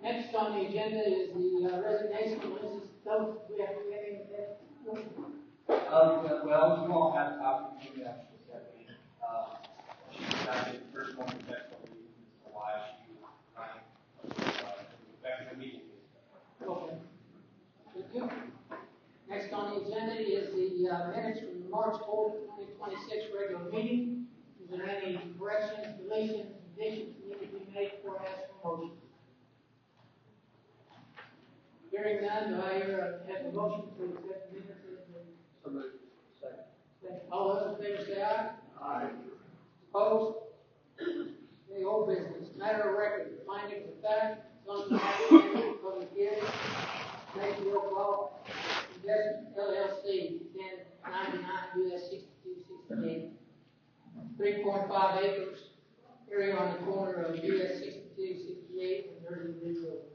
Next on the agenda is the resignation of Mrs. Stokes. Do we have to get anything with that? Well, you all have copies of the actual stephanie. She decided the first one to affect the meeting as to why she was trying to affect the meeting. Okay. Thank you. Next on the agenda is the minutes from the March 4th, 2026 regular meeting. Is there any corrections, deletions, additions need to be made before I ask for motion? Hearing none, do I have a motion to accept the minutes? So moved. Second. All those in favor say aye. Aye. Opposed? Any old business? Matter of record, findings of fact, zoning map, public hearing, Maysville Law, Investment LLC, 1099 US 6268, 3.5 acres, area on the corner of US 6268 and Jersey Ridge Road.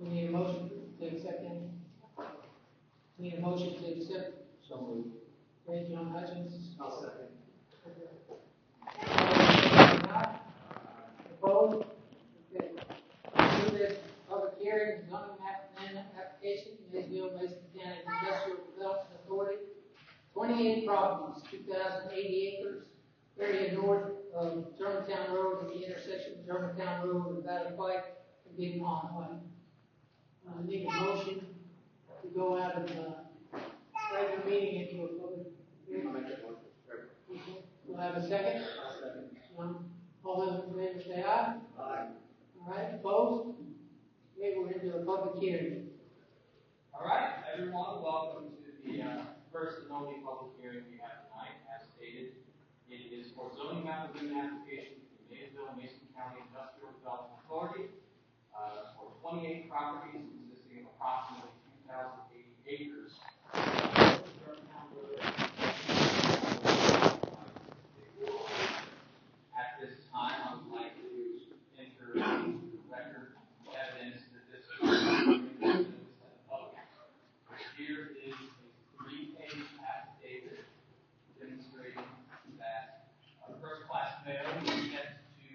We need a motion to accept any. Need a motion to accept. So moved. Thank you, John Hutchins. I'll second. Opposed? Okay. Do this public hearing, zoning map amendment application, Maysville, Mason County Industrial Development Authority. 28 properties, 2,080 acres, area north of Germantown Road at the intersection of Germantown Road and Valley Pike and Big Pond Way. I need a motion to go out of the regular meeting into a public hearing. I'll make that motion. We'll have a second. I'll second. All those in favor say aye. Aye. All right, opposed? Okay, we're into a public hearing. All right, everyone, welcome to the first and only public hearing we have tonight. As stated, it is for zoning map amendment application for Maysville, Mason County Industrial Development Authority for 28 properties consisting of approximately 2,080 acres. At this time, I would like to enter into the record evidence that this is here is a 3-page affidavit demonstrating that a first-class male consents to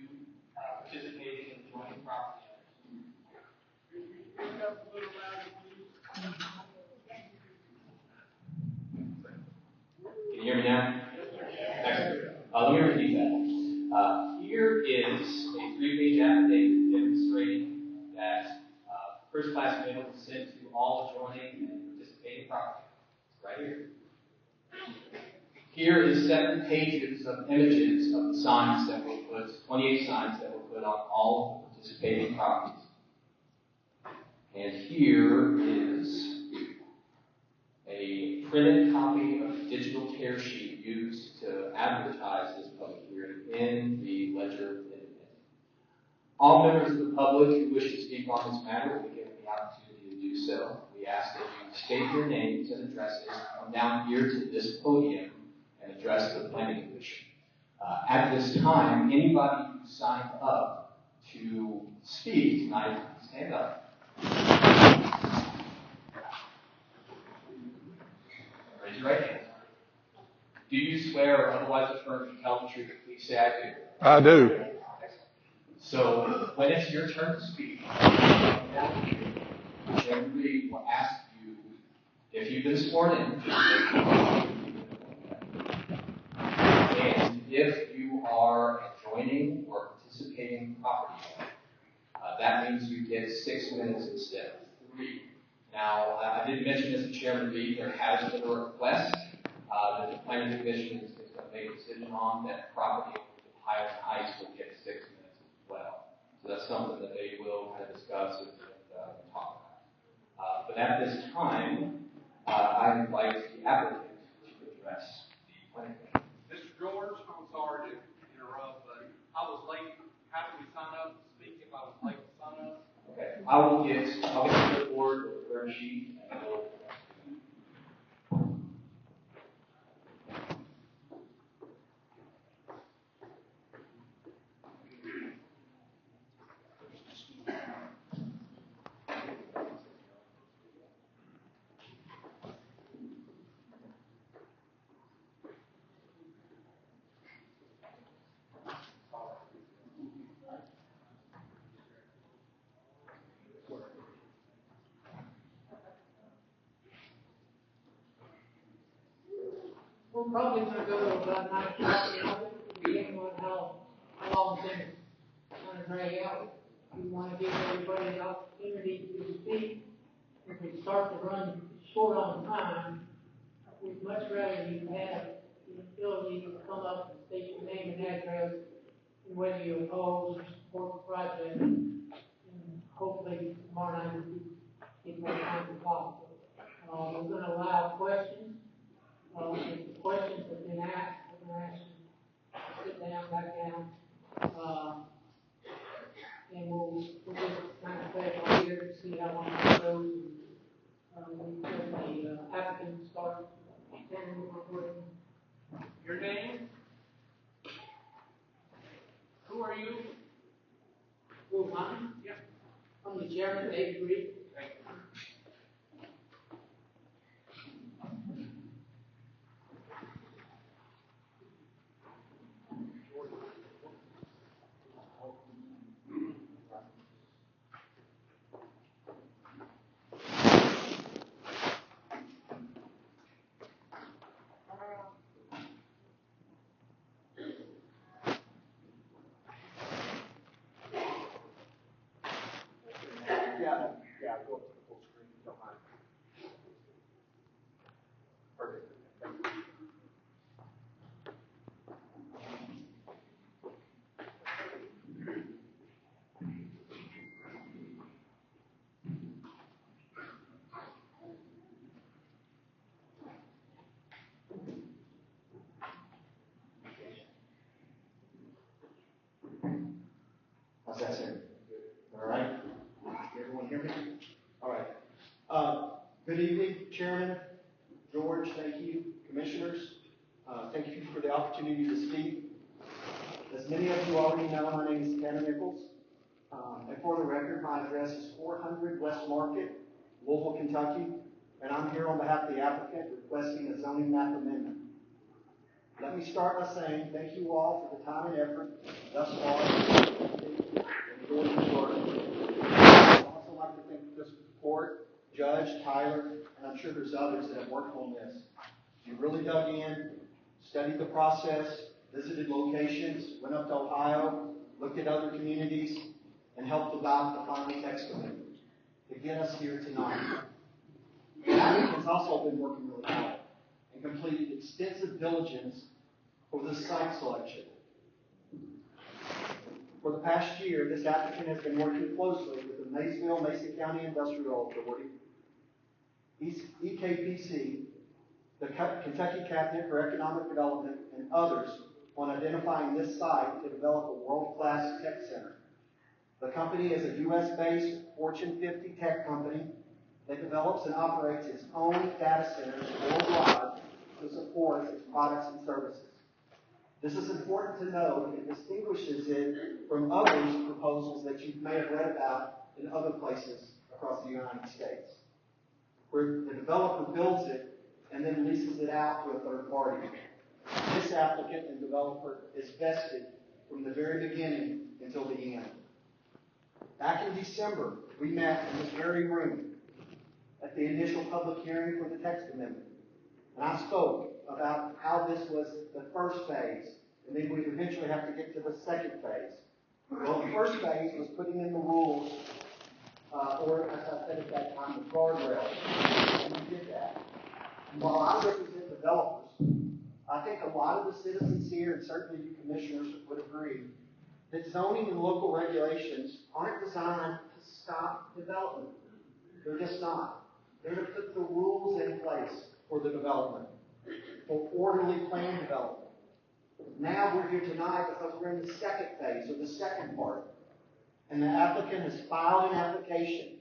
participating in joint property owners. Can you hear me now? Excellent. Let me repeat that. Here is a 3-page affidavit demonstrating that first-class male consent to all adjoining and participating property. It's right here. Here is 7 pages of images of the signs that were put, 28 signs that were put on all the participating properties. And here is a printed copy of the digital tear sheet used to advertise this public hearing in the Ledger of Independence. All members of the public who wish to speak on this matter will be given the opportunity to do so. We ask that you state your names and addresses, come down here to this podium, and address the planning commission. At this time, anybody who signed up to speak tonight, stand up. Raise your right hand. Do you swear or otherwise affirm to tell the truth? Please say I do. I do. So when it's your turn to speak, everybody will ask you if you've been sworn in, and if you are adjoining or participating property. That means you get 6 minutes instead of 3. Now, I did mention as the chairman Reed, there has been a request that the planning commission is going to make a decision on that property with Highland Heights will get 6 minutes as well. So that's something that they will kind of discuss and talk about. But at this time, I invite the applicant to address the planning commission. Mr. George, on will get the board with the third sheet and we'll We're probably gonna go to about 9 o'clock, depending on how long things gonna drag out. We wanna give everybody an opportunity to speak. If we start to run short on time, we'd much rather you have the ability to come up and state your name and address, and whether you oppose or support the project. And hopefully tomorrow night we get more time to talk. We're gonna allow questions. If the questions have been asked, I'm going to ask you to sit down, back down, and we'll just kind of play it by ear to see how long it goes. When the applicant starts, then we'll record it. Your name? Who are you? Who am I? Yep. I'm the chairman, David Reed. Thank you. Yeah, go up to the full screen, if you don't mind. Perfect. Thank you. How's that sound? All right. Everyone hear me? All right. Good evening, Chairman, George, thank you, Commissioners. Thank you for the opportunity to speak. As many of you already know, my name is Ken Nichols. And for the record, my address is 400 West Market, Louisville, Kentucky, and I'm here on behalf of the applicant requesting a zoning map amendment. Let me start by saying thank you all for the time and effort thus far in doing the work. I'd also like to thank this board, Judge, Tyler, and I'm sure there's others that have worked on this. You really dug in, studied the process, visited locations, went up to Ohio, looked at other communities, and helped adopt the final text amendment to get us here tonight. The applicant has also been working really hard and completed extensive diligence for this site selection. For the past year, this applicant has been working closely with the Maysville, Mason County Industrial Authority, EKPC, the Kentucky Cabinet for Economic Development, and others on identifying this site to develop a world-class tech center. The company is a U.S.-based Fortune 50 tech company that develops and operates its own data centers worldwide to support its products and services. This is important to know and it distinguishes it from other proposals that you may have read about in other places across the United States, where the developer builds it and then leases it out to a third party. This applicant and developer is vested from the very beginning until the end. Back in December, we met in this very room at the initial public hearing for the text amendment. And I spoke about how this was the first phase, and then we'd eventually have to get to the second phase. Well, the first phase was putting in the rules, or as I said at that time, the guardrails. And we did that. And while I represent developers, I think a lot of the citizens here, and certainly you commissioners would agree, that zoning and local regulations aren't designed to stop development. They're just not. They're to put the rules in place for the development, for orderly plan development. Now we're here tonight because we're in the second phase, or the second part. And the applicant has filed an application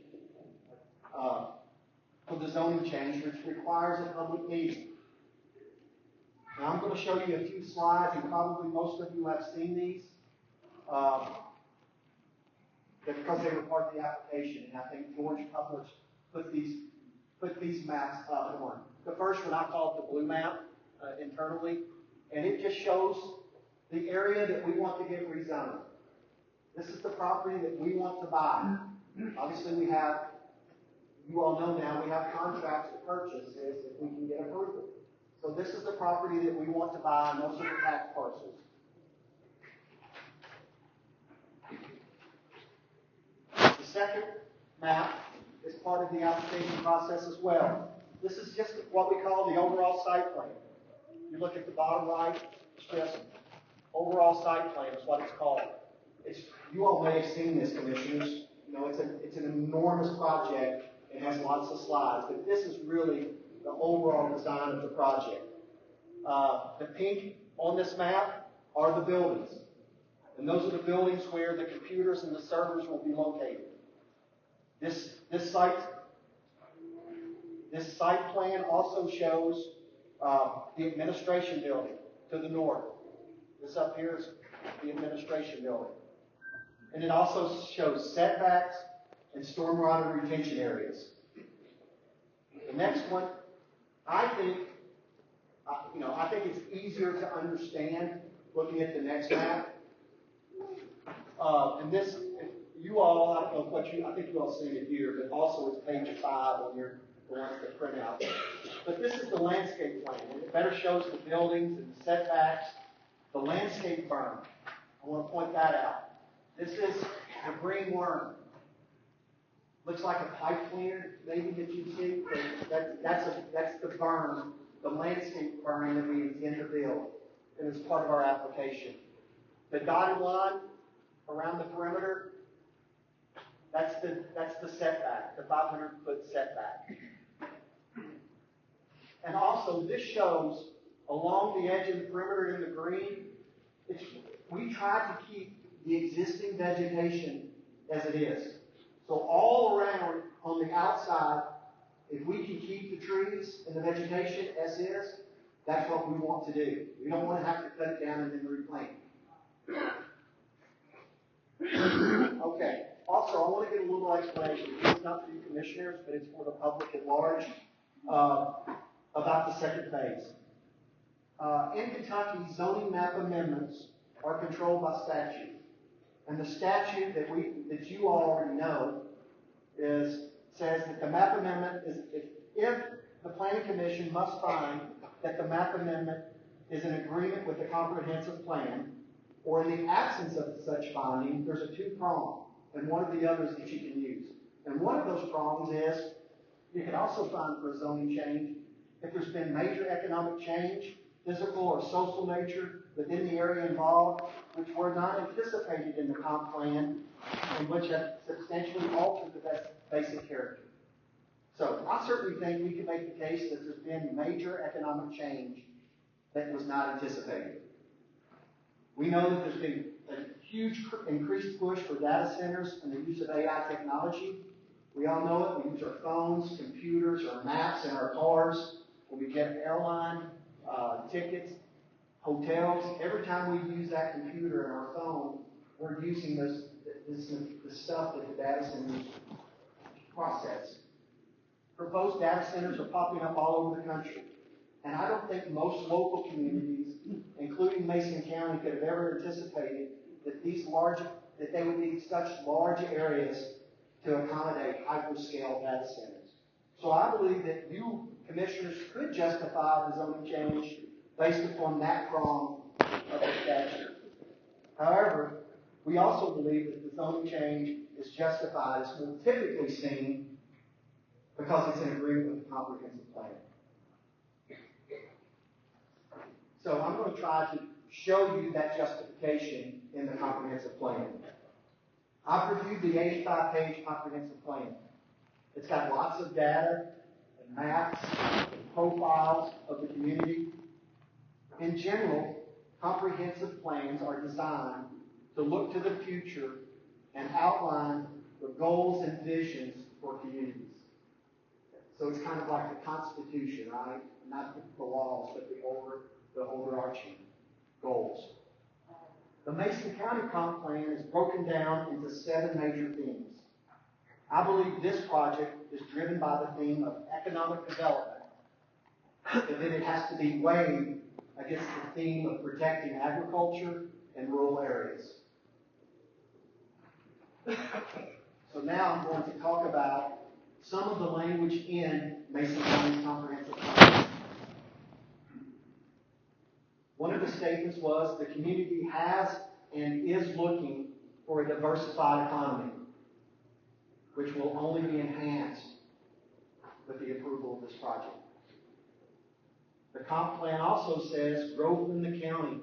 for the zoning change, which requires a public meeting. Now, I'm going to show you a few slides, and probably most of you have seen these, because they were part of the application, and I think George Publish put these maps up on. The first one, I call it the blue map internally, and it just shows the area that we want to get rezoned. This is the property that we want to buy. Obviously, you all know now, we have contracts to purchase this if we can get approval. So this is the property that we want to buy, and those are the tax parcels. The second map is part of the application process as well. This is just what we call the overall site plan. You look at the bottom right, it's just overall site plan is what it's called. You all may have seen this, commissioners. You know, it's an enormous project. It has lots of slides, but this is really the overall design of the project. The pink on this map are the buildings, and those are the buildings where the computers and the servers will be located. This site plan also shows the administration building to the north. This up here is the administration building. And it also shows setbacks and stormwater retention areas. The next one, I think it's easier to understand looking at the next map. And this, you all, I don't know what I think you all see it here, but also it's page 5 on your ones that print out. But this is the landscape plan, and it better shows the buildings and the setbacks. The landscape berm, I want to point that out. This is the green worm. Looks like a pipe cleaner, maybe that you see. That's the berm, the landscape berm that we intend to build, and it's part of our application. The dotted line around the perimeter, that's the setback, the 500-foot setback. And also, this shows along the edge of the perimeter in the green. We try to keep the existing vegetation as it is. So all around on the outside, if we can keep the trees and the vegetation as is, that's what we want to do. We don't want to have to cut it down and then replant. Okay. Also, I want to get a little explanation. It's not for you commissioners, but it's for the public at large about the second phase. In Kentucky, zoning map amendments are controlled by statute. And the statute that you all already know says that the map amendment is, if the Planning Commission must find that the map amendment is in agreement with the comprehensive plan, or in the absence of such finding, there's a two-prong, and one of the others that you can use. And one of those prongs is, you can also find for a zoning change, if there's been major economic change, physical or social nature within the area involved, which were not anticipated in the comp plan, and which have substantially altered the basic character. So I certainly think we can make the case that there's been major economic change that was not anticipated. We know that there's been a huge increased push for data centers and the use of AI technology. We all know it. We use our phones, computers, our maps, and our cars. When we get airline tickets, hotels, every time we use that computer and our phone, we're using the stuff that the data centers process. Proposed data centers are popping up all over the country. And I don't think most local communities, including Mason County, could have ever anticipated that they would need such large areas to accommodate hyperscale data centers. So I believe that you commissioners could justify the zoning change based upon that prong of the statute. However, we also believe that the zoning change is justified, as more typically seen, because it's in agreement with the comprehensive plan. So I'm going to try to show you that justification in the comprehensive plan. I've reviewed the 85-page comprehensive plan. It's got lots of data and maps and profiles of the community. In general, comprehensive plans are designed to look to the future and outline the goals and visions for communities. So it's kind of like the Constitution, right? Not the laws, but the overarching goals. The Mason County Comp Plan is broken down into 7 major themes. I believe this project is driven by the theme of economic development, but then it has to be weighed against the theme of protecting agriculture and rural areas. So now I'm going to talk about some of the language in Mason County's comprehensive plan. One of the statements was the community has and is looking for a diversified economy, which will only be enhanced with the approval of this project. The comp plan also says growth in the county,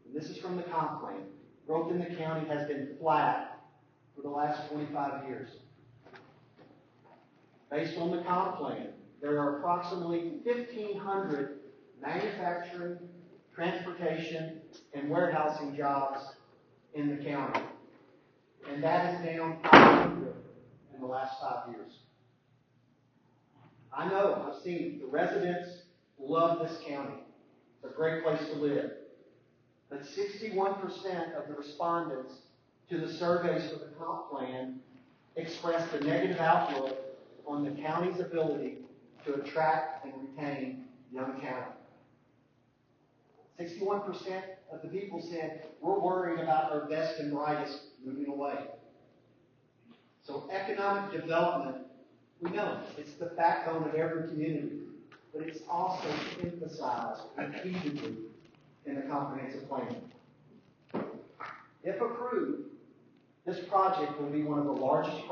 and this is from the comp plan, growth in the county has been flat for the last 25 years. Based on the comp plan, there are approximately 1,500 manufacturing, transportation, and warehousing jobs in the county. And that is down 500 in the last 5 years. I know, I've seen it. The residents love this county. It's a great place to live. But 61% of the respondents to the surveys for the comp plan expressed a negative outlook on the county's ability to attract and retain young talent. 61% of the people said, we're worried about our best and brightest moving away. So economic development, we know it's the backbone of every community, but it's also emphasized repeatedly in the comprehensive plan. If approved, this project will be one of the largest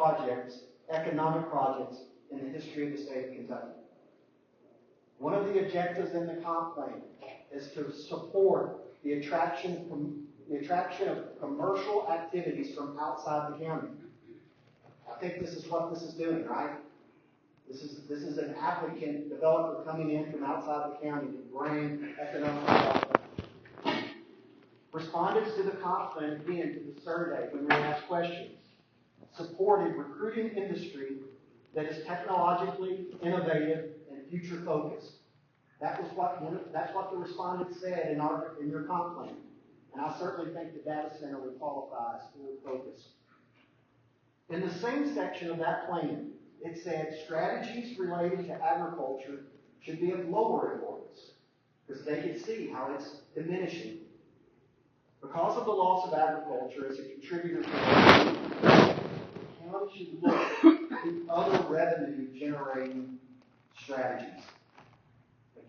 economic projects in the history of the state of Kentucky. One of the objectives in the comp plan is to support the attraction of commercial activities from outside the county. I think this is what this is doing, right? This is an applicant, developer coming in from outside the county to bring economic development. Respondents to the comp plan, again, to the survey, when we asked questions, supported recruiting industry that is technologically innovative and future focused. That's what the respondents said in your comp plan. And I certainly think the data center would qualify as forward focused. In the same section of that plan, it said strategies related to agriculture should be of lower importance because they could see how it's diminishing. Because of the loss of agriculture as a contributor to the county should look at other revenue generating strategies.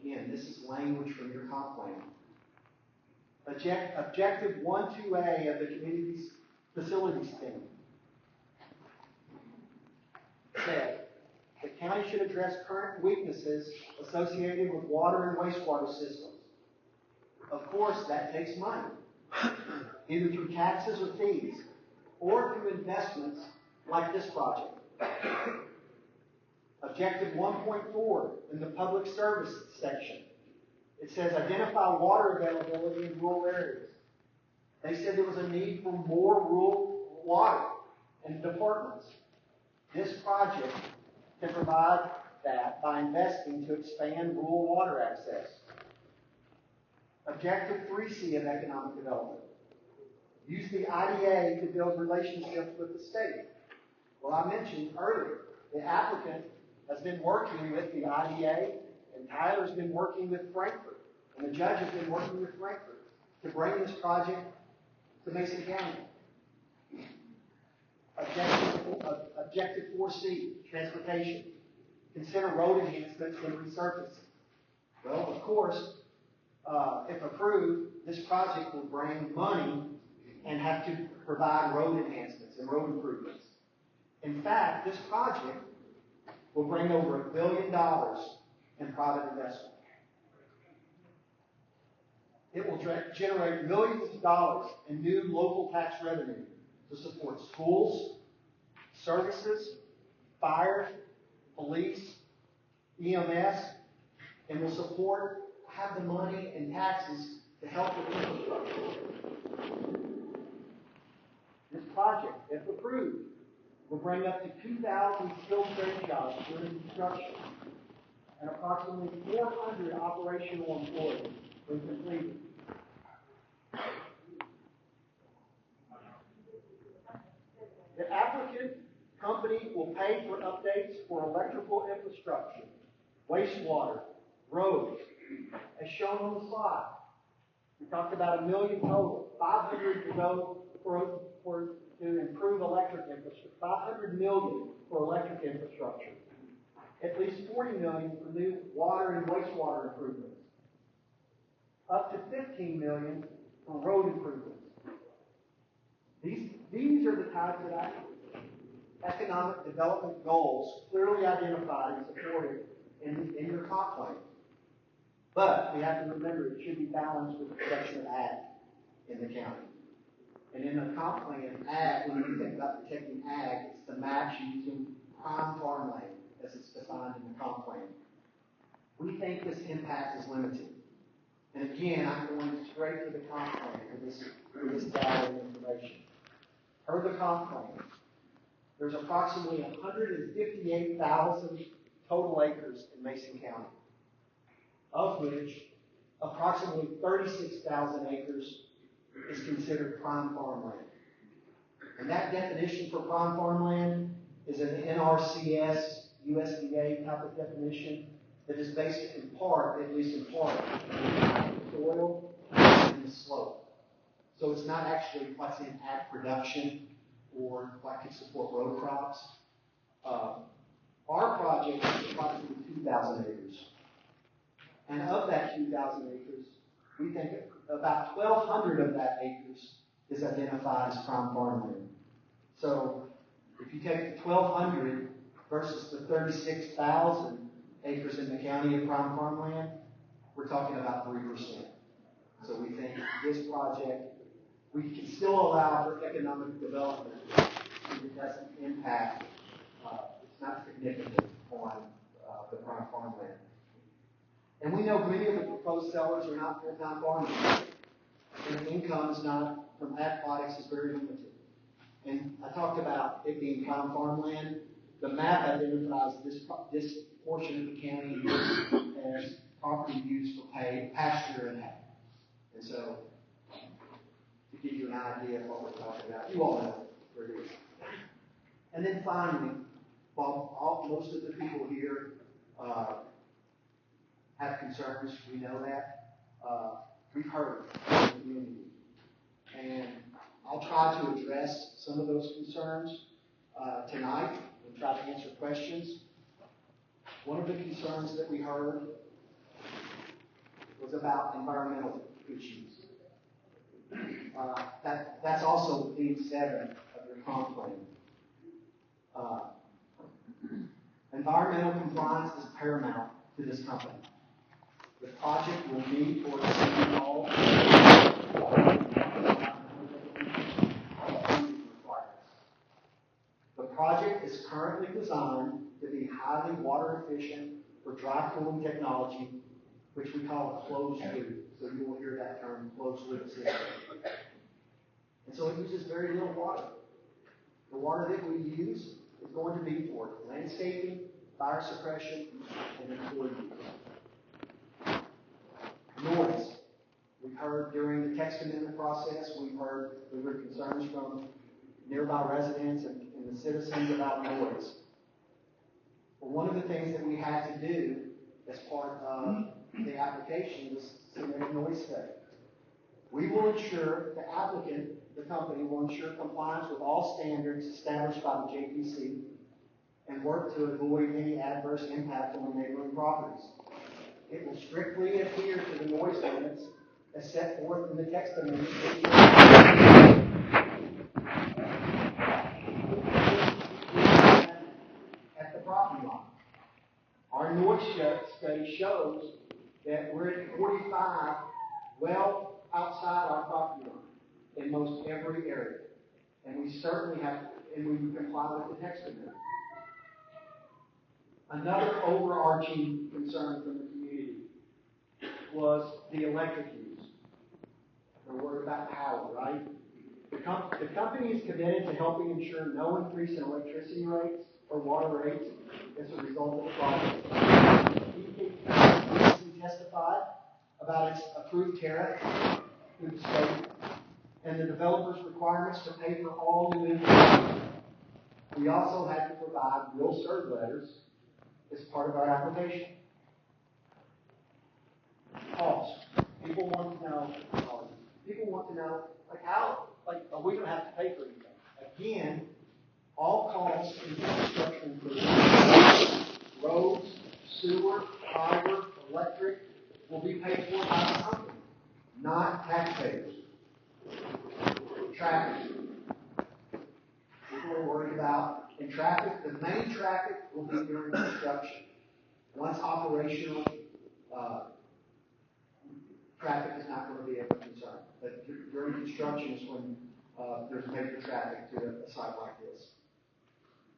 Again, this is language from your comp plan. Objective 1-2A of the community's facilities team said the county should address current weaknesses associated with water and wastewater systems. Of course, that takes money, either through taxes or fees, or through investments like this project. Objective 1.4 in the public service section. It says identify water availability in rural areas. They said there was a need for more rural water and departments. This project can provide that by investing to expand rural water access. Objective 3C of economic development. Use the IDA to build relationships with the state. Well, I mentioned earlier, the applicant has been working with the IDA, and Tyler's been working with Frankfurt, and the judge has been working with Frankfurt to bring this project to Mason County. Objective 4C, transportation. Consider road enhancements and resurfacing. Well, of course, if approved, this project will bring money and have to provide road enhancements and road improvements. In fact, this project will bring over $1 billion in private investment. It will generate millions of dollars in new local tax revenue to support schools, services, fire, police, EMS, and will have the money and taxes to help with infrastructure. This project, if approved, will bring up to 2,000 skilled trade jobs during construction and approximately 400 operational employees when completed. The applicant company will pay for updates for electrical infrastructure, wastewater, roads, as shown on the slide. We talked about $1 million total, 500 to go to improve electric infrastructure, 500 million for electric infrastructure, at least 40 million for new water and wastewater improvements, up to 15 million for road improvements. These are the types of economic development goals clearly identified and supported in your comp plan. But we have to remember it should be balanced with the production of ag in the county. And in the comp plan, ag, when you think about protecting ag, it's the match using prime farmland as it's defined in the comp plan. We think this impact is limited. And again, I'm going straight to the comp plan for this data and information. Per the comp plan, there's approximately 158,000 total acres in Mason County, of which approximately 36,000 acres is considered prime farmland. And that definition for prime farmland is an NRCS, USDA type of definition that is based in part, at least in part, on the soil and the slope. So it's not actually what's in ag production or what can support row crops. Our project is approximately 2,000 acres. And of that 2,000 acres, we think about 1,200 of that acres is identified as prime farmland. So if you take the 1,200 versus the 36,000 acres in the county of prime farmland, we're talking about 3%. So we think this project, we can still allow for economic development and it doesn't impact, it's not significant on the prime farmland. And we know many of the proposed sellers are not full-time farmers. And the income is not from ag products is very limited. And I talked about it being prime farmland. The map identifies this portion of the county as property used for pasture and hay. And so, to give you an idea of what we're talking about, you all know where it is. And then finally, while most of the people here have concerns, we know that. We've heard from the community. And I'll try to address some of those concerns tonight and try to answer questions. One of the concerns that we heard was about environmental issues. That's also theme 7 of your comp plan. Environmental compliance is paramount to this company. The project will meet or exceed all requirements. The project is currently designed to be highly water efficient for dry cooling technology, which we call a closed loop. So you will hear that term, closed loop system. And so it uses very little water. The water that we use is going to be for landscaping, fire suppression, and employee use. Noise. We've heard during the text amendment process, we've heard concerns from nearby residents and the citizens about noise. Well, one of the things that we had to do as part of the application was submit a noise study. We will ensure, the applicant, the company, will ensure compliance with all standards established by the JPC and work to avoid any adverse impact on the neighboring properties. It will strictly adhere to the noise limits as set forth in the text amendment at the property line. Our noise study shows that we're at 45 well outside our property line in most every area. And we certainly have, and we comply with the text amendment. Another overarching concern from the community was the electric use. They're worried about power, right? The company is committed to helping ensure no increase in electricity rates or water rates as a result of the project. Key previously testified about its approved tariff through the state and the developer's requirements to pay for all new infrastructure. We also had to provide will serve letters as part of our application. Cost. People want to know, like how, like, are we going to have to pay for anything? Again, all costs in construction include roads, sewer, fiber, electric, will be paid for by the company, not taxpayers. Traffic. People are worried about, in traffic, the main traffic will be during construction. Once operational, traffic is not going to be a concern. But during construction is when there's major traffic to a site like this.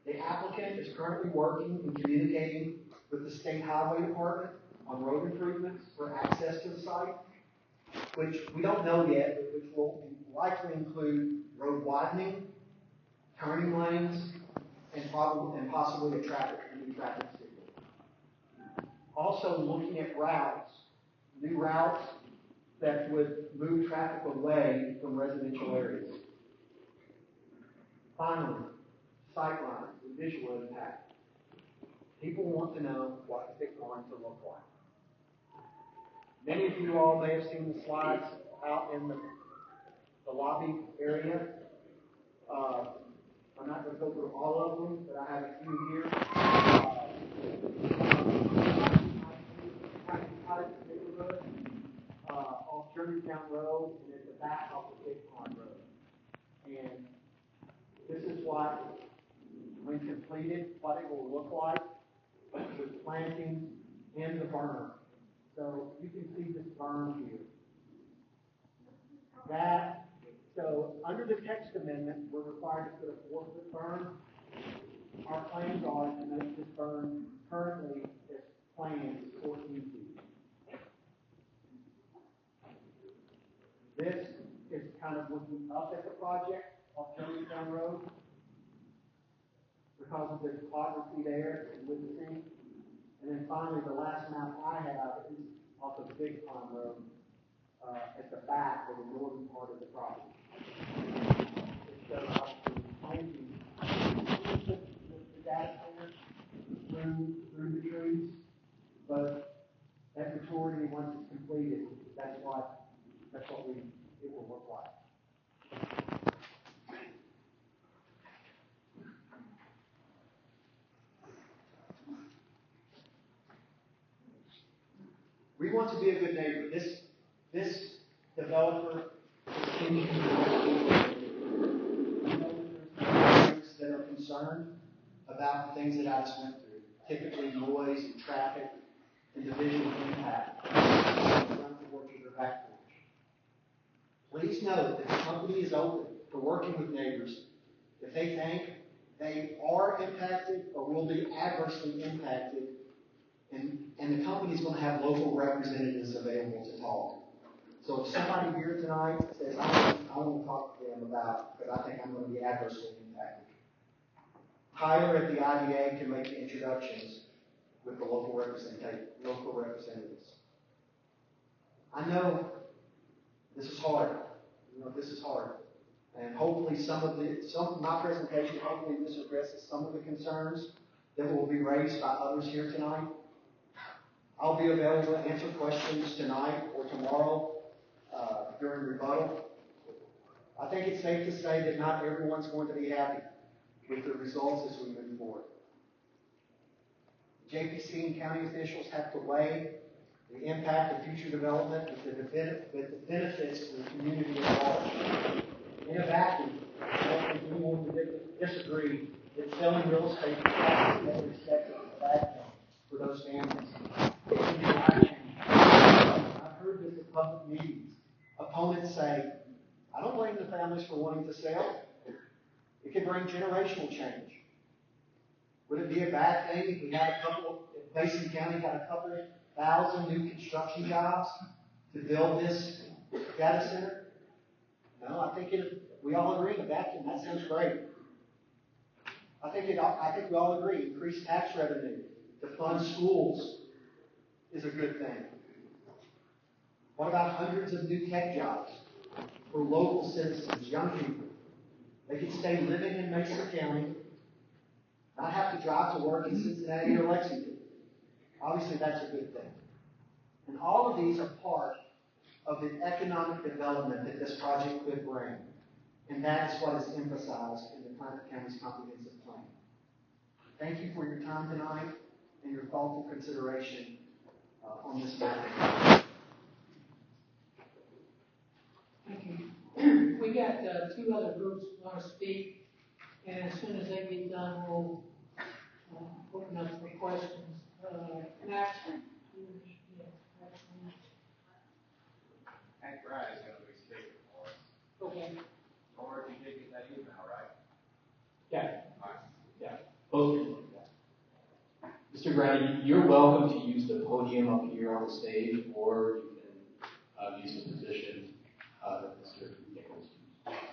The applicant is currently working and communicating with the State Highway Department on road improvements for access to the site, which we don't know yet, but which will likely include road widening, turning lanes, and possibly a new traffic signal. Also looking at routes, new routes that would move traffic away from residential areas. Finally, sight lines and visual impact. People want to know what it's going to look like. Many of you all may have seen the slides out in the lobby area. I'm not going to go through all of them, but I have a few here. Neighborhood off Germantown Road and at the back off the Big Pond Road. And this is what, when completed, what it will look like with planting in the berm. So you can see this berm here. So under the text amendment, we're required to put a 4-foot berm. Our plans are to make this berm currently as planned 14 feet. This is kind of looking up at the project off Germantown Road because of the topography there and with the sink. And then finally, the last map I have is off of Big Pond Road at the back of the northern part of the property. It shows how the planting the data center through the trees, but at maturity, once it's completed, that's what it will look like. We want to be a good neighbor. This developer continues to that are concerned about the things that I just went through, typically noise and traffic and the visual impact. Please note that the company is open for working with neighbors if they think they are impacted or will be adversely impacted, and the company is going to have local representatives available to talk. So if somebody here tonight says, I want to talk to them about, because I think I'm going to be adversely impacted, Tyler at the IDA can make the introductions with the local representatives. I know this is hard. This is hard. And hopefully some of my presentation, hopefully this addresses some of the concerns that will be raised by others here tonight. I'll be available to answer questions tonight or tomorrow during rebuttal. I think it's safe to say that not everyone's going to be happy with the results as we move forward. JPC and county officials have to weigh the impact of future development with the benefits to the community at large. In a vacuum, I don't think anyone would disagree that selling real estate is never expected a bad thing for those families. I've heard this at public meetings. Opponents say, I don't blame the families for wanting to sell. It could bring generational change. Would it be a bad thing if we had if Mason County had a couple of thousand new construction jobs to build this data center? No, I think we all agree in a vacuum. That sounds great. I think we all agree. Increased tax revenue to fund schools, is a good thing. What about hundreds of new tech jobs for local citizens, young people? They can stay living in Maysville County, not have to drive to work in Cincinnati or Lexington. Obviously, that's a good thing. And all of these are part of the economic development that this project could bring. And that is what is emphasized in the Klamath County's comprehensive plan. Thank you for your time tonight and your thoughtful consideration on this matter. Thank you. We got two other groups who want to speak, and as soon as they get done, we'll open up for questions. Max? Hank Brad is going to be speaking for us. Okay. Or if you did get that email, right? Yeah. All right. Yeah. Both can look at that. Mr. Grady, you're welcome to use the podium up here on the stage, or you can use the position that Mr. Nichols used.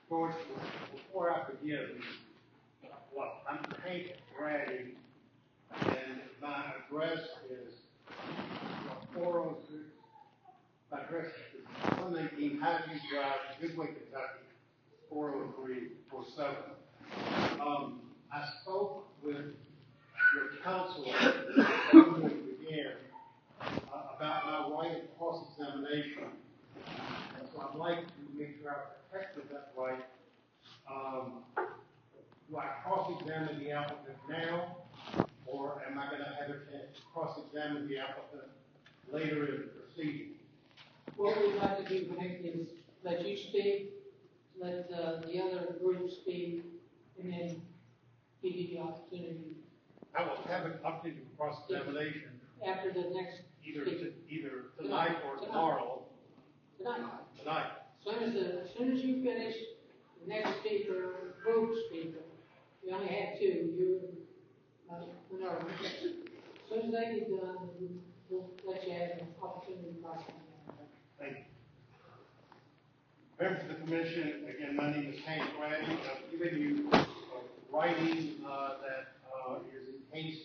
George, before I begin, well, I'm Hank Brady, and my address is 406. My address is 119 Highview Drive, Goodway, Kentucky, 40347. I spoke with your counsel before we began about my right of cross-examination, and so I'd like to make sure I protected that right. Do I cross-examine the applicant now, or am I going to have a chance to cross-examine the applicant later in the proceeding? What we'd like to do, Hank, is let you speak, let the other group speak, and then give you the opportunity I will have an opportunity for cross-examination after the next either speaker. either tonight or tomorrow. Tonight. Tonight. As soon as you finish the next speaker, group speaker, we only had two, you and Minerva. As soon as they get done, we'll let you have an opportunity to cross-examine. Thank you. Members of the commission, again, my name is Hank Brady. I've given you writing that is in case.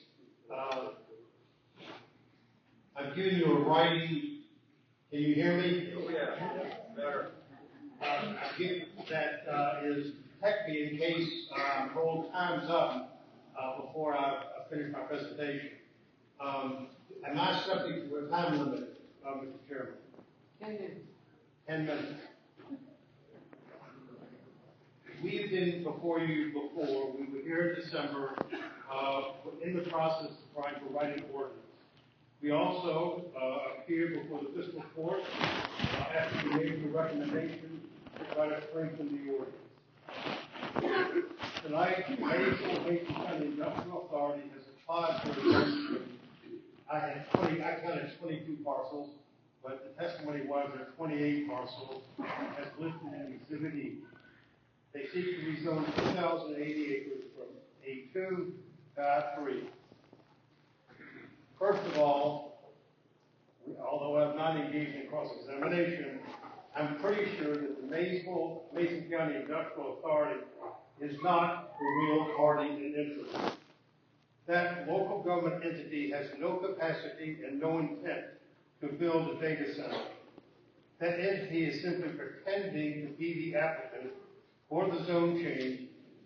I've given you a writing. Can you hear me? Oh, yeah. Better. I've given that is protect me in case I'm told time's up before I finish my presentation. Am I subject to a time limit, Mr. Chairman? 10 minutes. 10 minutes. We've been before you before. We were here in December. We're in the process of trying to write an ordinance. We also appeared before the fiscal court after we made the recommendation to try to strengthen the ordinance. Tonight, the Maysville County Industrial Authority has applied for a exemption. I counted 22 parcels, but the testimony was there are 28 parcels as listed in Exhibit E. They seek to rezone 2,080 acres from A2 to I3. First of all, although I've not engaged in cross-examination, I'm pretty sure that the Mason County Industrial Authority is not the real party in interest. That local government entity has no capacity and no intent to build a data center. that entity is simply pretending to be the applicant for the zone change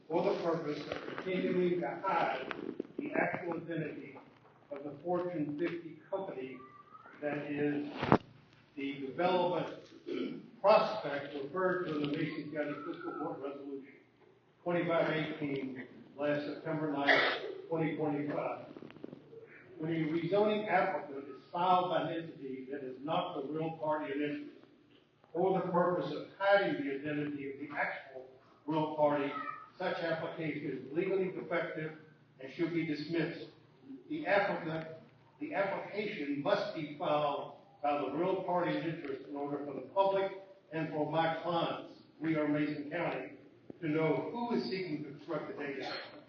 for the purpose of continuing to hide the actual identity of the Fortune 50 company that is the development prospect referred to in the Mason County Fiscal Court Resolution 2518 last September 9, 2025. When a rezoning applicant is filed by an entity that is not the real party in interest, for the purpose of hiding the identity of the actual real party, such application is legally defective and should be dismissed. The application must be filed by the real party in interest in order for the public and for my clients, we are Mason County, to know who is seeking to construct the data center.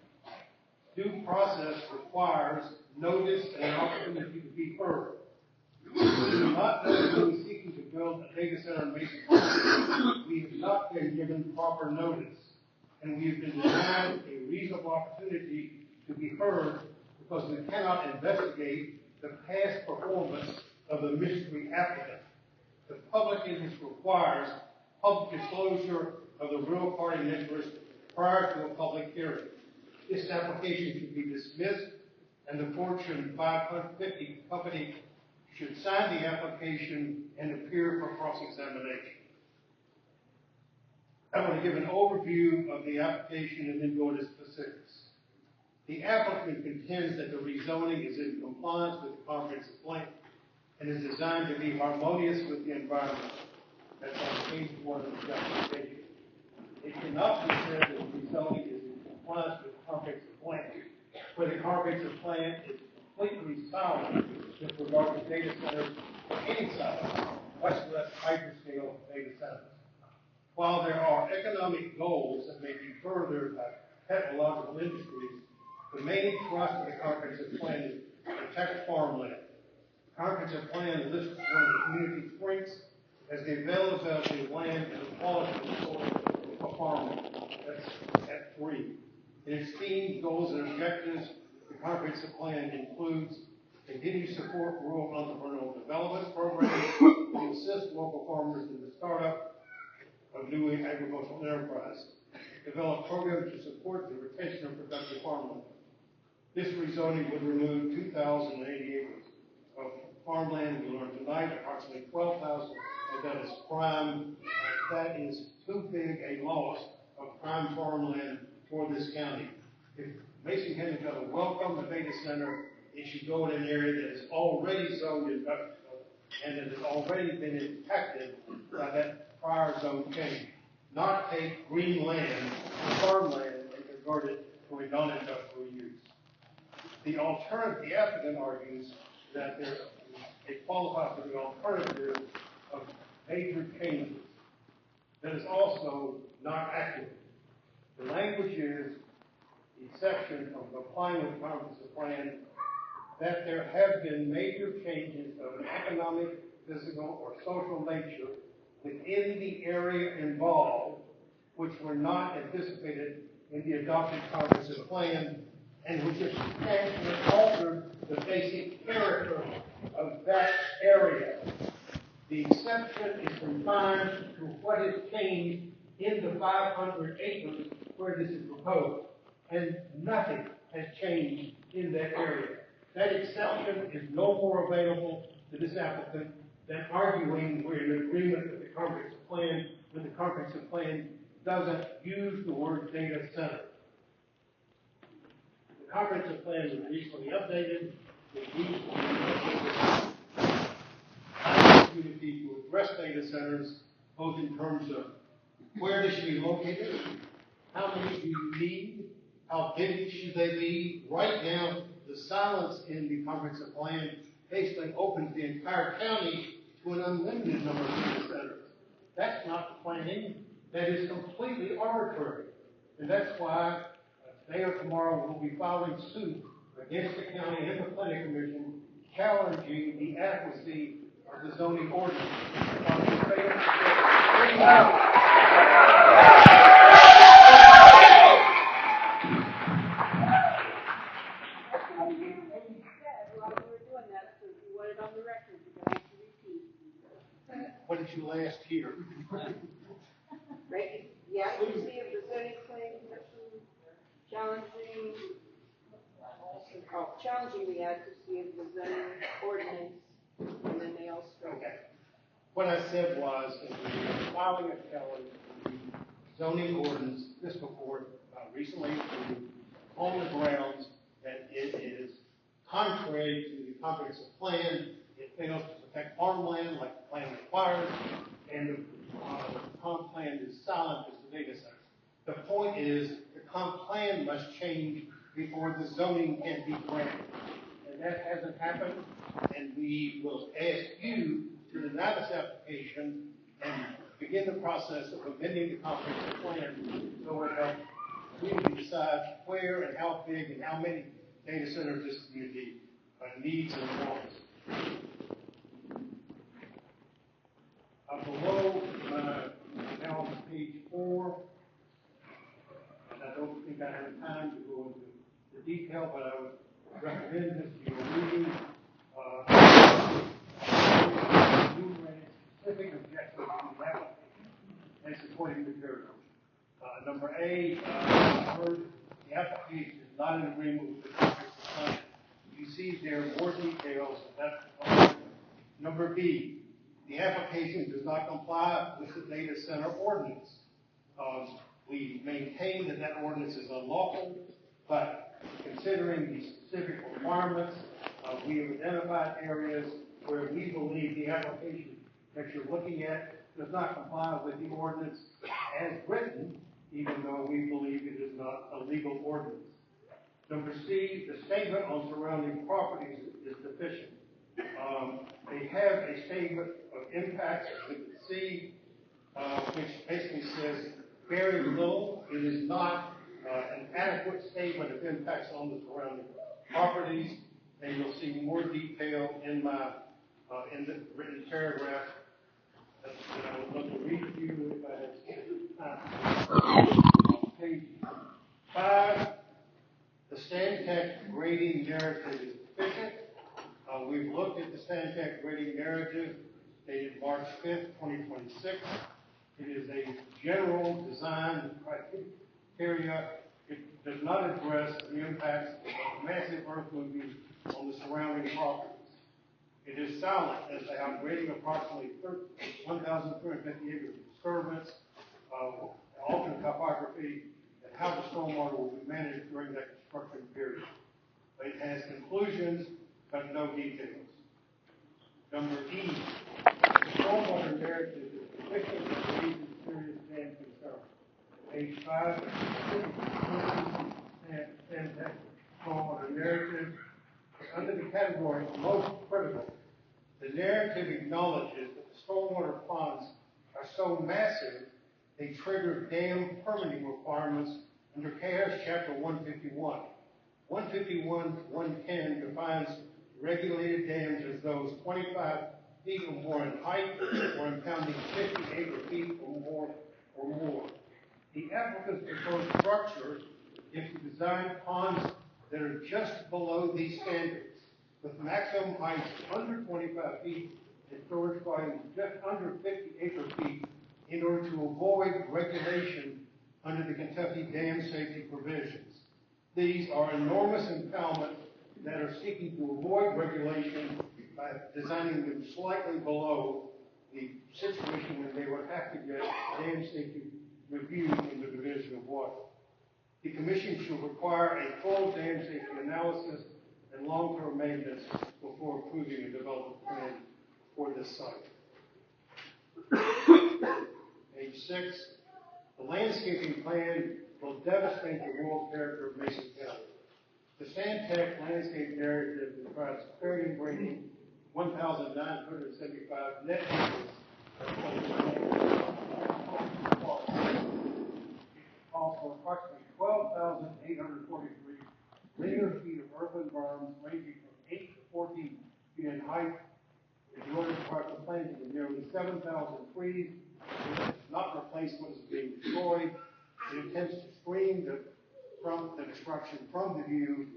Due process requires notice and an opportunity to be heard. We do not know who is seeking to build a data center in Mason County. We have not been given proper notice, and we have been denied a reasonable opportunity to be heard because we cannot investigate the past performance of the mystery applicant. The public interest requires public disclosure of the real party in interest prior to a public hearing. This application should be dismissed, and the Fortune 550 company should sign the application and appear for cross-examination. I want to give an overview of the application and then go into specifics. The applicant contends that the rezoning is in compliance with the comprehensive plan and is designed to be harmonious with the environment. That's on page 1 of the justification. It cannot be said that the rezoning is in compliance with the comprehensive plan, where the comprehensive plan is completely silent with regard to data centers of any size, much less hyperscale data centers. While there are economic goals that may be furthered by technological industries, the main thrust of the comprehensive plan is to protect farmland. The comprehensive plan lists one of the community strengths as the availability of land and the quality of the soil for farming. That's at 3. In its themes, goals, and objectives, the comprehensive plan includes continued support for rural entrepreneurial development programs to assist local farmers in the startup of new agricultural enterprise, develop programs to support the retention of productive farmland. This rezoning would remove 2,080 acres of farmland. We learned tonight approximately 12,000 of that is prime. That is too big a loss of prime farmland for this county. If Mason County is going to welcome a data center, it should go in an area that is already zoned industrial and that has already been impacted by that prior zone change. Not take green land, farmland, and convert it to a non-industrial use. The applicant argues that it qualifies for the alternative of major changes. That is also not accurate. The language is the exception of complying with the comprehensive plan that there have been major changes of an economic, physical, or social nature within the area involved, which were not anticipated in the adopted comprehensive plan, and which has substantially altered the basic character of that area. The exception is confined to what has changed in the 500 acres where this is proposed, and nothing has changed in that area. That exception is no more available to this applicant than arguing we're in agreement with the comprehensive plan when the comprehensive plan doesn't use the word data center. The comprehensive plan was recently updated. It needs to be updated opportunity to address data centers, both in terms of where they should be located, how many do you need, how big should they be. Right now, the silence in the comprehensive plan basically opens the entire county to an unlimited number of data centers. That's not planning. That is completely arbitrary. And that's why today or tomorrow we'll be filing suit against the county and the planning commission challenging the adequacy of the zoning ordinance. What did you last year. Right, the accuracy of the zoning plan section, challenging the accuracy of the zoning ordinance, and then they also. Okay. What I said was, in the filing of challenge, the zoning ordinance, fiscal court recently approved on the grounds that it is contrary to the comprehensive plan. It fails to protect farmland like the plan requires, and the comp plan is silent as the data center. The point is, the comp plan must change before the zoning can be granted. And that hasn't happened, and we will ask you to deny this application and begin the process of amending the comprehensive plan so it helps community decide where and how big and how many data centers this community needs and wants. Below, now on page 4, and I don't think I have time to go into the detail, but I would recommend this to your reading. Specific objectives to the application and supporting materials. Number A, the application is not in agreement with the comprehensive plan. You see there more details. Number B, the application does not comply with the data center ordinance. We maintain that that ordinance is unlawful, but considering the specific requirements, we have identified areas where we believe the application that you're looking at does not comply with the ordinance as written, even though we believe it is not a legal ordinance. Number C, the statement on surrounding properties is deficient. They have a statement of impacts with C, which basically says very little. It is not an adequate statement of impacts on the surrounding properties. And you'll see more detail in my in the written paragraph that I would love to read to you if I had time. Page 5, the Stantec grading narrative is deficient. We've looked at the Stantec grading narrative dated March 5th, 2026. It is a general design criteria. It does not address the impacts of massive earth moving on the surrounding properties. It is silent as to how grading approximately 1,350 acres of disturbance, alternate topography, and how the stormwater will be managed during that construction period. It has conclusions, but no details. Number E, the stormwater narrative is deficient and raises serious dam concern. Page 5, Stantec stormwater narrative. Under the category of most critical, the narrative acknowledges that the stormwater ponds are so massive they trigger dam permitting requirements under KS Chapter 151. 151-110 defines regulated dams as those 25 feet or more in height or impounding 50 acre-feet or more. The applicant's proposed structure is to design ponds that are just below these standards, with maximum heights under 25 feet and storage volumes just under 50 acre-feet in order to avoid regulation under the Kentucky dam safety provisions. These are enormous impoundments that are seeking to avoid regulation by designing them slightly below the situation when they would have to get dam safety reviewed in the Division of Water. The Commission should require a full dam safety analysis and long-term maintenance before approving a development plan for this site. Page 6, the landscaping plan will devastate the rural character of Mason County. The Stantec landscape narrative describes clearing and grading 1,975 net acres of calls for approximately 12,843 linear feet of earthen berms ranging from 8 to 14 feet in height. In order to start the planting of nearly 7,000 trees, it does not replace what is being destroyed. It attempts to screen the destruction from the view.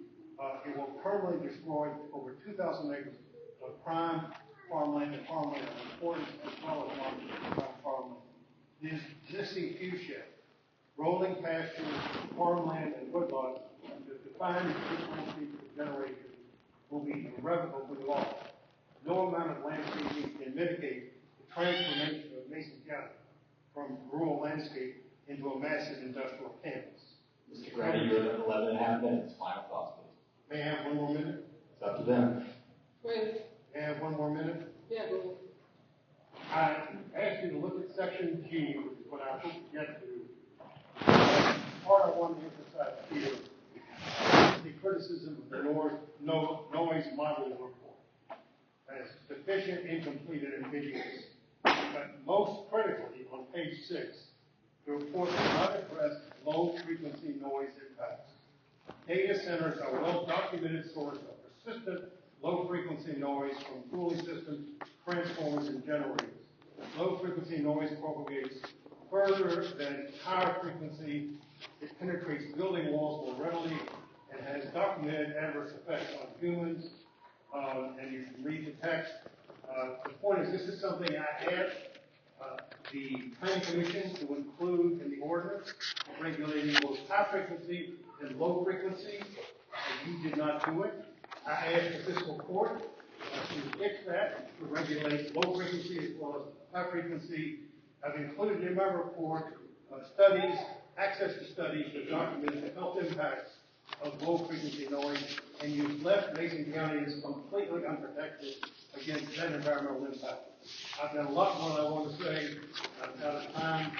It will permanently destroy over 2,000 acres of prime farmland and farmland are important as well as long-term farmland. The existing view shed, rolling pastures, farmland, and woodlots that define this landscape for generations will be irrevocably lost. No amount of landscaping can mitigate the transformation of Mason County from rural landscape into a massive industrial campus. Mr. Grady, you're at 11 and a half minutes. Final thoughts, please. May I have one more minute? It's up to them. Wait, May I have one more minute? yeah, go ahead. I asked you to look at section G, which is what I hope to get to. Part I want to emphasize here is the criticism of the noise modeling report as deficient, incomplete, and ambiguous. But most critically, on page 6, the report does not address low-frequency noise impacts. Data centers are a well-documented source of persistent low-frequency noise from cooling systems, transformers, and generators. Low-frequency noise propagates further than higher frequency. It penetrates building walls more readily and has documented adverse effects on humans. And you can read the text. The point is, this is something I asked the Planning Commission to include in the ordinance regulating both high frequency and low frequency, and you did not do it. I asked the fiscal court to fix that, to regulate low frequency as well as high frequency. I've included in my report studies, access to studies that document the health impacts of low frequency noise, and you've left Mason County as completely unprotected against that environmental impact. I've got a lot more I want to say. I'm out of time.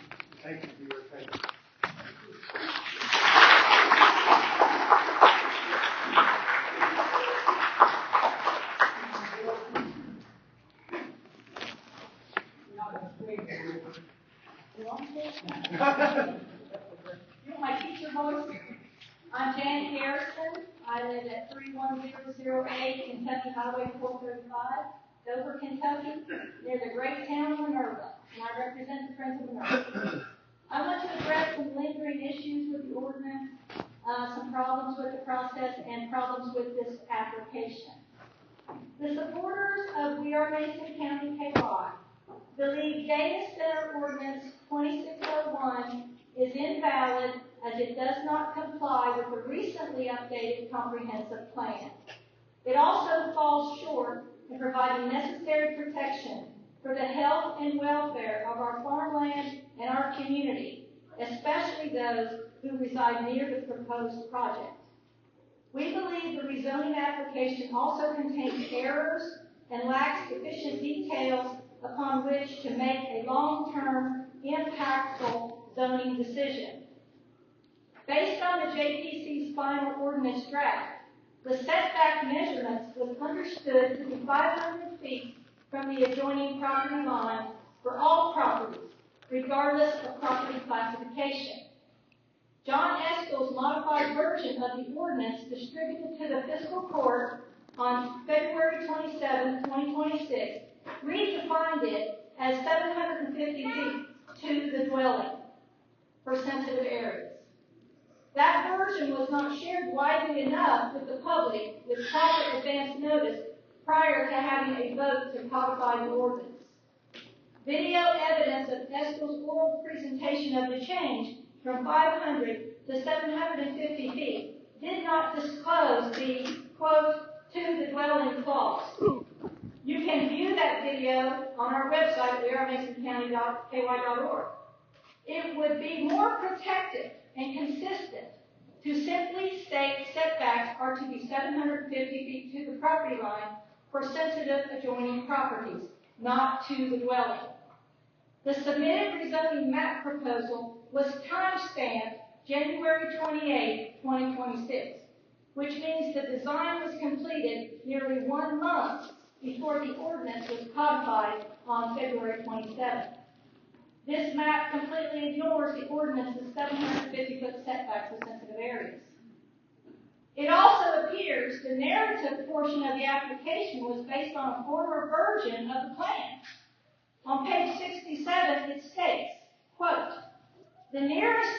Thank you for your attention. You know my teacher voice? I'm Janet Harrison. I live at 31008 Kentucky Highway 435, Dover, Kentucky, near the great town of Minerva, and I represent the Friends of Minerva. I want to address some lingering issues with the ordinance, some problems with the process, and problems with this application. The supporters of We Are Mason County KY believe Data Center Ordinance 2601 is invalid as it does not comply with the recently updated comprehensive plan. It also falls short in providing necessary protection for the health and welfare of our farmland and our community, especially those who reside near the proposed project. We believe the rezoning application also contains errors and lacks sufficient details upon which to make a long-term, impactful zoning decision. Based on the JPC's final ordinance draft, the setback measurements was understood to be 500 feet from the adjoining property line for all properties, regardless of property classification. John Eskell's modified version of the ordinance distributed to the fiscal court on February 27, 2026, redefined it as 750 feet to the dwelling for sensitive areas. That version was not shared widely enough with the public with proper advance notice prior to having a vote to codify the ordinance. Video evidence of Eskell's oral presentation of the change from 500 to 750 feet did not disclose the, quote, to the dwelling clause. You can view that video on our website, wearemasoncounty.ky.org. It would be more protective and consistent to simply state setbacks are to be 750 feet to the property line for sensitive adjoining properties, not to the dwelling. The submitted rezoning map proposal was time-stamped January 28, 2026, which means the design was completed nearly 1 month before the ordinance was codified on February 27th. This map completely ignores the ordinance's 750-foot setback for sensitive areas. It also appears the narrative portion of the application was based on a former version of the plan. On page 67, it states, quote, the nearest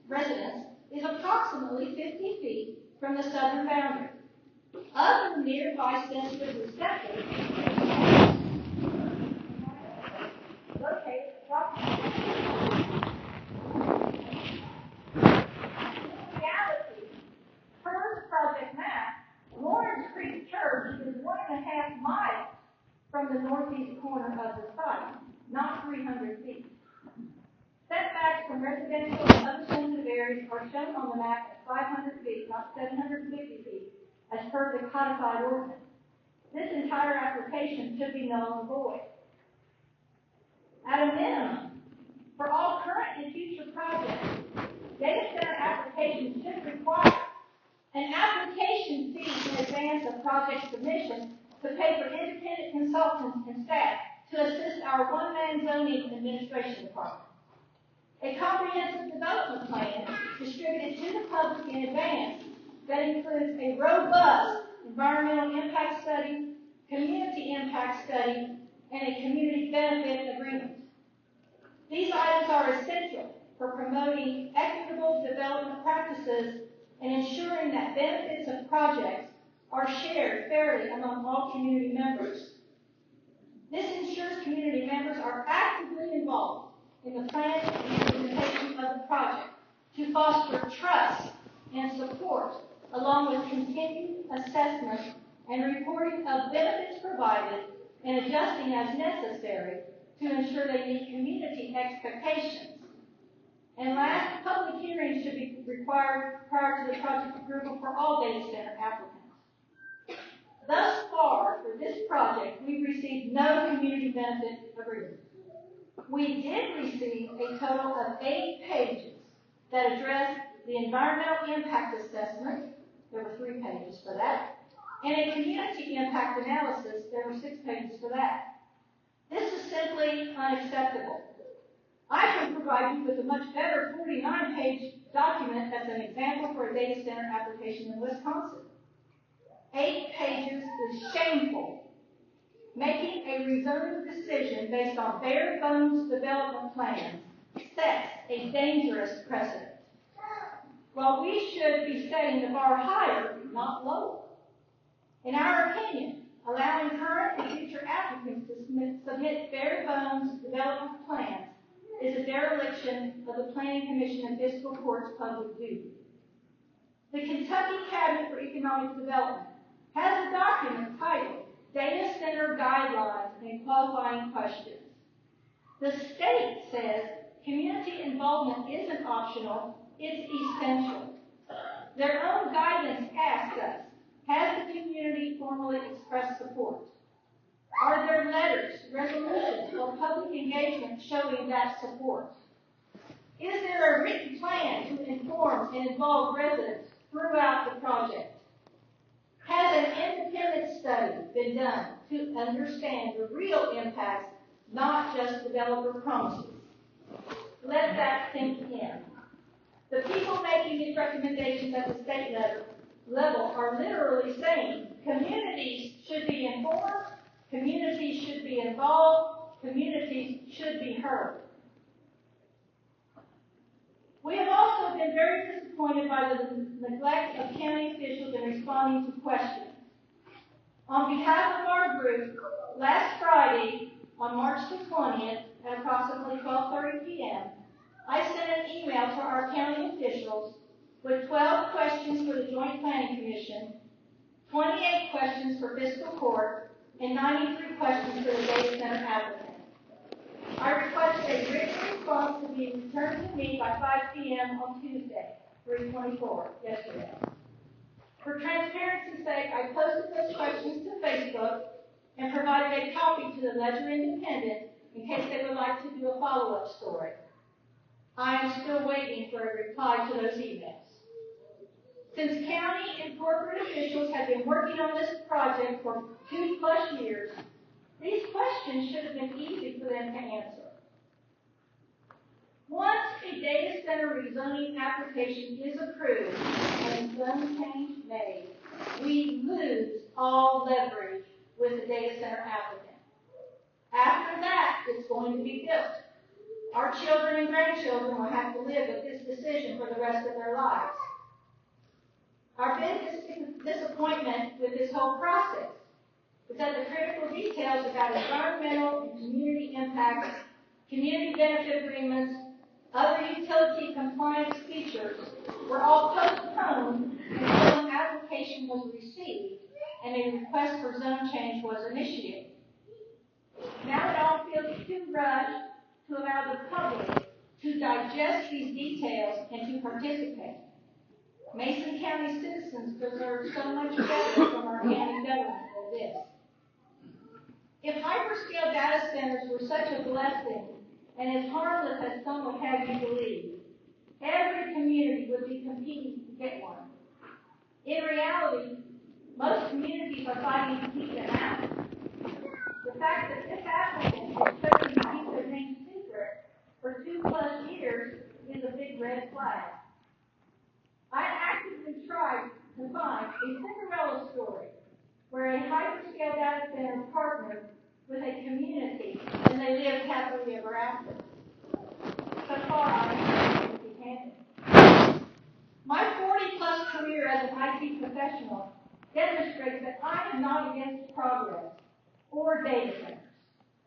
residence is approximately 50 feet from the southern boundary. Other nearby sensitive receptors located approximately. In reality, per project map, Lawrence Creek Church is 1.5 miles from the northeast corner of the site, not 300 feet. Setbacks from residential and other sensitive areas are shown on the map at 500 feet, not 750 feet, as per the codified ordinance. This entire application should be null and void. At a minimum, for all current and future projects, data center applications should require an application fee in advance of project submission to pay for independent consultants and staff to assist our one-man zoning administration department. A comprehensive development plan distributed to the public in advance that includes a robust environmental impact study, community impact study, and a community benefit agreement. These items are essential for promoting equitable development practices and ensuring that benefits of projects are shared fairly among all community members. This ensures community members are actively involved in the planning and implementation of the project to foster trust and support, along with continued assessment and reporting of benefits provided and adjusting as necessary to ensure they meet community expectations. And last, public hearings should be required prior to the project approval for all data center applicants. Thus far, for this project, we've received no community benefit agreement. We did receive a total of 8 pages that addressed the environmental impact assessment. There were 3 pages for that. And a community impact analysis. There were 6 pages for that. This is simply unacceptable. I can provide you with a much better 49-page document as an example for a data center application in Wisconsin. 8 pages is shameful. Making a rezoning decision based on bare bones development plans sets a dangerous precedent. While we should be setting the bar higher, not lower. In our opinion, allowing current and future applicants to submit bare bones development plans is a dereliction of the Planning Commission and Fiscal Court's public duty. The Kentucky Cabinet for Economic Development has a document titled Data Center Guidelines and Qualifying Questions. The state says community involvement isn't optional, it's essential. Their own guidance asks us, has the community formally expressed support? Are there letters, resolutions, or public engagement showing that support? Is there a written plan to inform and involve residents throughout the project? Has an independent study been done to understand the real impacts, not just developer promises? Let that sink in. The people making these recommendations at the state level are literally saying communities should be informed, communities should be involved, communities should be heard. We have also been very disappointed by the neglect of county officials in responding to questions. On behalf of our group, last Friday, on March the 20th, at approximately 12:30 p.m., I sent an email to our county officials with 12 questions for the Joint Planning Commission, 28 questions for Fiscal Court, and 93 questions for the data center applicant. I requested a written response to be returned to me by 5 p.m. on Tuesday, 3/24, yesterday. For transparency's sake, I posted those questions to Facebook and provided a copy to the Ledger Independent in case they would like to do a follow-up story. I am still waiting for a reply to those emails. Since county and corporate officials have been working on this project for 2+ years, these questions should have been easy for them to answer. Once a data center rezoning application is approved and zone change made, we lose all leverage with the data center applicant. After that, it's going to be built. Our children and grandchildren will have to live with this decision for the rest of their lives. Our biggest disappointment with this whole process is that the critical details about environmental and community impacts, community benefit agreements, other utility compliance features were all postponed until an application was received and a request for zone change was initiated. Now it all feels too rushed to allow the public to digest these details and to participate. Mason County citizens deserve so much better from our county government than this. If hyperscale data centers were such a blessing and as harmless as some would have you believe, every community would be competing to get one. In reality, most communities are fighting to keep them out. The fact that this applicant is choosing to keep their name secret for 2+ years is a big red flag. I actively tried to find a Cinderella story where a hyperscale data center partnered with a community and they lived happily ever after. So far, I am empty-handed. My 40+ career as an IT professional demonstrates that I am not against progress or data centers.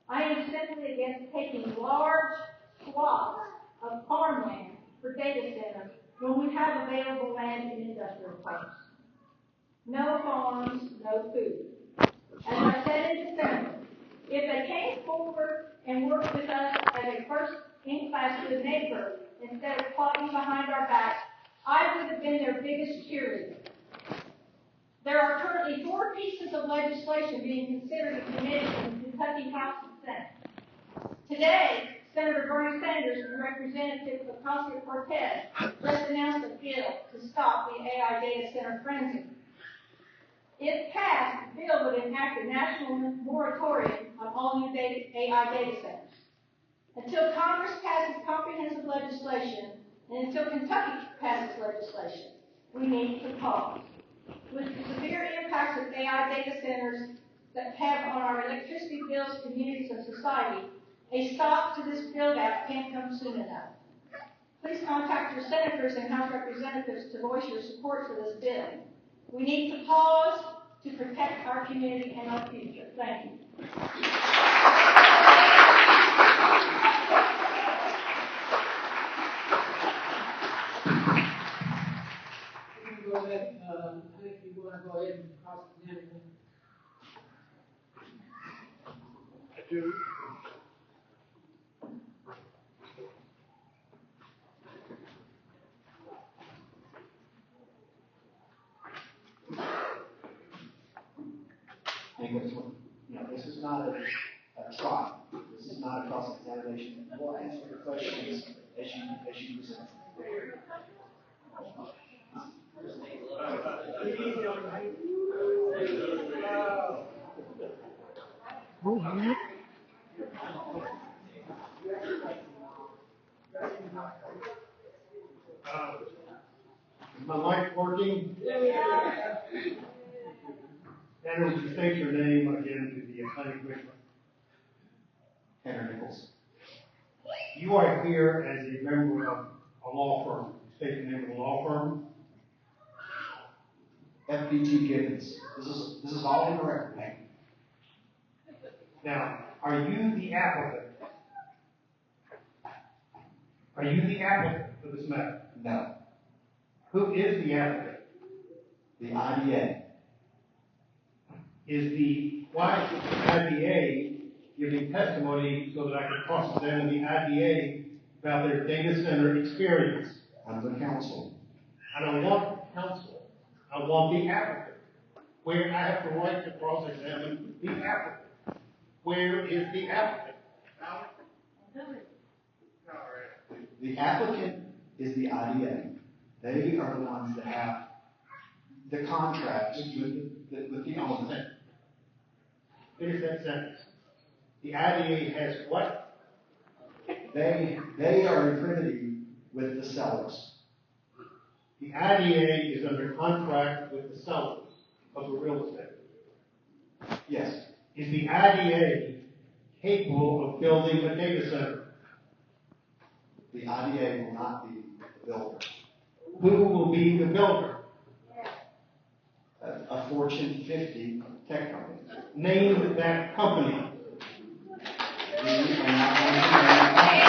I am simply against taking large swaths of farmland for data centers when we have available land in industrial parks. No farms, no food. As I said in December, if they came forward and worked with us as a first-in-class good neighbor instead of plotting behind our backs, I would have been their biggest cheerleader. There are currently 4 pieces of legislation being considered in committee in the Kentucky House and Senate. Today, Senator Bernie Sanders and Representative Ocasio-Cortez just announced a bill to stop the AI data center frenzy. If passed, the bill would enact a national moratorium on all new AI data centers. Until Congress passes comprehensive legislation, and until Kentucky passes legislation, we need to pause. With the severe impacts of AI data centers that have on our electricity bills, communities, and society, a stop to this build-out can't come soon enough. Please contact your senators and House representatives to voice your support for this bill. We need to pause to protect our community and our future. Thank you. Go ahead, I think you want to go ahead and cross-examine him. I do. This is not a trial. This is not a cross-examination. We'll answer your questions as you present. Is my mic working? And would you state your name again to the planning commission? Henry Nichols. You are here as a member of a law firm. State the name of the law firm. FBT Gibbons. This is all in the record. Now, are you the applicant? Are you the applicant for this matter? No. Who is the applicant? The IDA. Why is the IDA giving testimony so that I can cross-examine the IDA about their data center experience? I'm the counsel. I don't want counsel. I want the applicant. Where I have the right to cross-examine the applicant. Where is the applicant? The applicant is the IDA. They are the ones that have the contract with the owner. Finish that sentence. The IDA has what? They are in privity with the sellers. The IDA is under contract with the sellers of the real estate. Yes. Is the IDA capable of building a data center? The IDA will not be the builder. Who will be the builder? Fortune 50 tech company. Name that company. We are not going to name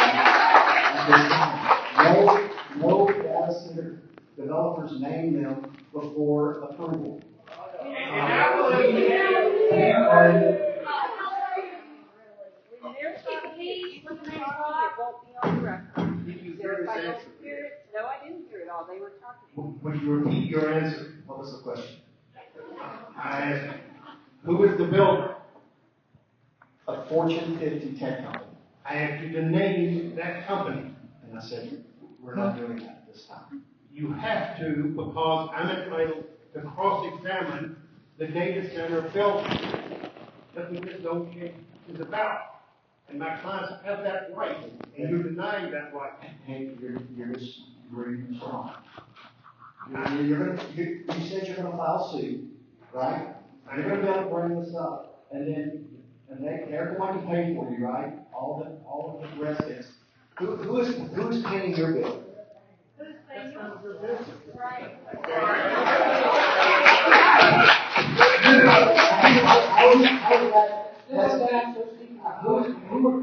at this time. No data center developers name them before approval. When there's something you can talk, it won't be on the record. Did you So hear if his I don't answer? hear it, no, I didn't hear it all, they were talking. Would you repeat your answer? What was the question? I asked, who is the builder? A Fortune 50 tech company. I asked you to name that company. And I said, we're not doing that this time. You have to, because I'm entitled to cross-examine the data center builder. That's what this notion is about. And my clients have that right, and you're denying that right. Hey, you're just reading wrong. You said you're going to file suit, right? You're going to be able to bring this up, and they're going to pay for you, right? All of the rest is who's paying your bill? Who's paying yours? Right.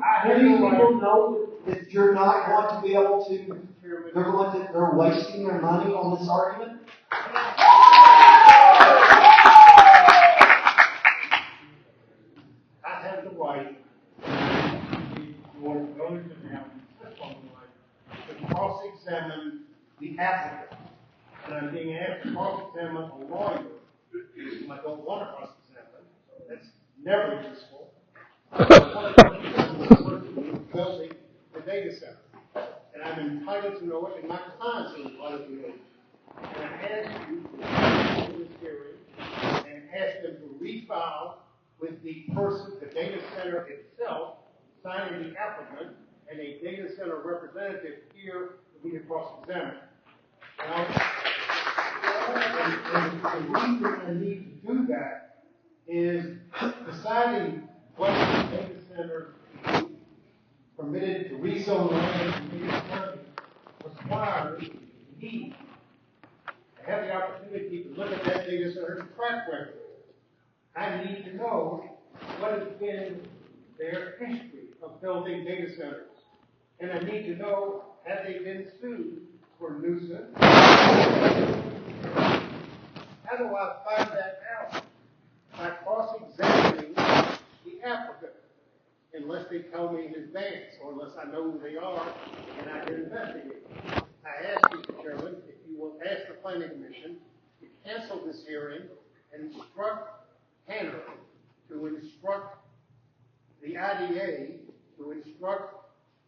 How do people know that you're not going to be able to? They're wasting their money on this argument. I have the right, if you want to go into now, to cross-examine the applicant. And I'm being asked to cross-examine a lawyer, whom I don't want to cross-examine, so that's never useful. Building the data center. And I'm entitled to know it, and my clients are entitled to know it. And I ask you to come to this hearing and ask them to refile with the person, the data center itself, signing the applicant, and a data center representative here to be cross-examined. Now, and the reason I need to do that is deciding what the data center is permitted to rezone land in the county requires me to have the opportunity to look at that data center's track record. I need to know what has been their history of building data centers. And I need to know, have they been sued for nuisance? How do I find that out? By cross-examining the applicant, unless they tell me in advance, or unless I know who they are, and I can investigate. I ask Mr. Chairman, if you will ask the Planning Commission to cancel this hearing and instruct Hannah to instruct the IDA, to instruct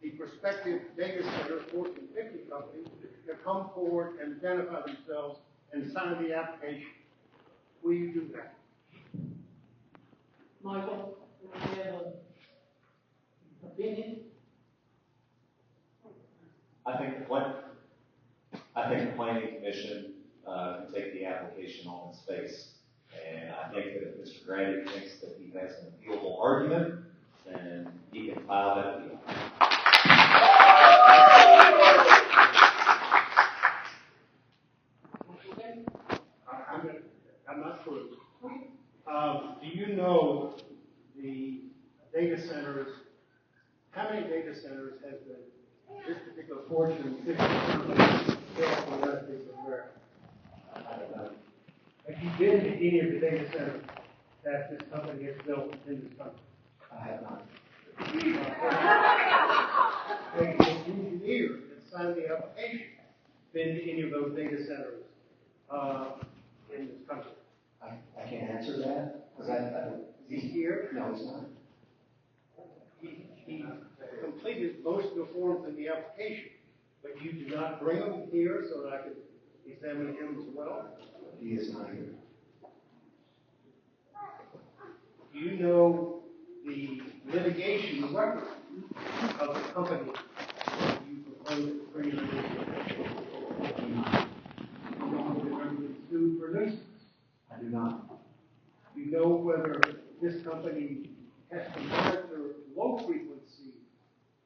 the prospective data center, Fortune 50 company, to come forward and identify themselves and sign the application. Will you do that? Michael, I have an opinion. I think the planning commission can take the application on its face. And I think that if Mr. Grady thinks that he has an appealable argument, then he can file that appeal. I'm not sure. Do you know the data centers? How many data centers has this particular Fortune 50 company built in the United States of America? I don't know. Have you been to any of the data centers that this company has built in this country? I have not. The engineer that signed the application been to any of those data centers in this country? I can't answer that because Is he here? No, it's not. He completed most of the forms in the application, but you did not bring him here so that I could examine him as well? He is not here. Do you know the litigation record of the company that you proposed to bring him in? You know whether he was sued for nuisance? I do not. Do you know whether this company has to monitor low frequency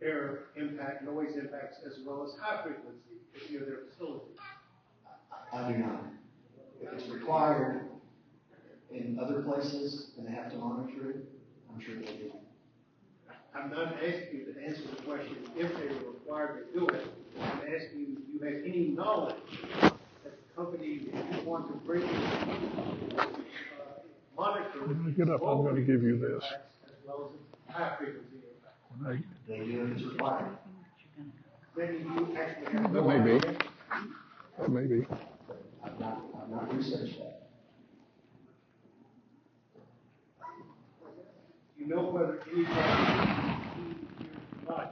air impact, noise impacts, as well as high frequency near their facility? I do not. If it's required, in other places and they have to monitor it, I'm sure they do. I'm not asking you to answer the question if they were required to do it. I'm asking you if you have any knowledge that the company that you want to bring monitor. When I get up, I'm going to give you this. As well as high frequency impacts. They do if it's required. Then you actually have That no may be. idea. That may be. I've not researched that. You know whether anybody not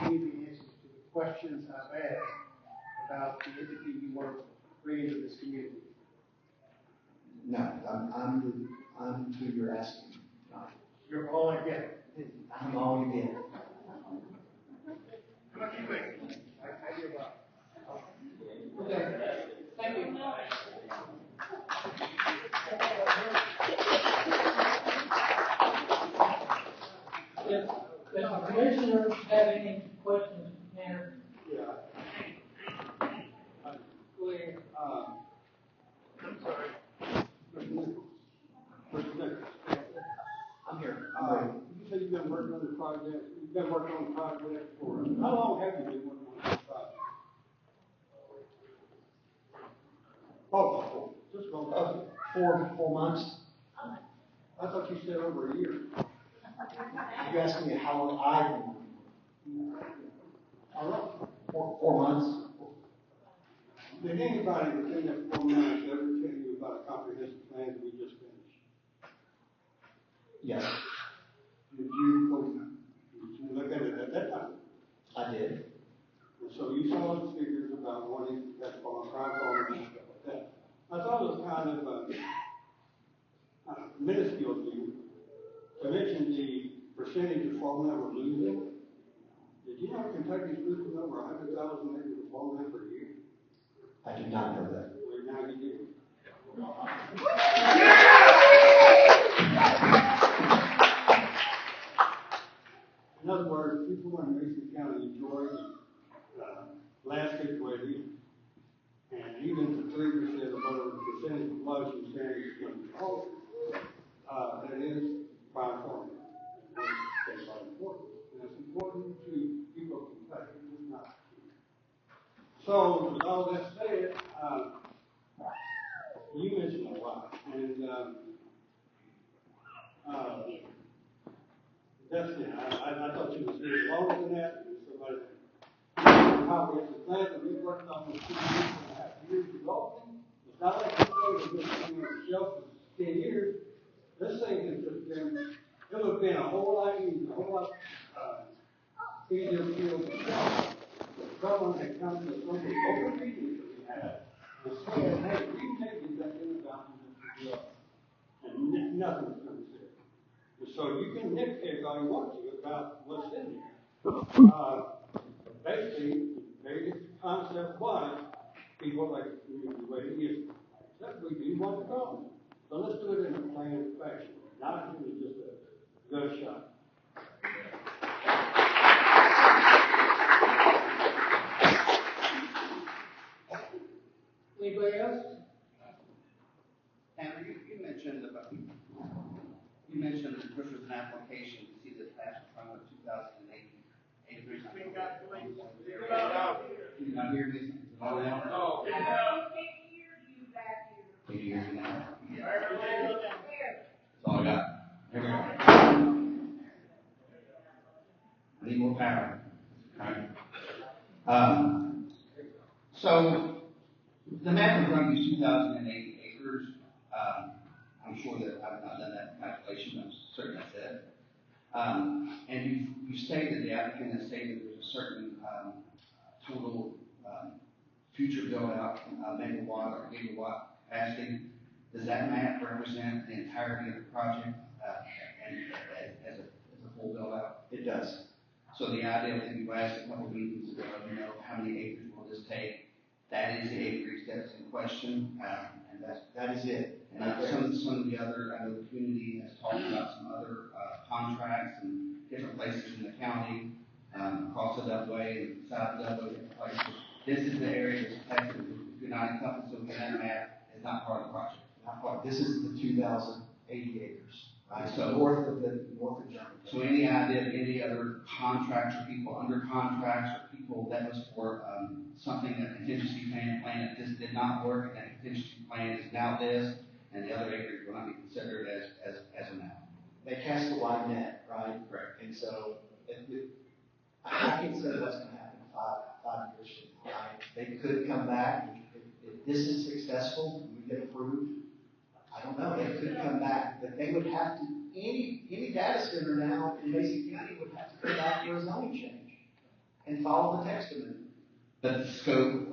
any of the answers to the questions I've asked about the entity you want to bring into this community. No, I'm who you're asking. You're all again. I'm all you get. How much you make? I give up. Okay, thank you. If the commissioners have any questions, Mayor, Yeah. Clear, I'm sorry. I'm here. You said you've been working on the project, you've been working on the project for, how long have you been working on this project? Oh, just about, 4 months. I thought you said over a year. You asked me how long I've been working. All right. 4 months. Did anybody within that 4 months ever tell you about a comprehensive plan that we just finished? Yes, Did you look at it at that time? I did. And so you saw the figures about wanting that farm, private farm and stuff like that. I thought it was kind of minuscule to you to mention the percentage of farmland we're losing. Did you know Kentucky's losing over 100,000 acres of farmland per year? I did not know that. Well, now you do. In other words, people in Mason County enjoy landscape wetting, and even the 3% of whatever percentage of floods you say is going to be altered, that is prime farming. That's important. And it's important to people of Kentucky. It's not. So, with all that said, you mentioned a lot, and that's it. I thought you was here longer than that. And somebody comprehensive plan that we worked on for 2.5 years developing. It's not like this thing was just sitting on the shelf for 10 years. This thing has just been, it would have been a whole lot easier, a whole lot easier field to sell. Someone had come to some of the open meetings that we had and said, hey, we can take these back in the documents to develop. And nothing's going to say. So you can nitpick all you want to about what's in there. Basically, the basic concept was people like the way it is. Except we do want development. So let's do it in a planned fashion, not in just a gut shot. anybody else? Tanner, you mentioned about, you mentioned that this was an application to see the tax from the 2008 acres. Can you not hear me? No. Can you hear me now? That's all I got. Here we go. I need more power. So the map in front of you is 2008 acres. I'm sure that I've not done that calculation. I'm certain I said. And you stated, the applicant has stated there's a certain total future build out megawatt or gigawatt capacity. Does that map represent the entirety of the project and as a full build out? It does. So the idea that you asked a couple of meetings ago, how many acres will this take? That is the acreage that's in question, and That is it. and some of the other, I know the community has talked about some other contracts and different places in the county, across the Dubway and south of Dubway, different places. This is the area that's affected. If you're not encompassed within that map, it's not part of the project. How far? This is the 2,080 acres, right? So- north of Germany. So any idea of any other contracts or people under contracts or people that was for, something that contingency plan that this did not work and that contingency plan is now this, and the other acres will not be considered as a now? They cast a wide net, right? Correct. And so, I can say what's going to happen five years from now. Right? They could come back, if this is successful, and we get approved, I don't know, they could come back, but they would have to, any data center now in Mason County would have to come back for a zoning change and follow the text amendment. But the scope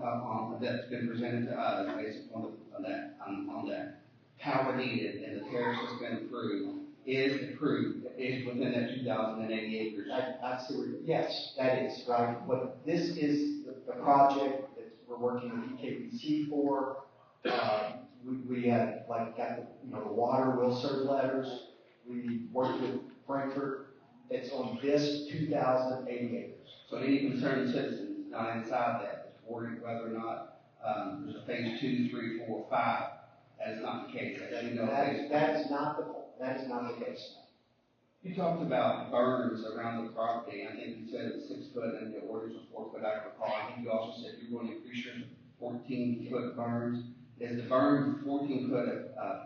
that's been presented to us based on that power needed and the tariffs that's been approved is within that 2,080 acres. Absolutely, yes, that is, right. But this is the project that we're working with EKBC for. We have got the water will serve letters. We worked with Frankfurt. It's on this 2,080 acres. So any concerned citizens not inside that is worried whether or not there's a phase 2, 3, 4, 5. That is not the case. That is not the case. You talked about berms around the property. I think you said it was 6 foot and the orders were 4 foot. I recall. I think you also said you're going to increase your 14-foot berms. Is the berm 14 foot of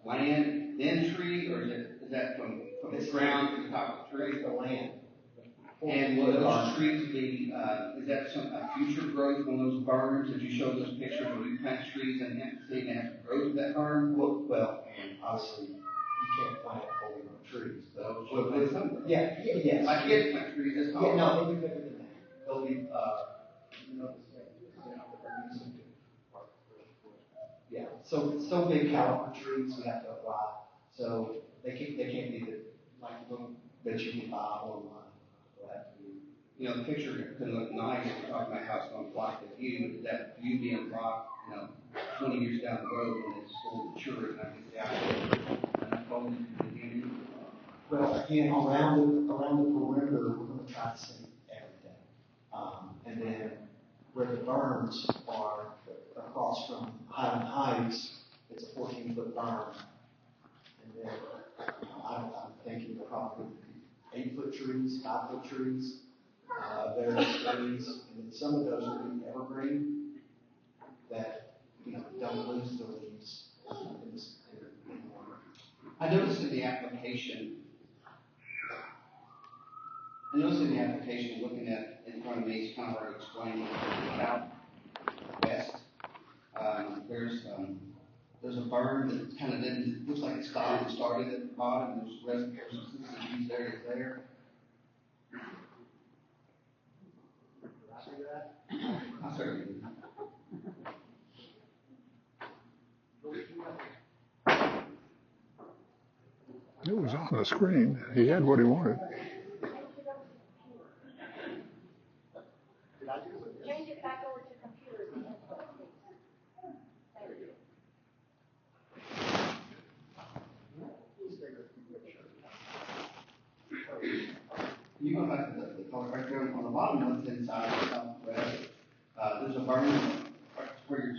land, then tree, or is that from the ground to the top of the tree? The land. And will those trees be, is that a future growth on those berms? As you showed those pictures, will you plant trees and see they have to grow to that berm? Well, obviously, you can't plant fully grown trees. But with some, yes. My kids plant trees, that's all. Yeah, no, they'll be bigger than that. They'll be, yeah, so big caliber trees we have to apply. So they can't be like little that you can buy online. You know, the picture can look nice. We're talking about how it's going to block the view, but that view being blocked, 20 years down the road when it's fully mature, and I think the actual, and I told them to begin. Well, again, around the perimeter, we're going to try to see everything. And then where the berms are across from Highland Heights, it's a 14-foot berm. And then I'm thinking probably 8-foot trees, 5-foot trees, various trees, and then some of those will be evergreen that don't lose the leaves in the water. I noticed in the application, looking at in front of me, it's kind of hard to explain about west. There's a berm that kind of didn't, looks like it stopped and started at the bottom. There's some these areas there. I certainly do. It was on the screen. He had what he wanted. Change it back over to computers. You go back to the color right there on the bottom left hand side of the southwest. There's a berm where you're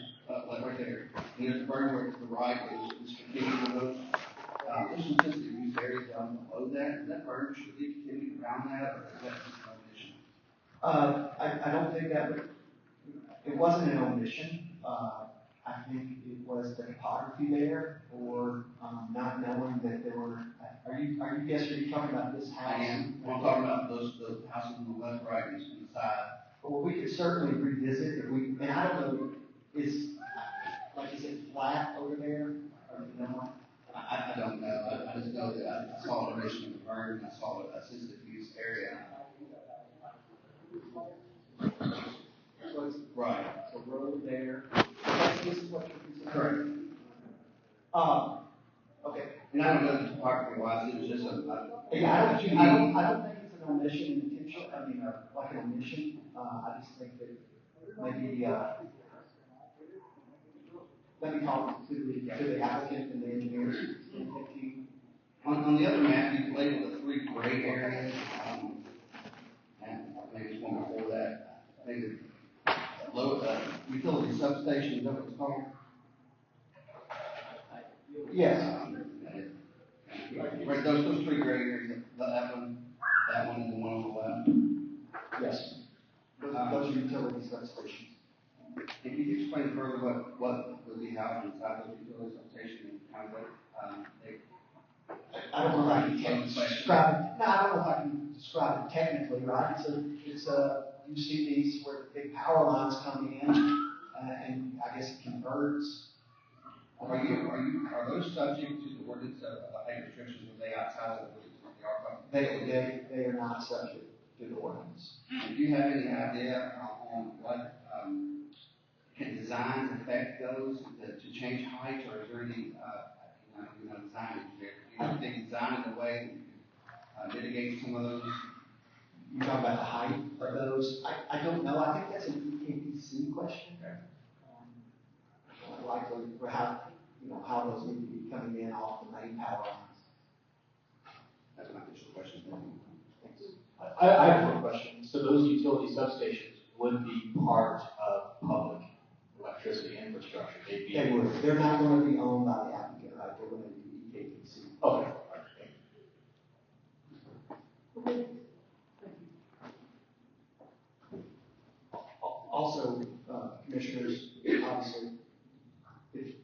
like right there. And there's a berm where to the right is continuing to those. There's some sensitive use areas down below that. Is that berm should be continued around that, or is that just an omission? I don't think that it wasn't an omission. I think it was the topography there, or not knowing that there were. Are you talking about this house? I am. I'm talking about those houses on the left, right, and the side. Well, we could certainly revisit if we. And I don't know, is it flat over there, or not? I don't know. I just know that I saw an omission in the berm, and I saw a sensitive use area. Right. So road there. This is what you're considering. Correct. Okay. And I don't know the topography wise, it was just I don't think it's an omission intention. I mean, like an omission. I just think that maybe let me talk to the applicant and the engineers. On the other map, you've labeled the 3 gray areas, and maybe it's one before that. Maybe low utility substation, is that what it's called? Yes. Right, those three gray areas, that one, and the one on the left. Yes. Those are utility substations. If you could explain further what would be housed inside those utility substations and kind of what, I don't know if I can describe it. No, I don't know if I can describe it technically, right? You see these where the big power lines come in, and I guess it converts. Are those subject to the ordinance of height restrictions? Are they outside of the ordinance? They are not subject to the ordinance. And do you have any idea on what can designs affect those to change height, or is there any design engineer? You know, if they design in a way that mitigate some of those. You're talking about the height of those? I don't know. I think that's an EPC question. Okay. Likely for how those need to be coming in off the main power lines. That's my initial question. Thanks. I have a question. So those utility substations would be part of public electricity infrastructure. They would. They're not going to be owned by the applicant, right? They're going to be JPC. Okay. Also, commissioners, obviously, if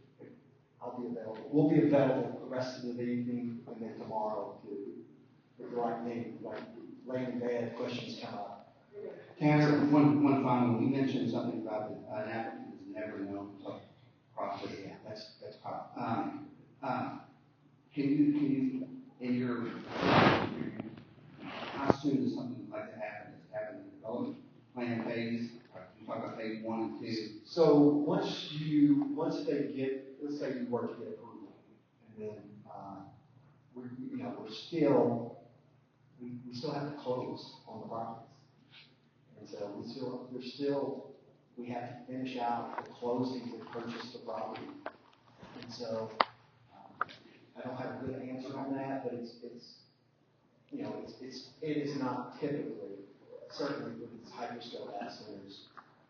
I'll be available, we'll be available the rest of the evening and then tomorrow to, if you're like me, like laying in bed, questions come up. Tanner, one final one. You mentioned something about an applicant is never known process. Yeah, that's probably. Can you, in your, how soon does something like that happen? Does it happen in the development plan phase? You talk about phase 1 and 2. So once they get, let's say you were to get approval, and then we still have to close on the properties, and so we have to finish out the closing to purchase the property, and so I don't have a good answer on that, but it is not typically, certainly with these hyperscale data centers,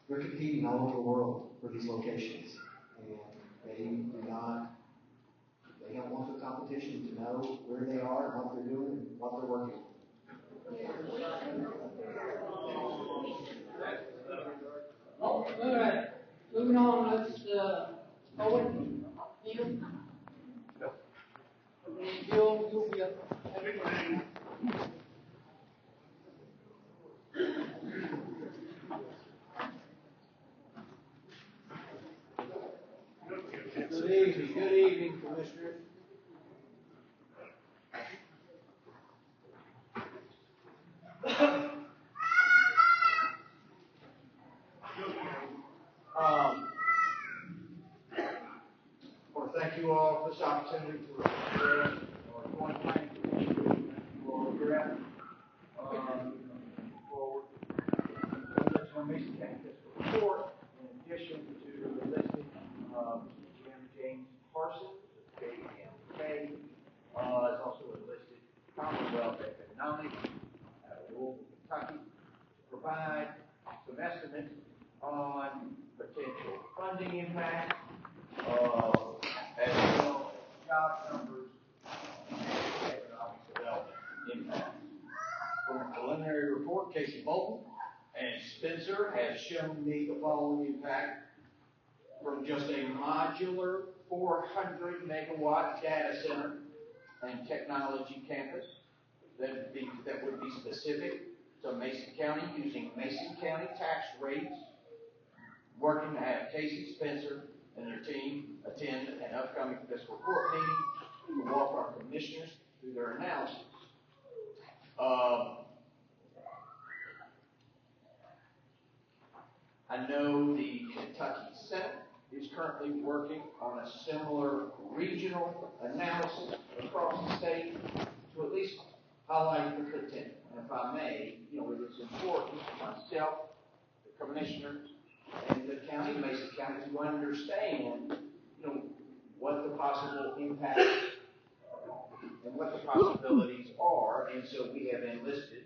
they're competing all over the world for these locations, and they don't want the competition to know where they are and what they're doing and what they're working on. All right, moving on, let's, Owen, Neil. And you'll be up. Good evening, Commissioner. I want to thank you all for this opportunity to address our joint planning commission. You all here at forward. On Mason County Fiscal Report, in addition to the listing of Jim James Parsons, JPMK, is also enlisted Commonwealth Economics out of Louisville, Kentucky, to provide some estimates on potential funding impact, as well as job numbers and economic development impact. From a preliminary report, Casey Bolton and Spencer has shown me the following impact from just a modular 400 megawatt data center and technology campus that would be specific to Mason County, using Mason County tax rates, working to have Casey, Spencer, and their team attend an upcoming fiscal court meeting to walk our commissioners through their analysis. I know the Kentucky Senate is currently working on a similar regional analysis across the state to at least highlight the potential. And if I may, it is important for myself, the commissioners, and the county, Mason County, to understand, what the possible impact and what the possibilities are. And so we have enlisted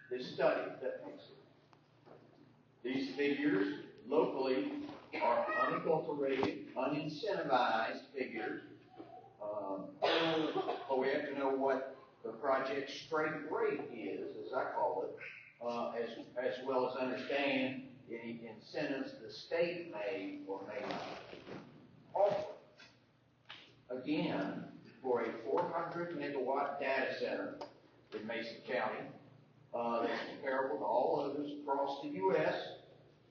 this study that makes it. These figures locally are unadulterated, unincentivized figures but we have to know what the project straight rate is, as I call it, as well as understand any incentives the state may or may not offer. Again, for a 400 megawatt data center in Mason County, that's comparable to all others across the U.S.,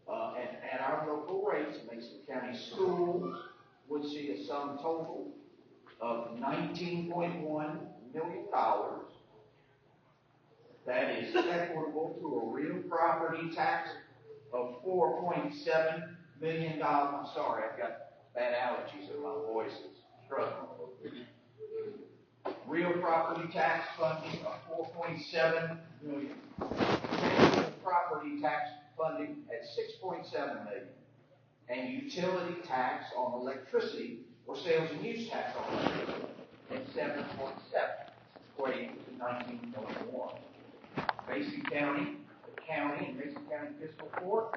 and at our local rates, Mason County schools would see a sum total of $19.1 million. That is equitable to a real property tax of $4.7 million. I'm sorry, I've got bad allergies and my voice is struggling a little bit. Real property tax funding of $4.7 million. Tangible property tax funding at $6.7 million. And utility tax on electricity or sales and use tax on electricity at $7.7, equating to $19.1. Mason County, the county, and Mason County Fiscal Court,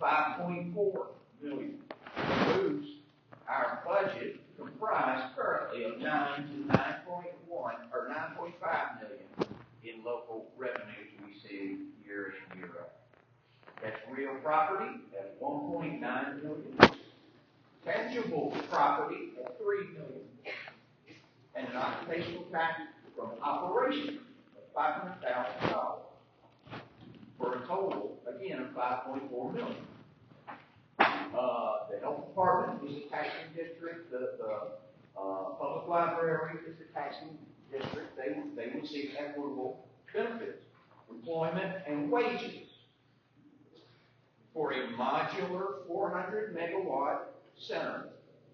$5.4 million. Moves our budget comprised currently of 9 to 9.1 or 9.5 million in local revenues we see year in, year out. That's real property at 1.9 million, tangible property at 3 million, and an occupational tax from operations of $500,000 for a total, again, of $5.4 million. The health department is a taxing district. The public library is a taxing district. They would seek equitable benefits, employment, and wages for a modular 400 megawatt center,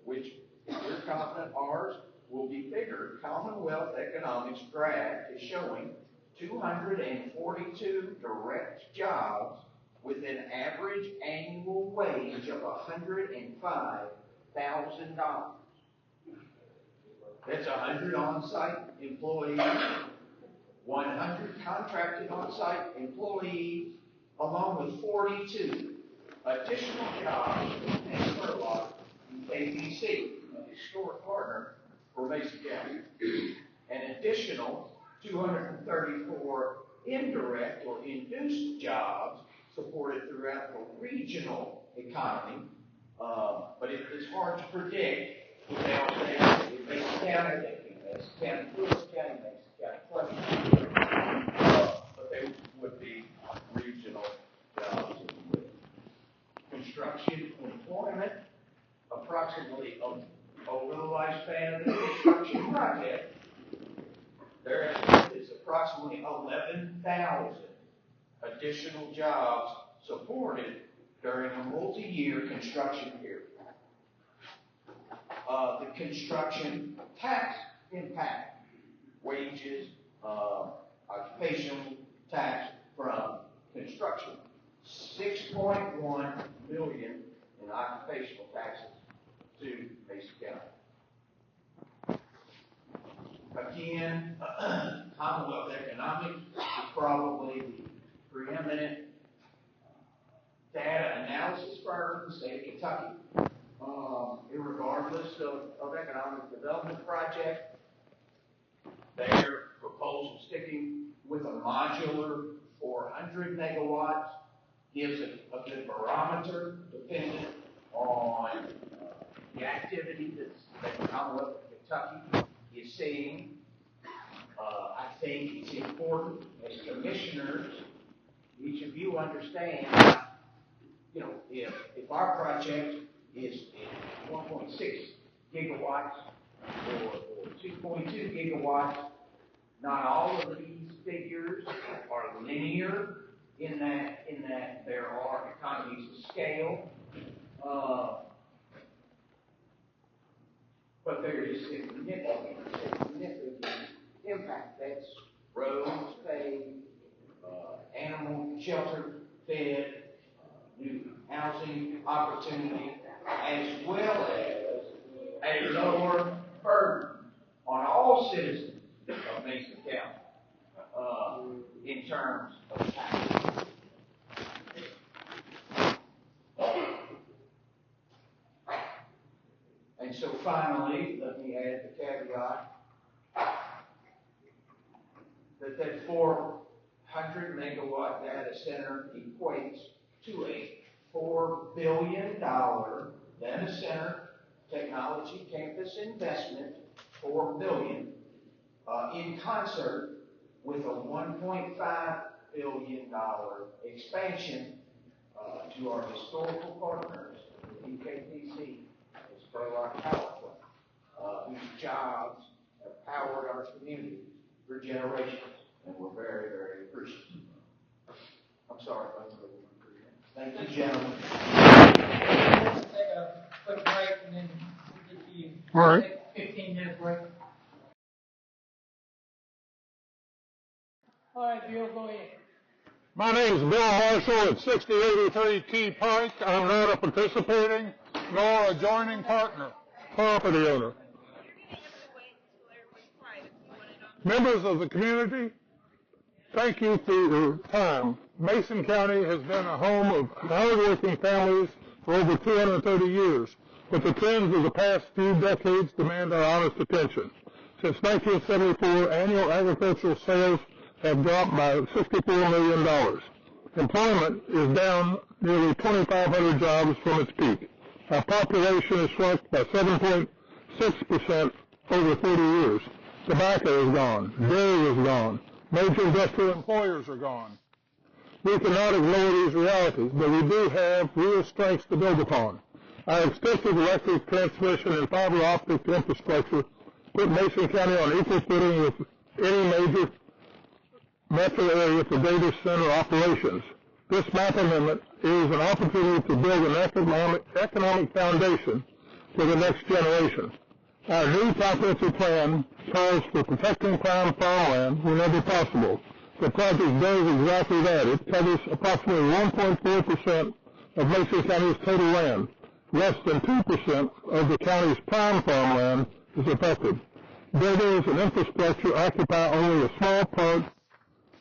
which we're confident ours will be bigger. Commonwealth Economics draft is showing 242 direct jobs with an average annual wage of $105,000. That's 100 on-site employees, 100 contracted on-site employees, along with 42 additional jobs in Spurlock and JPC, a historic partner for Mason County. An additional 234 indirect or induced jobs supported throughout the regional economy, but it's hard to predict without saying in Mason County, Mason County, Lewis County, Mason County, but they would be regional jobs. Construction employment, approximately over the lifespan of the construction project, their estimate is approximately 11,000 additional jobs supported during a multi-year construction period. The construction tax impact, wages, occupational tax from construction, $6.1 million in occupational taxes to Mason County. Again, Commonwealth Economics is probably the preeminent data analysis firm in the state of Kentucky. Irregardless of economic development project, their proposal sticking with a modular 400 megawatts gives a good barometer dependent on the activity that the Commonwealth of Kentucky is seeing. I think it's important as commissioners, each of you understand, if our project is 1.6 gigawatts or 2.2 gigawatts, not all of these figures are linear in that there are economies of scale, but there is significant impact. That's roads paved, animal shelter fed, new housing opportunity, as well as a lower burden on all citizens of Mason County in terms of taxes. And so finally, let me add the caveat that 400 megawatt data center equates to a $4 billion data center technology campus investment, $4 billion, in concert with a $1.5 billion expansion to our historical partners, the JPC, as Spurlock Power Plant, whose jobs have powered our community for generations, and we're very, very appreciative. I'm sorry if I'm over. Thank you, gentlemen. Let's take a quick break and then we'll get to you. All right. 15-minute break. All right, Bill, go ahead. My name is Bill Marshall at 6083 Jpoint. I'm not a participating nor a joining partner, property owner. Members of the community, thank you for your time. Mason County has been a home of hardworking families for over 230 years, but the trends of the past few decades demand our honest attention. Since 1974, annual agricultural sales have dropped by $64 million. Employment is down nearly 2,500 jobs from its peak. Our population has shrunk by 7.6% over 30 years. Tobacco is gone. Dairy is gone. Major industrial employers are gone. We cannot ignore these realities, but we do have real strengths to build upon. Our extensive electric transmission and fiber optic infrastructure put Mason County on equal footing with any major metro area for data center operations. This map amendment is an opportunity to build an economic foundation for the next generation. Our new comprehensive plan calls for protecting prime farmland whenever possible. The project does exactly that. It covers approximately 1.4% of Mason County's total land. Less than 2% of the county's prime farmland is affected. Buildings and infrastructure occupy only a small part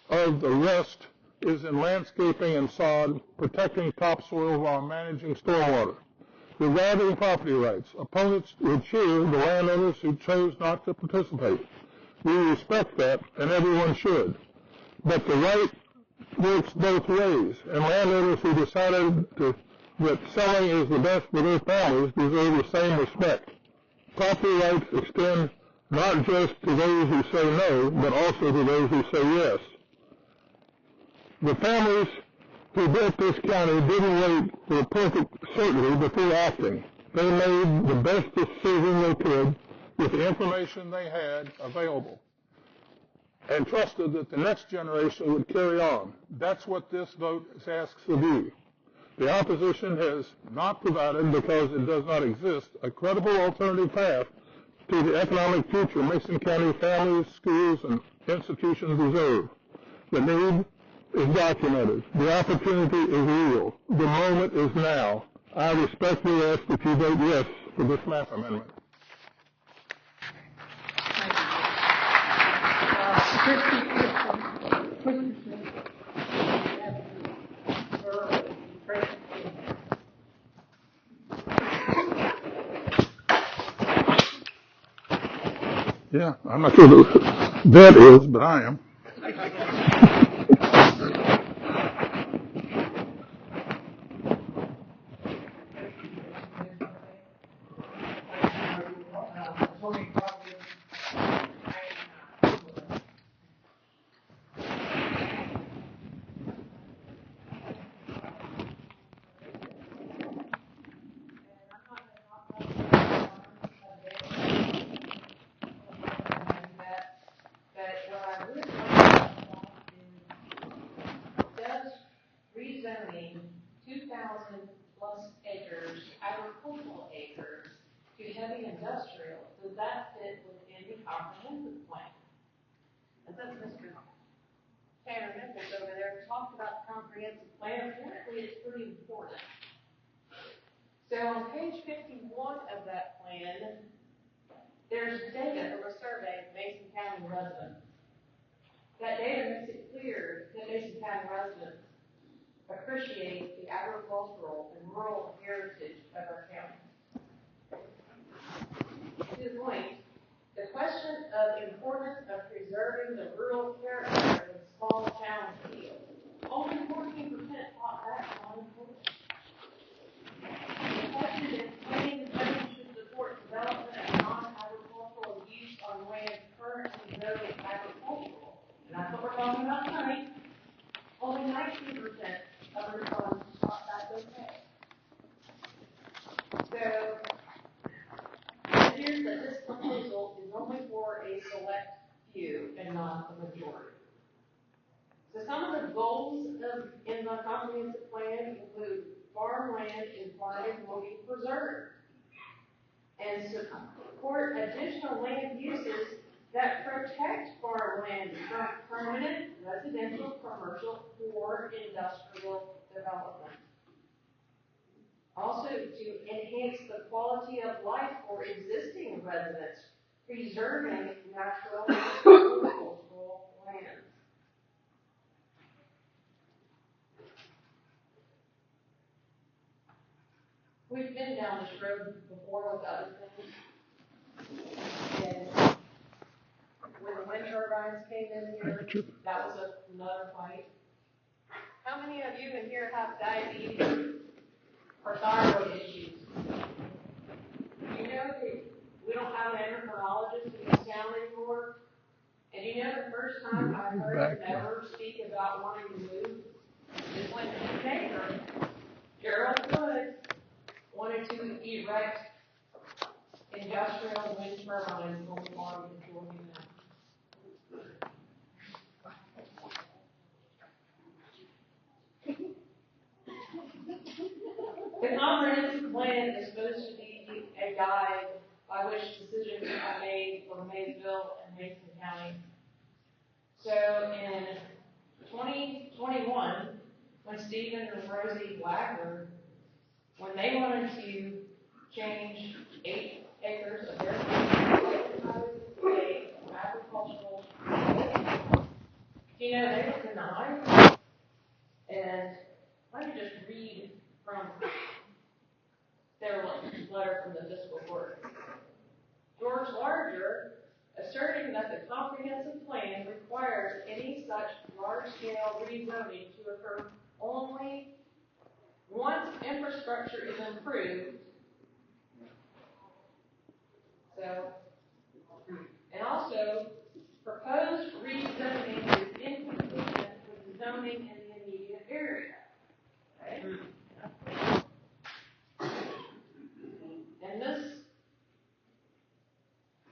of the rest is in landscaping and sod, protecting topsoil while managing stormwater. Regarding property rights, opponents would cheer the landowners who chose not to participate. We respect that, and everyone should. But the right works both ways, and landowners who decided that selling is the best for their families deserve the same respect. Property rights extend not just to those who say no, but also to those who say yes. The families who built this county didn't wait for perfect certainty before acting. They made the best decision they could with the information they had available and trusted that the next generation would carry on. That's what this vote asks of you. The opposition has not provided, because it does not exist, a credible alternative path to the economic future Mason County families, schools, and institutions deserve. The need is documented. The opportunity is real. The moment is now. I respectfully ask that you vote yes for this map amendment. Yeah, I'm not sure who that is, but I am. Rezoning 2,000 plus acres, agricultural acres, to heavy industrial, does that fit within the comprehensive plan? I thought Mr. Tanner Memphis over there talked about the comprehensive plan. Apparently it's pretty important. So on page 51 of that plan, there's data from a survey of Mason County residents. That data makes it clear that Mason County residents appreciate the agricultural and rural heritage of our county. To the point, the question of importance of preserving the rural character few and not the majority. So some of the goals in the comprehensive plan include farmland and farming will be preserved, and support additional land uses that protect farmland from permanent residential, commercial, or industrial development. Also, to enhance the quality of life for existing residents, preserving natural and agricultural lands. We've been down this road before with other things. And when the wind turbines came in here, that was another fight. How many of you in here have diabetes or thyroid issues? You know that we don't have an endocrinologist in this town anymore? And you know the first time I heard him ever speak about wanting to move is when his neighbor, Gerald Wood, wanted to erect industrial wind turbines on the farm before he met. The comprehensive plan is supposed to be a guide by which decisions are made for Maysville and Mason County. So in 2021, when Stephen and Rosie Wagner, when they wanted to change 8 acres of their agricultural, you know, they were denied. And let me just read from their letter from the fiscal court. George Larger, asserting that the comprehensive plan requires any such large-scale rezoning to occur only once infrastructure is improved. So, and also, proposed rezoning is inconsistent with the zoning in the immediate area. Okay? And this,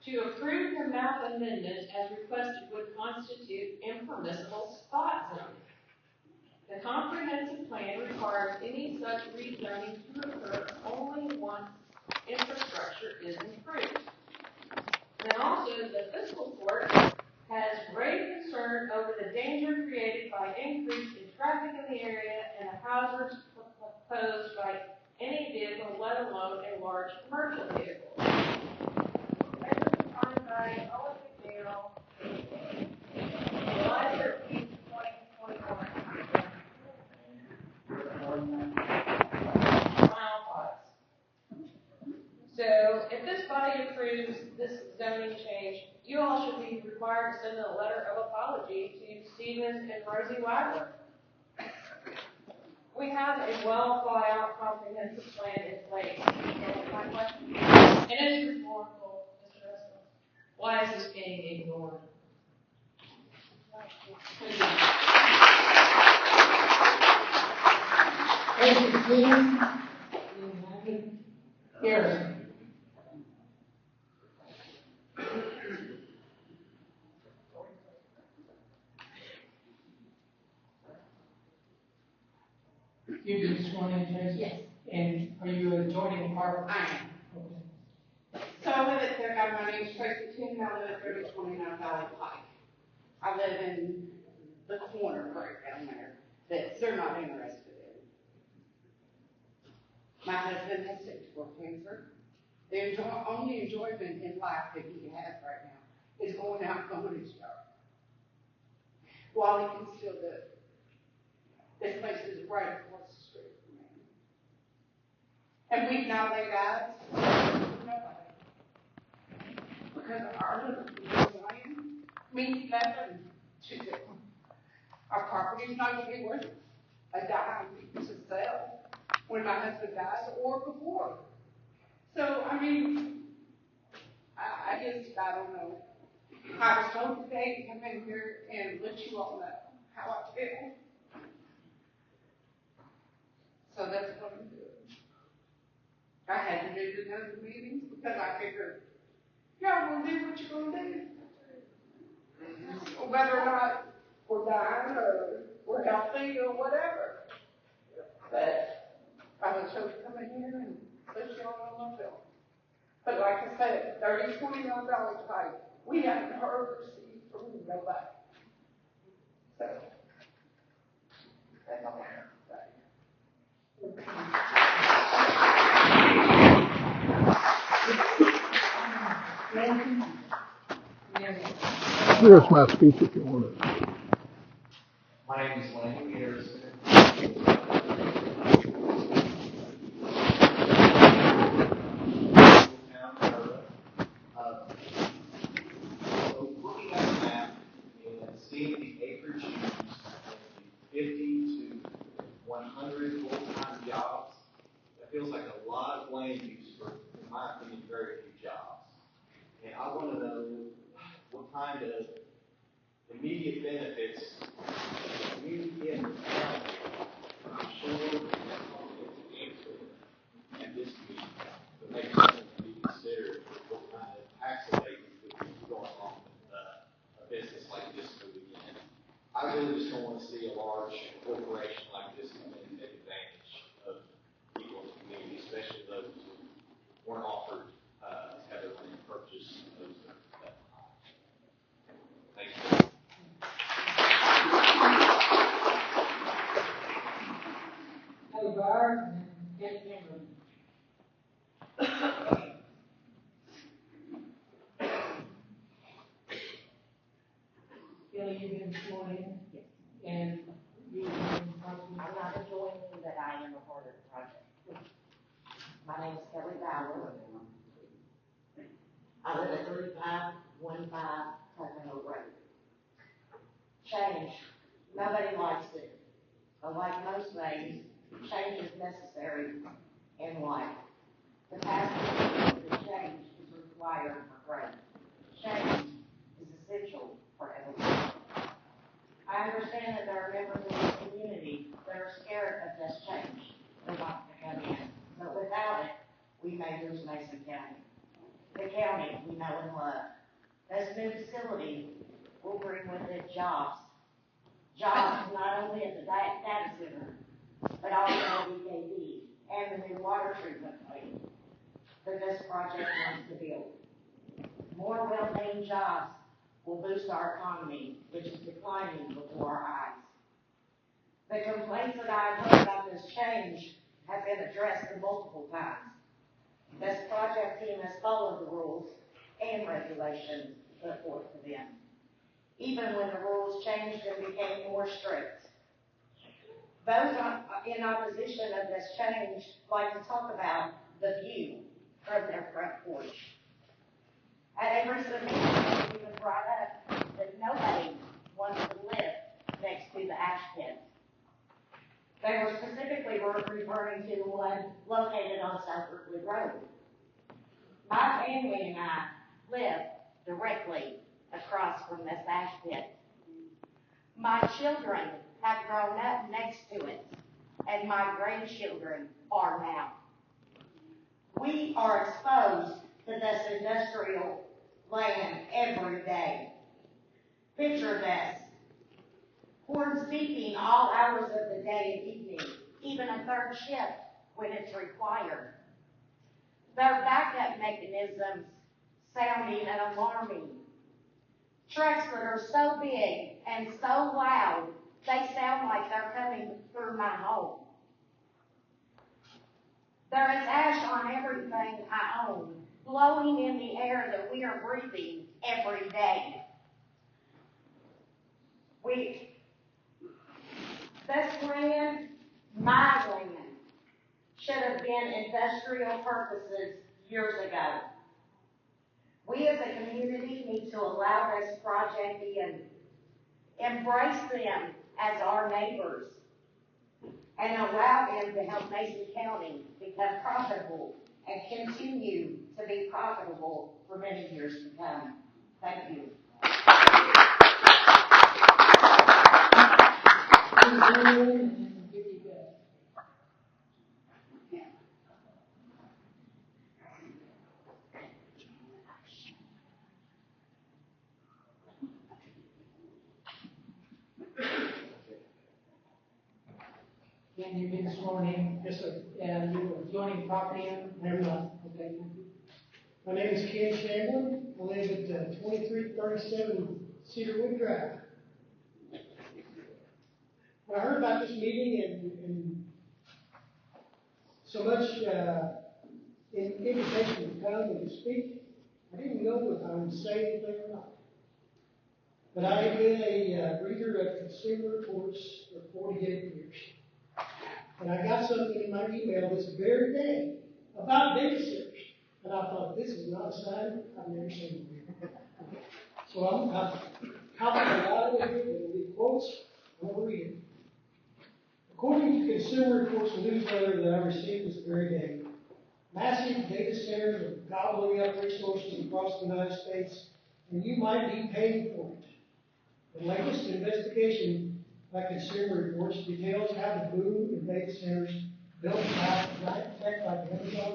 to approve the map amendment as requested would constitute impermissible spot zoning. The comprehensive plan requires any such rezoning to occur only once infrastructure is improved. And also, the fiscal court has grave concern over the danger created by increase in traffic in the area and the hazards posed by any vehicle, let alone a large commercial vehicle. This is signed by Owen McNeil, July 13, 2021. So, if this body approves this zoning change, you all should be required to send a letter of apology to Stephen and Rosie Wagner. We have a well thought out comprehensive plan in place. So my question is, and it is rhetorical, Mr. Russell, why is this being ignored? Thank you, Stephen. Here. You been sworn in, Tracy? Yes. And are you adjoining Harvard? I am. Okay. So I live at, my name's Tracy Toon, I live at 3029 Valley Pike. I live in the corner right down there that they're not interested in. My husband has stage 4 cancer. The only enjoyment in life that he has right now is going out and going to his yard. While he can still do it. This place is right across the street from me. And we've now laid out nobody. Because our little land means nothing to them. Our property is not going to be worth a dime to sell when my husband dies or before. So, I mean, I don't know. I was told today to come in here and let you all know how I feel. So that's what I'm doing. I had to do the other meetings because I figured, y'all gonna do what you're gonna do. fine or we're healthy or whatever. But I was supposed to come in here and push you on my bill. But like I said, $29 hike, we haven't heard or seen from nobody. So, that's all I have to say. Here's my speech if you want it. My name is Landon Garrison. So looking at the map and seeing the acreage used, 50 to 100 full-time jobs, that feels like a lot of land use for, in my opinion, very few jobs. And I want to know what kind of immediate benefits the community in the county, I'm sure that's not going to answer at this meeting, but maybe something to be considered for what kind of tax abatement would be going on with a business like this moving in. I really just don't want to see a large corporation like this come in and take advantage of people in the community, especially those who weren't offered to have their land purchased those that high. Thank you. Kelly Byer and Ken Cameron. Kelly, you've been sworn in? Yes. And you've been possibly. I'm not enjoying that I am a part of the project. My name is Kelly Bauer. I live at 3515 Carmelo Road. Change. Nobody likes it. But like most things, change is necessary in life. The passage of the change is required for growth. Change is essential for everyone. I understand that there are members of the community that are scared of this change. They want to come in. But without it, we may lose Mason County. The county we know and love. This new facility will bring with it jobs. Jobs not only at the data center, but also at EKB and the new water treatment plant that this project wants to build. More well-paying jobs will boost our economy, which is declining before our eyes. The complaints that I've heard about this change have been addressed multiple times. This project team has followed the rules and regulations put forth to them, even when the rules changed and became more strict. Those in opposition of this change like to talk about the view from their front porch. At every submission, it was brought up that nobody wants to live next to the ash pit. They were specifically referring to the one located on South Berkeley Road. My family and I live directly across from this ash pit. My children have grown up next to it, and my grandchildren are now. We are exposed to this industrial land every day. Picture this. Horns beeping all hours of the day and evening, even a third shift when it's required. Their backup mechanisms sounding and alarming. Trucks that are so big and so loud, they sound like they're coming through my home. There is ash on everything I own, blowing in the air that we are breathing every day. This land, my land, should have been industrial purposes years ago. We as a community need to allow this project in, embrace them as our neighbors, and allow them to help Mason County become profitable and continue to be profitable for many years to come. Thank you. and you've been sworn in. Yes, sir. And you are joining property in? I am not. Okay, thank you. My name is Ken Shamblin. I live at 2337 Cedarwood Drive. When I heard about this meeting and so much invitation to come and to speak, I didn't know if I would say anything or not. But I have been a reader of consumer reports for 48 years. And I got something in my email this very day about babysitters. And I thought, this is not a sign I've never seen before. So I've copied a lot of it, and the quotes, I'm going to read it. According to Consumer Reports newsletter that I received this very day, massive data centers are gobbling up resources across the United States, and you might be paying for it. The latest investigation by Consumer Reports details how the boom in data centers built by giant tech like Amazon,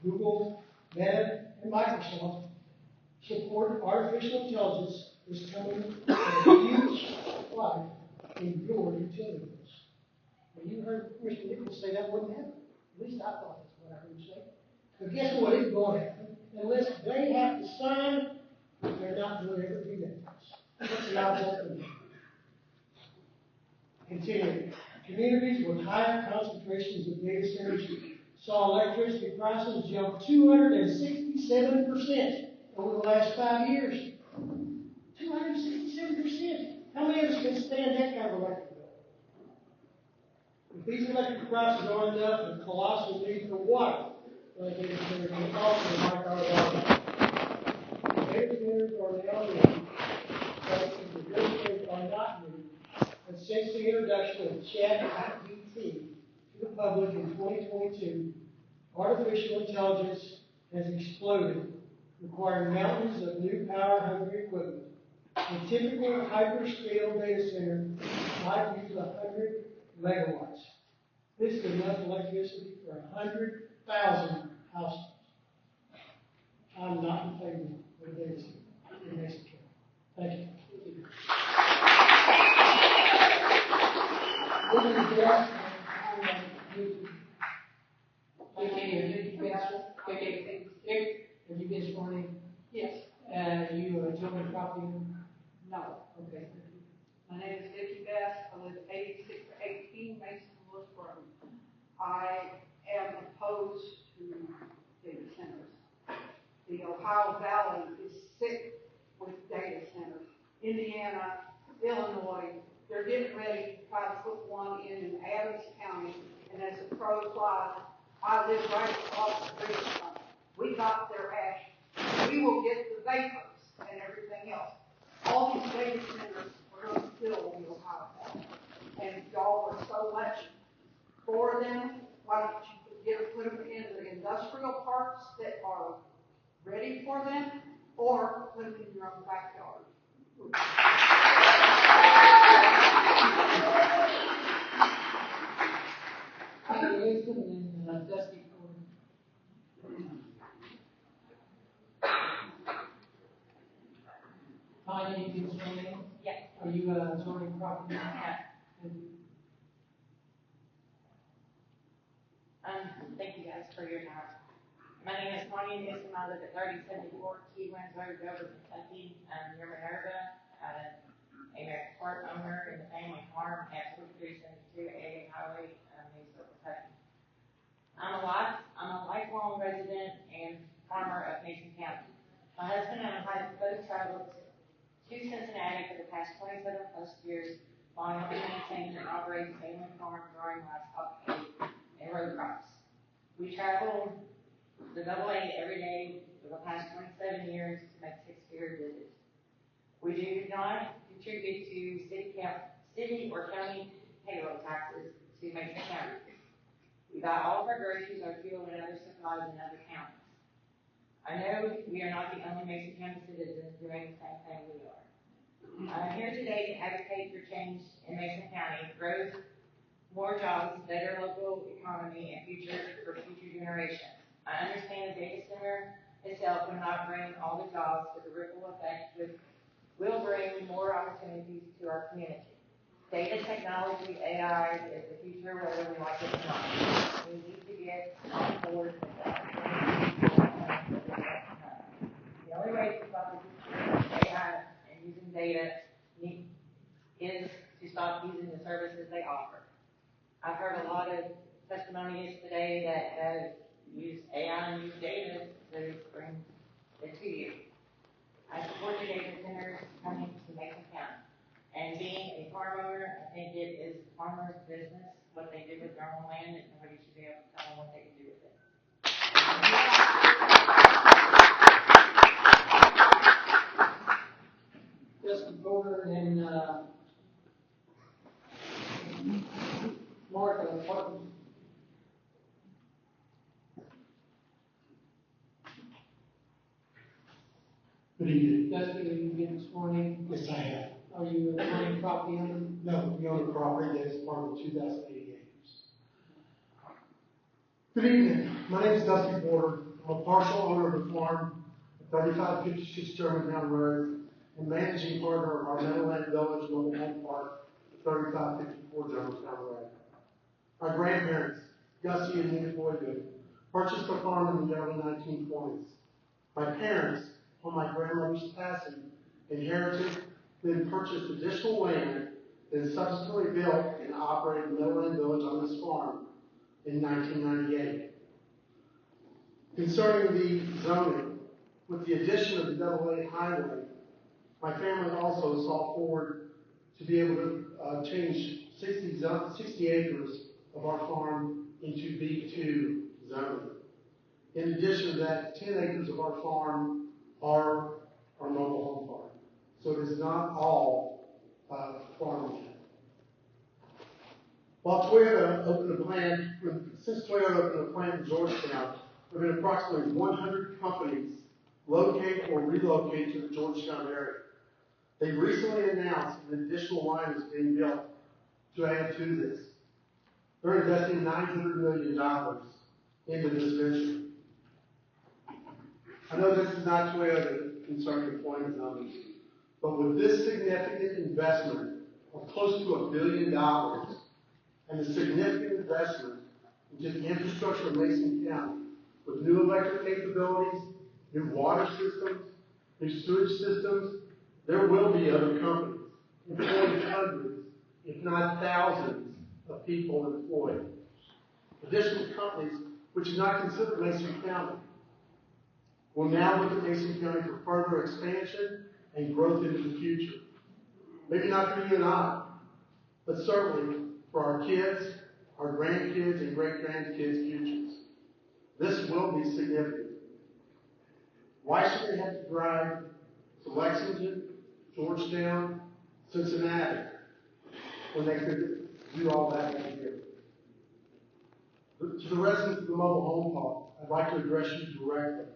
Google, Meta, and Microsoft support artificial intelligence is coming at a huge life in your utility bills. And you heard Mr. Nichols say that wouldn't happen. At least I thought that's what I heard him say. But guess what? It's going to happen. Unless they have to sign, they're not doing everything that does. That's not happening. Continuing. Communities with higher concentrations of data centers saw electricity prices jump 267% over the last 5 years. 267%. How many of us can stand that kind of electric bill? If these electric prices aren't enough, the colossal need for water, like data centers can also like our water. Data centers are now new, prices of real estate are not new. And since the introduction of ChatGPT to the public in 2022, artificial intelligence has exploded, requiring mountains of new power-hungry equipment. A typical hyperscale data center might use 100 megawatts. This is enough electricity for 100,000 households. I'm not in favor of a data center in Mason County. Thank you. Have you been sworn in? Yes. You joined property? No. Okay. My name is Vicki Best. I live at 8618 Maysville Road. I am opposed to data centers. The Ohio Valley is sick with data centers. Indiana, Illinois, they're getting ready to try to put one in Adams County, and as the crow flies, I live right across the street from them. We got their ash. We will get the vapors and everything else. All these data centers are going to fill the Ohio Valley. And y'all are so much for them. Why don't you put them in the industrial parks that are ready for them, or put them in your own backyard? And Dusty Tanya, you been sworn in? Yes. Are you joining property? Yeah. Thank you guys for your time. My name is Tanya Newsom. I live at 3074 Key Winds Road, Dover, Kentucky. Near Minerva. A part owner in the family farm at 4372 AA Highway, Maysville, Kentucky. I'm a lifelong resident and farmer of Mason County. My husband and I have both traveled to Cincinnati for the past 27 plus years while helping maintain and operate a family farm growing livestock and row crops. We traveled the AA every day for the past 27 years to make 6-figure visits. We do not contribute to city or county payroll taxes to Mason County. We buy all of our groceries, our fuel, and other supplies in other counties. I know we are not the only Mason County citizens doing the same thing we are. I'm here today to advocate for change in Mason County, growth, more jobs, better local economy, and for future generations. I understand the data center itself will not bring all the jobs, but the ripple effect will bring more opportunities to our community. data technology, AI is the future, whether we like it or not. We need to get on board with that. The only way to stop the future of AI and using data is to stop using the services they offer. I've heard a lot of testimonies today that have used AI and used data to bring it to you. I support the data centers coming to Mason County. And being a farm owner, I think it is the farmer's business, what they do with their own land, and nobody should be able to tell them what they can do with it. Justin Porter and, Martha Martin. Good evening. Justin, have you been sworn in? Yes, I have. Are you a joint property owner? No, we own a property that is part of the 2,080 acres. Good evening. My name is Dusty Porter. I'm a partial owner of the farm at 3556 Germantown Road and managing partner of our Meadowland Village Mobile Home Park at 3554 Germantown Road. My grandparents, Gussie and Nina Boygood, purchased the farm in the early 1920s. My parents, on my grandmother's passing, inherited, then purchased additional land, then subsequently built and operated Meadowland Village on this farm in 1998. Concerning the zoning, with the addition of the AA highway, my family also saw forward to be able to change 60 acres of our farm into B2 zoning. In addition to that, 10 acres of our farm are our mobile home park. So it is not all farmland. While Toyota opened a plant, since Toyota opened a plant in Georgetown, there have been approximately 100 companies locate or relocate to the Georgetown area. They recently announced an additional line is being built to add to this. They're investing $900 million into this venture. I know this is not Toyota concerning employment numbers, but with this significant investment of close to $1 billion and the significant investment into the infrastructure of Mason County, with new electric capabilities, new water systems, new sewage systems, there will be other companies employing hundreds, if not thousands, of people employed. Additional companies which is not considered Mason County will now look at Mason County for further expansion and growth into the future. Maybe not for you and I, but certainly for our kids, our grandkids, and great-grandkids' futures. This will be significant. Why should they have to drive to Lexington, Georgetown, Cincinnati, when they could do all that right here? To the residents of the mobile home park, I'd like to address you directly.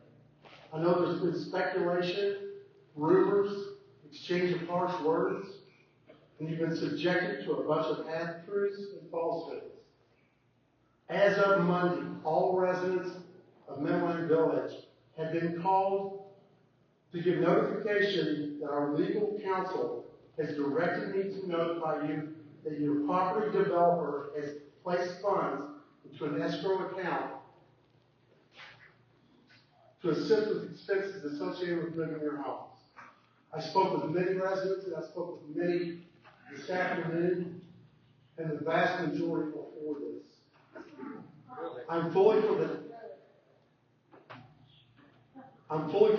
I know there's been speculation, rumors, exchange of harsh words, and you've been subjected to a bunch of half-truths and falsehoods. As of Monday, all residents of Meadowland Village have been called to give notification that our legal counsel has directed me to notify you that your property developer has placed funds into an escrow account to assist with expenses associated with living in your homes. I spoke with many residents and I spoke with many this afternoon, and the vast majority are for this. I'm fully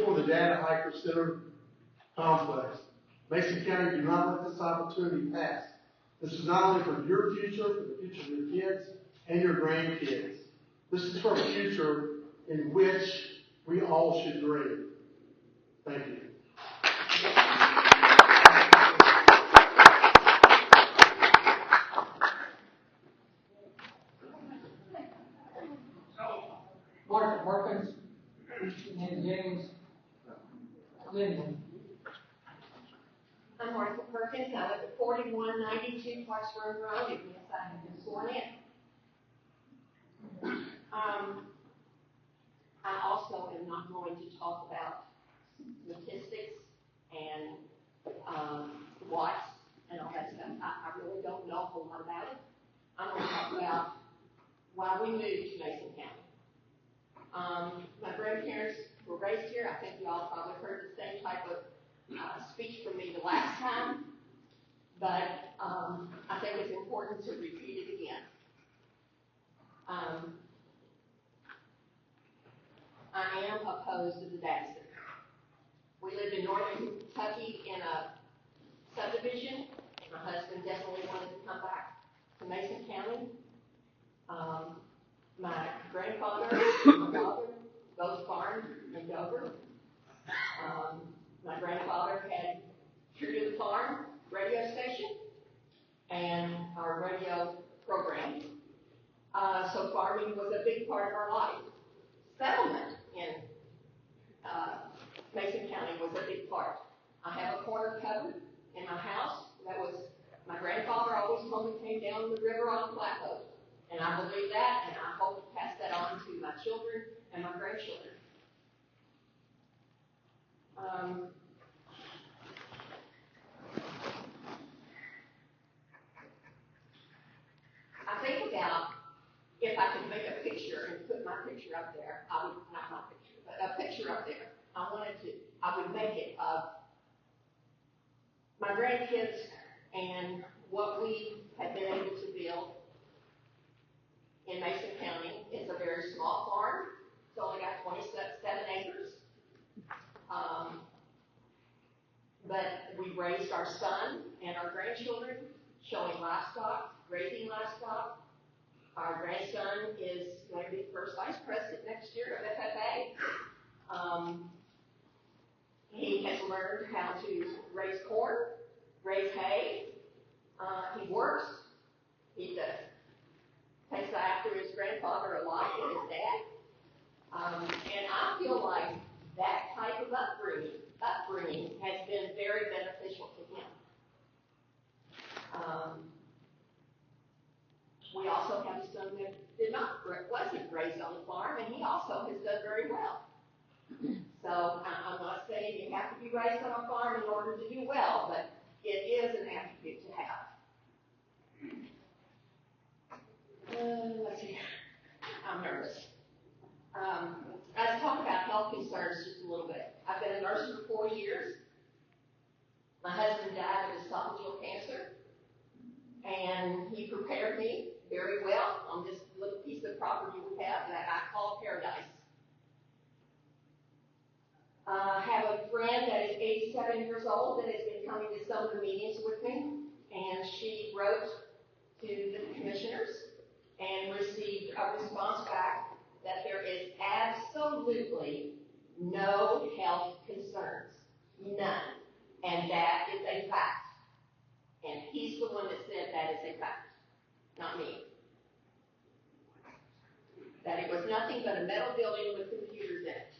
for the Data Hyper Center complex. Mason County, do not let this opportunity pass. This is not only for your future, for the future of your kids and your grandkids. This is for a future in which we all should dream. Thank you. Martha Perkins and James Linden. I'm Martha Perkins. I live at 4192 Classroom Road. Yes, I have been sworn in. I also am not going to talk about statistics and watts and all that stuff. I really don't. but I think it's important to repeat it again. I am opposed to the data center. We live in northern Kentucky in a subdivision. My husband definitely wanted to come back to Mason County. My grandfather and my father both farmed in Dover. My grandfather had True to the Farm radio station and our radio program. So farming was a big part of our life. Settlement in Mason County was a big part. I have a corner cupboard in my house. That was, my grandfather always told me came down the river on a flatboat. And I believe that, and I hope to pass that on to my children and my grandchildren. I think about if I could make a picture and put my picture up there, I would, not my picture, but a picture up there. I would make it of my grandkids and what we have been able to build in Mason County. It's a very small farm. It's only got 27 acres. But we raised our son and our grandchildren showing livestock, raising livestock. Our grandson is going to be the first vice president next year of FFA. He has learned how to raise corn, raise hay. He works. He takes after his grandfather a lot with his dad. And I feel like that type of upbringing has been very beneficial to him. We also have a son that wasn't raised on the farm, and he also has done very well. So I'm not saying you have to be raised on a farm in order to do well, but it is an attribute to have. Let's see. I'm nervous. Let's talk about health concerns just a little bit. I've been a nurse for 4 years. My husband died of esophageal cancer, and he prepared me very well on this little piece of property we have that I call paradise. I have a friend that is 87 years old that has been coming to some of the meetings with me, and she wrote to the commissioners and received a response back that there is absolutely no health concerns, none, and that is a fact. And he's the one that said that is a fact, not me. That it was nothing but a metal building with computers in it.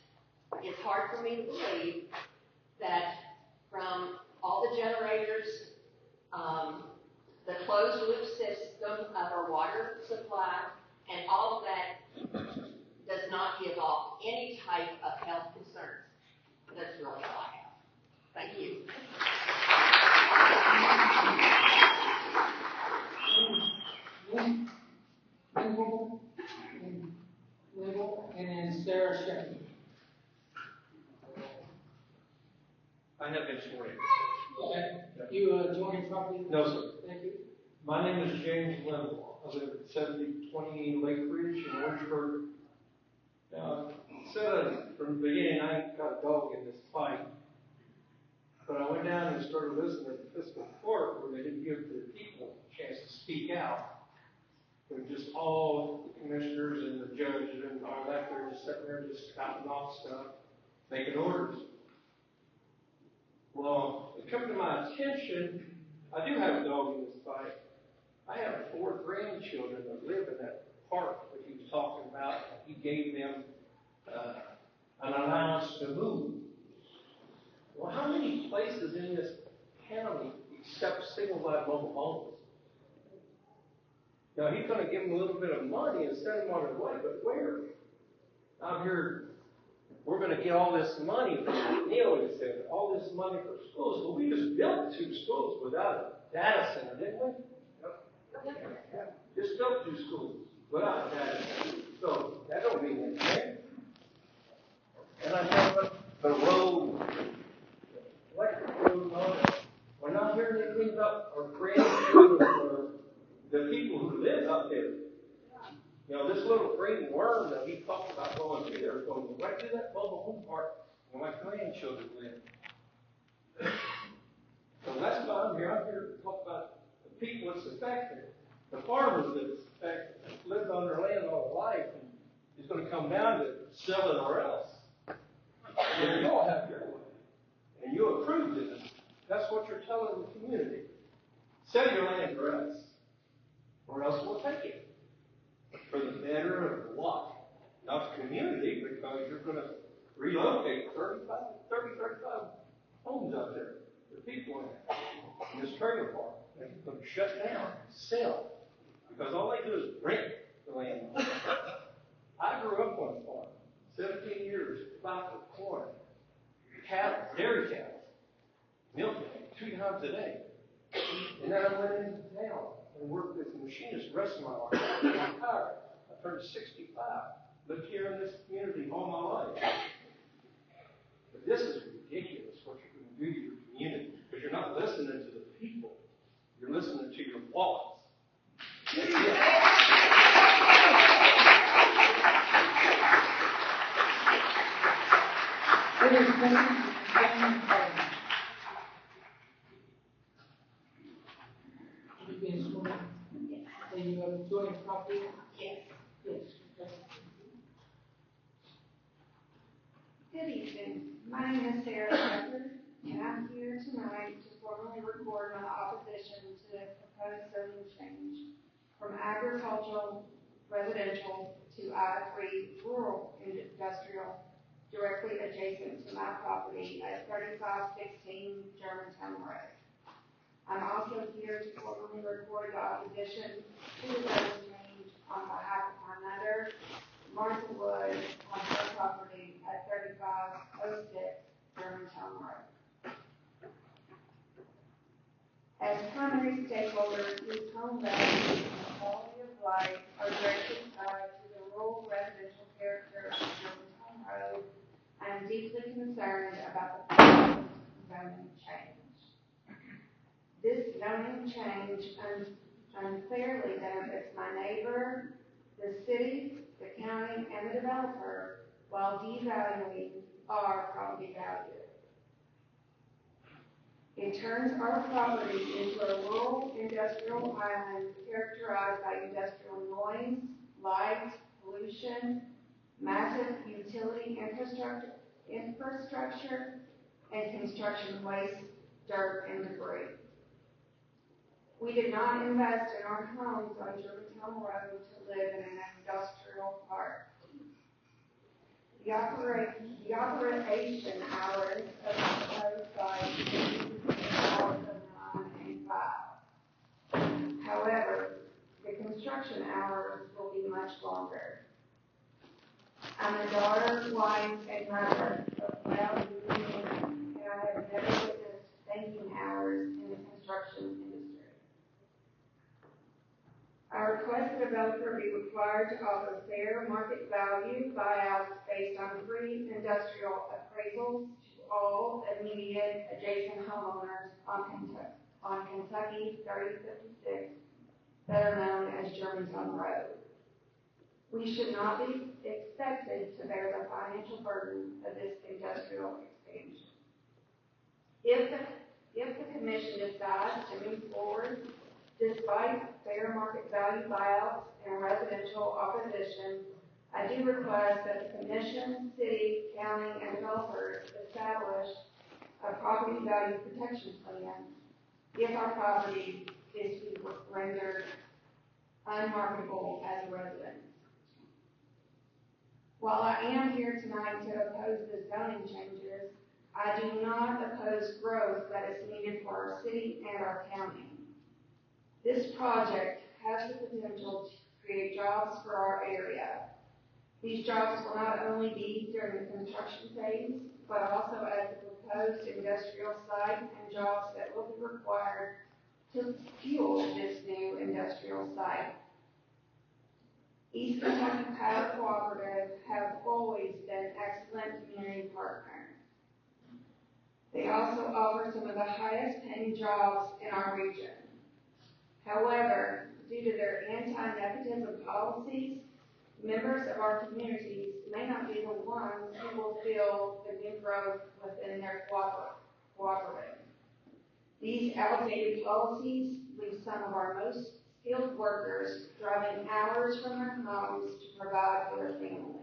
It's hard for me to believe that from all the generators, the closed loop system of our water supply, and all of that does not give off any type of health concerns. That's really all I have. Thank you. And Sarah Shepard. I have been sworn in. Okay. You joined property? No, sir. Thank you. My name is James Linville. I live at 7020 Lake Ridge in Orangeburg. Now, from the beginning, I got a dog in this fight. But I went down and started listening at the fiscal court where they didn't give the people a chance to speak out. It was just all the commissioners and the judge and all that. They're just sitting there just spouting off stuff, making orders. Well, it come to my attention, I do have a dog in this fight. I have 4 grandchildren that live in that park that he was talking about. He gave them an allowance to move. Well, how many places in this county accept single-wide mobile homes? Now, he's going to give them a little bit of money and send them on their way, but where? I'm here. We're going to get all this money, Neil had said, all this money for schools. Well, we just built 2 schools without a data center, didn't we? Yep. Just built 2 schools without a data center. So that don't mean anything. And I thought, the road, electric road, we're not hearing anything about about are creating for the people who live up there. You know, this little green worm that he talked about going through there is going to go right through that mobile home park where my grandchildren live. So that's why I'm here. I'm here to talk about the people it's affected, the farmers that it's affected, that lived on their land all their life, and it's going to come down to sell it or else. And you all have your way, and you approved this. That's what you're telling the community. Sell your land or else we'll take it. For the better of what? Not the community, because you're going to relocate 35 homes out there. The people in this trailer park. They're going to shut down, sell. Because all they do is rent the land. I grew up on a farm. 17 years, about the corn, cattle, dairy cattle, milking 2 times a day. And then I went into town and worked with machinists the rest of my life. I'm retired. I turned 65. Lived here in this community all my life. But this is ridiculous what you're going to do to your community, because you're not listening to the people. You're listening to your wallets. Are you enjoying property? Yes. Yes. Good evening. My name is Sarah Tucker, and I'm here tonight to formally record my opposition to the proposed zoning change from agricultural residential to I-3 rural industrial directly adjacent to my property at 3516 Germantown Road. I'm also here to formally record the opposition to the zoning change on behalf of my mother, Martha Wood, on her property at 3506 Germantown Road. As primary stakeholders whose home values and quality of life are directly tied to the rural residential character of Germantown Road, I am deeply concerned about the proposed zoning change. This zoning change unfairly benefits my neighbor, the city, the county, and the developer, while devaluing our property value. It turns our property into a rural industrial island characterized by industrial noise, light, pollution, massive utility infrastructure, and construction waste, dirt, and debris. We did not invest in our homes on Germantown Road to live in an industrial park. The operation hours of the proposed site are hours of 9 and 5. However, the construction hours will be much longer. I'm a daughter, wife, and mother of proud union, and I have never witnessed banking hours in the construction industry. I request the developer be required to offer fair market value buyouts based on free industrial appraisals to all immediate adjacent homeowners on Kentucky 3056 that are known as Germantown Road. We should not be expected to bear the financial burden of this industrial expansion. If the commission decides to move forward despite fair market value buyouts and residential opposition, I do request that the commission, city, county, and developers establish a property value protection plan if our property is to be rendered unmarketable as a residence. While I am here tonight to oppose the zoning changes, I do not oppose growth that is needed for our city and our county. This project has the potential to create jobs for our area. These jobs will not only be during the construction phase, but also at the proposed industrial site and jobs that will be required to fuel this new industrial site. East Kentucky Power Cooperative have always been excellent community partners. They also offer some of the highest paying jobs in our region. However, due to their anti-nepotism policies, members of our communities may not be the ones who will feel the new growth within their cooperative. These outdated policies leave some of our most skilled workers driving hours from their homes to provide for their families.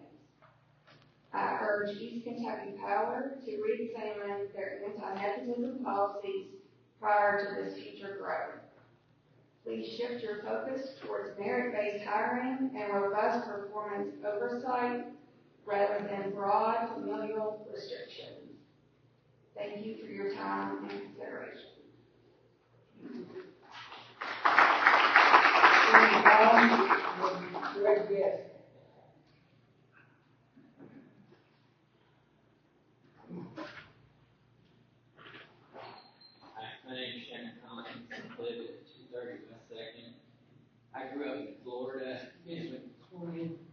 I urge East Kentucky Power to re-examine their anti-nepotism policies prior to this future growth. Please shift your focus towards merit-based hiring and robust performance oversight rather than broad familial restrictions. Thank you for your time and consideration. My name is Shannon Collins. I live at 230 West 2nd. I grew up in Florida.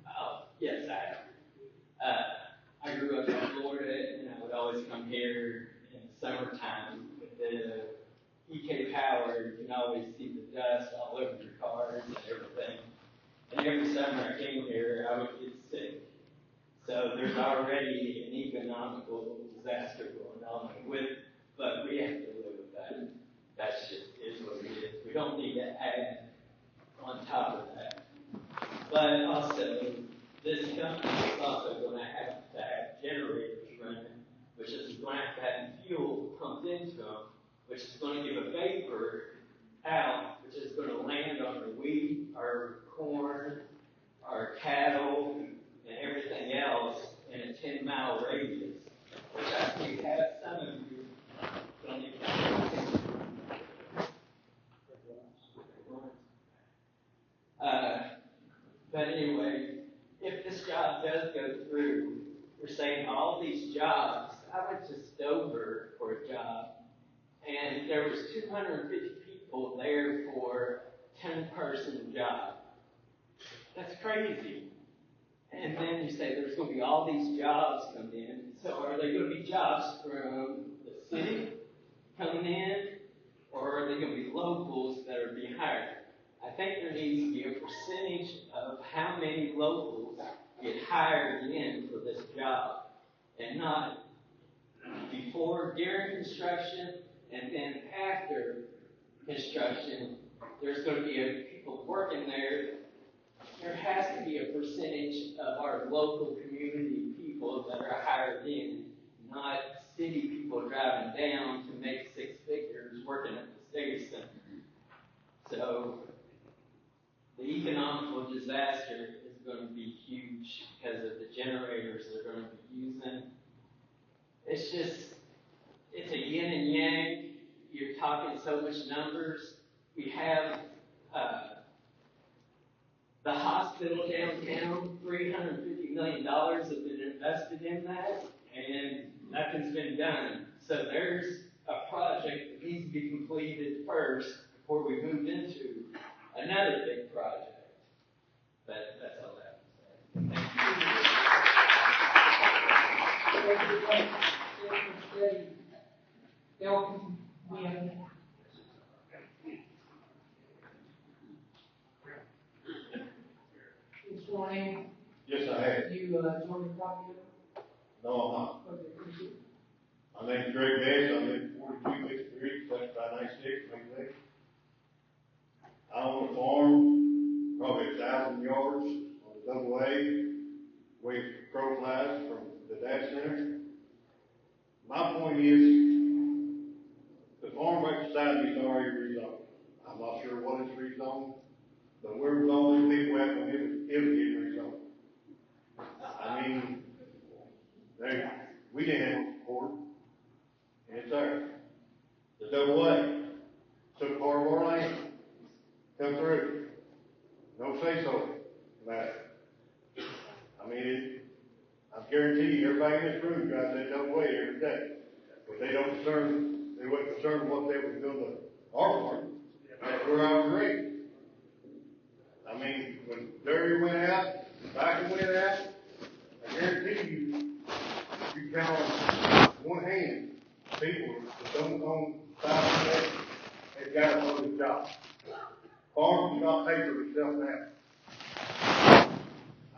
Oh, yes, I grew up in Florida, and I would always come here in the summertime with the EK Power. You can always see the dust all over your cars and everything. And every summer I came here, I would get sick. So there's already an economical disaster going on with it, but we have to live with that. That's just is what it is. We don't need to add on top of that. But also, this company is also going to have generators running, which is going to have fuel pumped into them, which is going to give a vapor out, which is going to land on our wheat, our corn, our cattle, and everything else in a 10-mile radius, which I think have some of you don't even know. But anyway, if this job does go through, we're saying all these jobs. I went to Stover for a job, and there was 250 people there for a 10-person job. That's crazy. And then you say there's going to be all these jobs coming in. So are they going to be jobs from the city coming in, or are they going to be locals that are being hired? I think there needs to be a percentage of how many locals get hired in for this job, and not before, during construction, and then after construction. There's going to be people working there. There has to be a percentage of our local community people that are hired in, not city people driving down to make six figures working at the state center. So the economical disaster is going to be huge because of the generators they're going to be using. It's just, it's a yin and yang. You're talking so much numbers. We have the hospital downtown, $350 million have been invested in that, and nothing's been done. So there's a project that needs to be completed first before we move into another big project. But that's all I have to say. This morning, Yes, I have. you joined the property? No, I'm not. My name's Greg Bass. I live at 4253, 7596, Maysville. I own a farm, probably 1,000 yards on the double A, way crow flies from the data center. My point is, the farm right beside me is already rezoned. I'm not sure what it's rezoned, but we're the only people that will ever get rezoned. I mean, we didn't have support, and it's there. The double A took part of our land, come through, no say so about it. I mean, I guarantee you, everybody in this room drives that double A every day, but they wasn't concerned what they were doing to our farm. That's where I was raised. I mean, when Derry went out, Baker went out, I guarantee you, you count on one hand, people that don't own farmland, they've got to hold a job. Farmers do not pay for themselves now.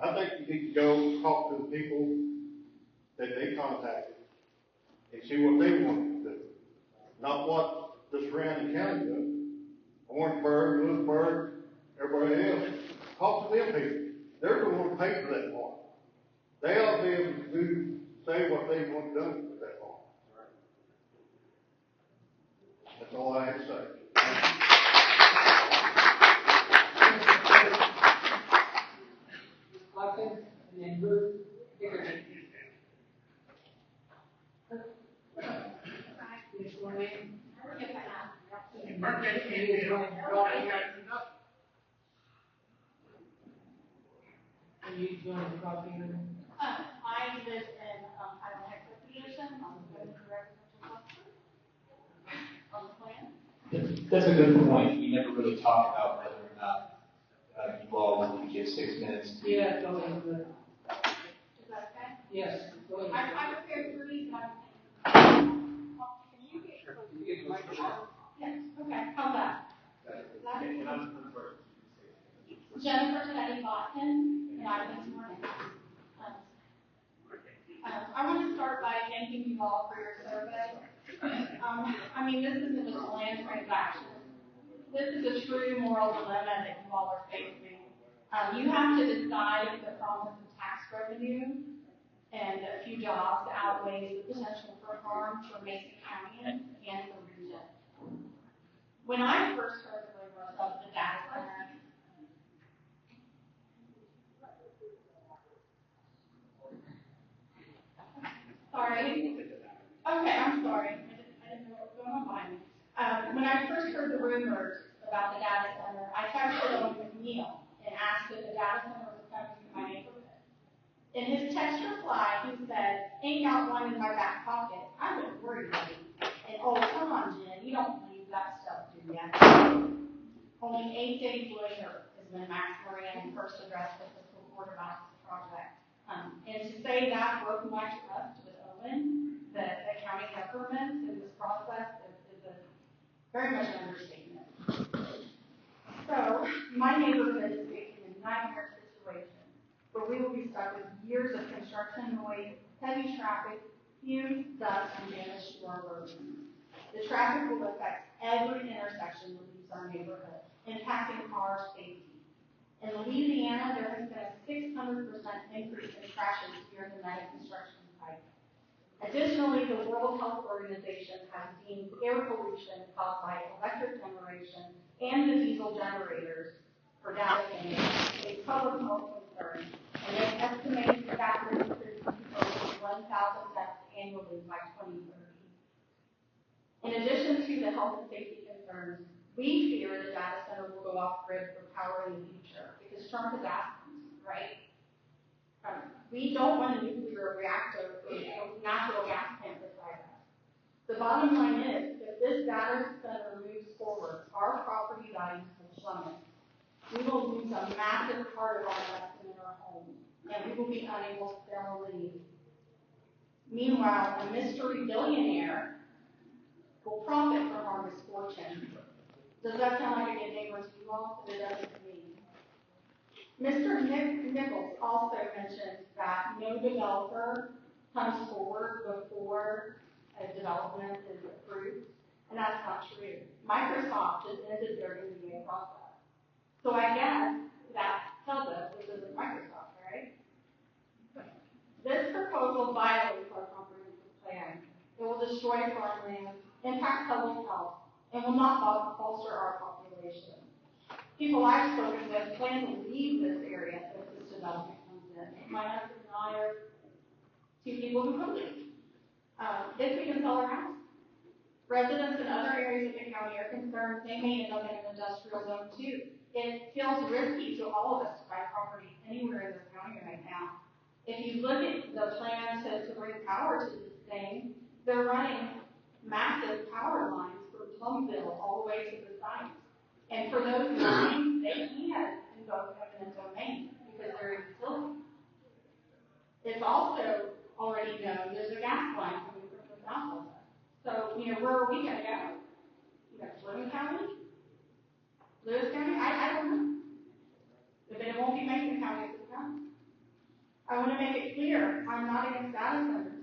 I think you need to go talk to the people that they contacted and see what they want to do, not what the surrounding county does. Orangeburg, Lewisburg, everybody else. Talk to them people. They're the ones who pay for that farm. They ought to be able to say what they want done with that farm. That's all I have to say. Hawkins and Ruth Dickerson. Ms. Lorraine. And you join the coffee room? I live in, I don't have a position, I'm going to residential cluster on the plan. That's a good point. We never really talked about whether or not you all want to give 6 minutes. Yeah, go ahead. Is that okay? Yes, go ahead. I'm prepared for these, can you get close to the microphone? Yes, okay, how's that? Jennifer Teddy Botkin, and I this morning. I want to start by thanking you all for your survey. I mean, this isn't just a land transaction. This is a true moral dilemma that you all are facing. You have to decide if the promise of tax revenue and a few jobs outweighs the potential for harm for Mason County and the region. When I first heard the rumors of the data center, sorry. Okay, I'm sorry. I didn't know what was going on behind me. When I first heard the rumors about the data center, I texted on with Neil and asked if the data center was coming to my neighborhood. In his text reply, he said, "Ain't got one in my back pocket. I wouldn't worry about it." And oh, come on, Jen, you don't believe that stuff, do you? Only 8 days later is when Max Moran first addressed the fiscal court about this project. And to say that broke my trust with Owen, the county government in this process is a very much an understatement. So my neighborhood is facing a nightmare situation where we will be stuck with years of construction noise, heavy traffic, fumes, dust, and damage to our roads. The traffic will affect every intersection that leaves our neighborhood, impacting our safety. In Louisiana, there has been a 600% increase in crashes here in the Meta construction site. Additionally, the World Health Organization has deemed air pollution caused by electric generation and the diesel generators for data centers a public health concern, and they estimate that this could be over 1,000 deaths annually by 2030. In addition to the health and safety concerns, we fear the data center will go off grid for power in the future because Trump has asked them, right? We don't want a nuclear reactor or natural gas plant beside us. The bottom line is, if this data center moves forward, our property values will plummet. We will lose a massive part of our investment in our home, and we will be unable to sell or leave. Meanwhile, a mystery billionaire will profit from our misfortune. Does that sound like a good neighbor to you all? It doesn't to me. Mr. Nichols also mentioned that no developer comes forward before a development is approved, and that's not true. Microsoft just ended their NDA process. So I guess that tells us this isn't Microsoft, right? This proposal violates our comprehensive plan. It will destroy farmland, impact public health, and will not bolster our population. People I've spoken with plan to leave this area if this development comes in. My husband and I are 2 people who could leave. If we can sell our house. Residents in other areas of the county are concerned they may end up in an industrial zone too. It feels risky to all of us to buy property anywhere in this county right now. If you look at the plan to bring power to this thing, they're running massive power lines from Plumville all the way to the site. And for those lines, they can't invoke eminent domain because they're a utility. It's also already known there's a gas line coming from the south of us. So, where are we gonna go? You got Fleming County? Lewis County? I don't know. But it won't be Mason County at this time. I want to make it clear, I'm not against data centers.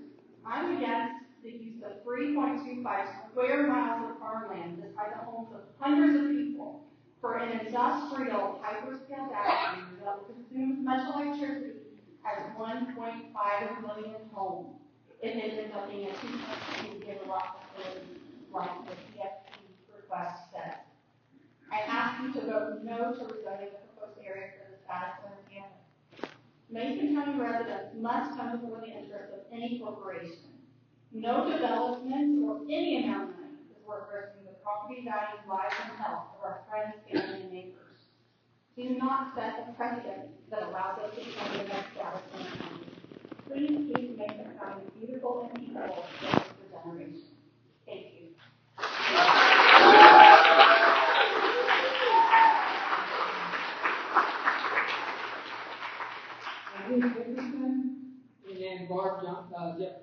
I'm against the use of 3.25 square miles of farmland beside the homes of hundreds of people for an industrial hyperscale data center that will consume as much electricity as 1.5 million homes if it ends up being a 2.2 gigawatt facility like the CFP request says. I ask you to vote no to rezoning the proposed area for the data center campus. Mason County residents must come before the interest of any corporation. No development or any amount of money is worth risking the property values, lives, and health of our friends, family, and neighbors. Do not set a precedent that allows us to become the next data center. Please keep Mason County beautiful and equal for generations. Thank you. Bruce Dickerson, and then Barb Jefferson.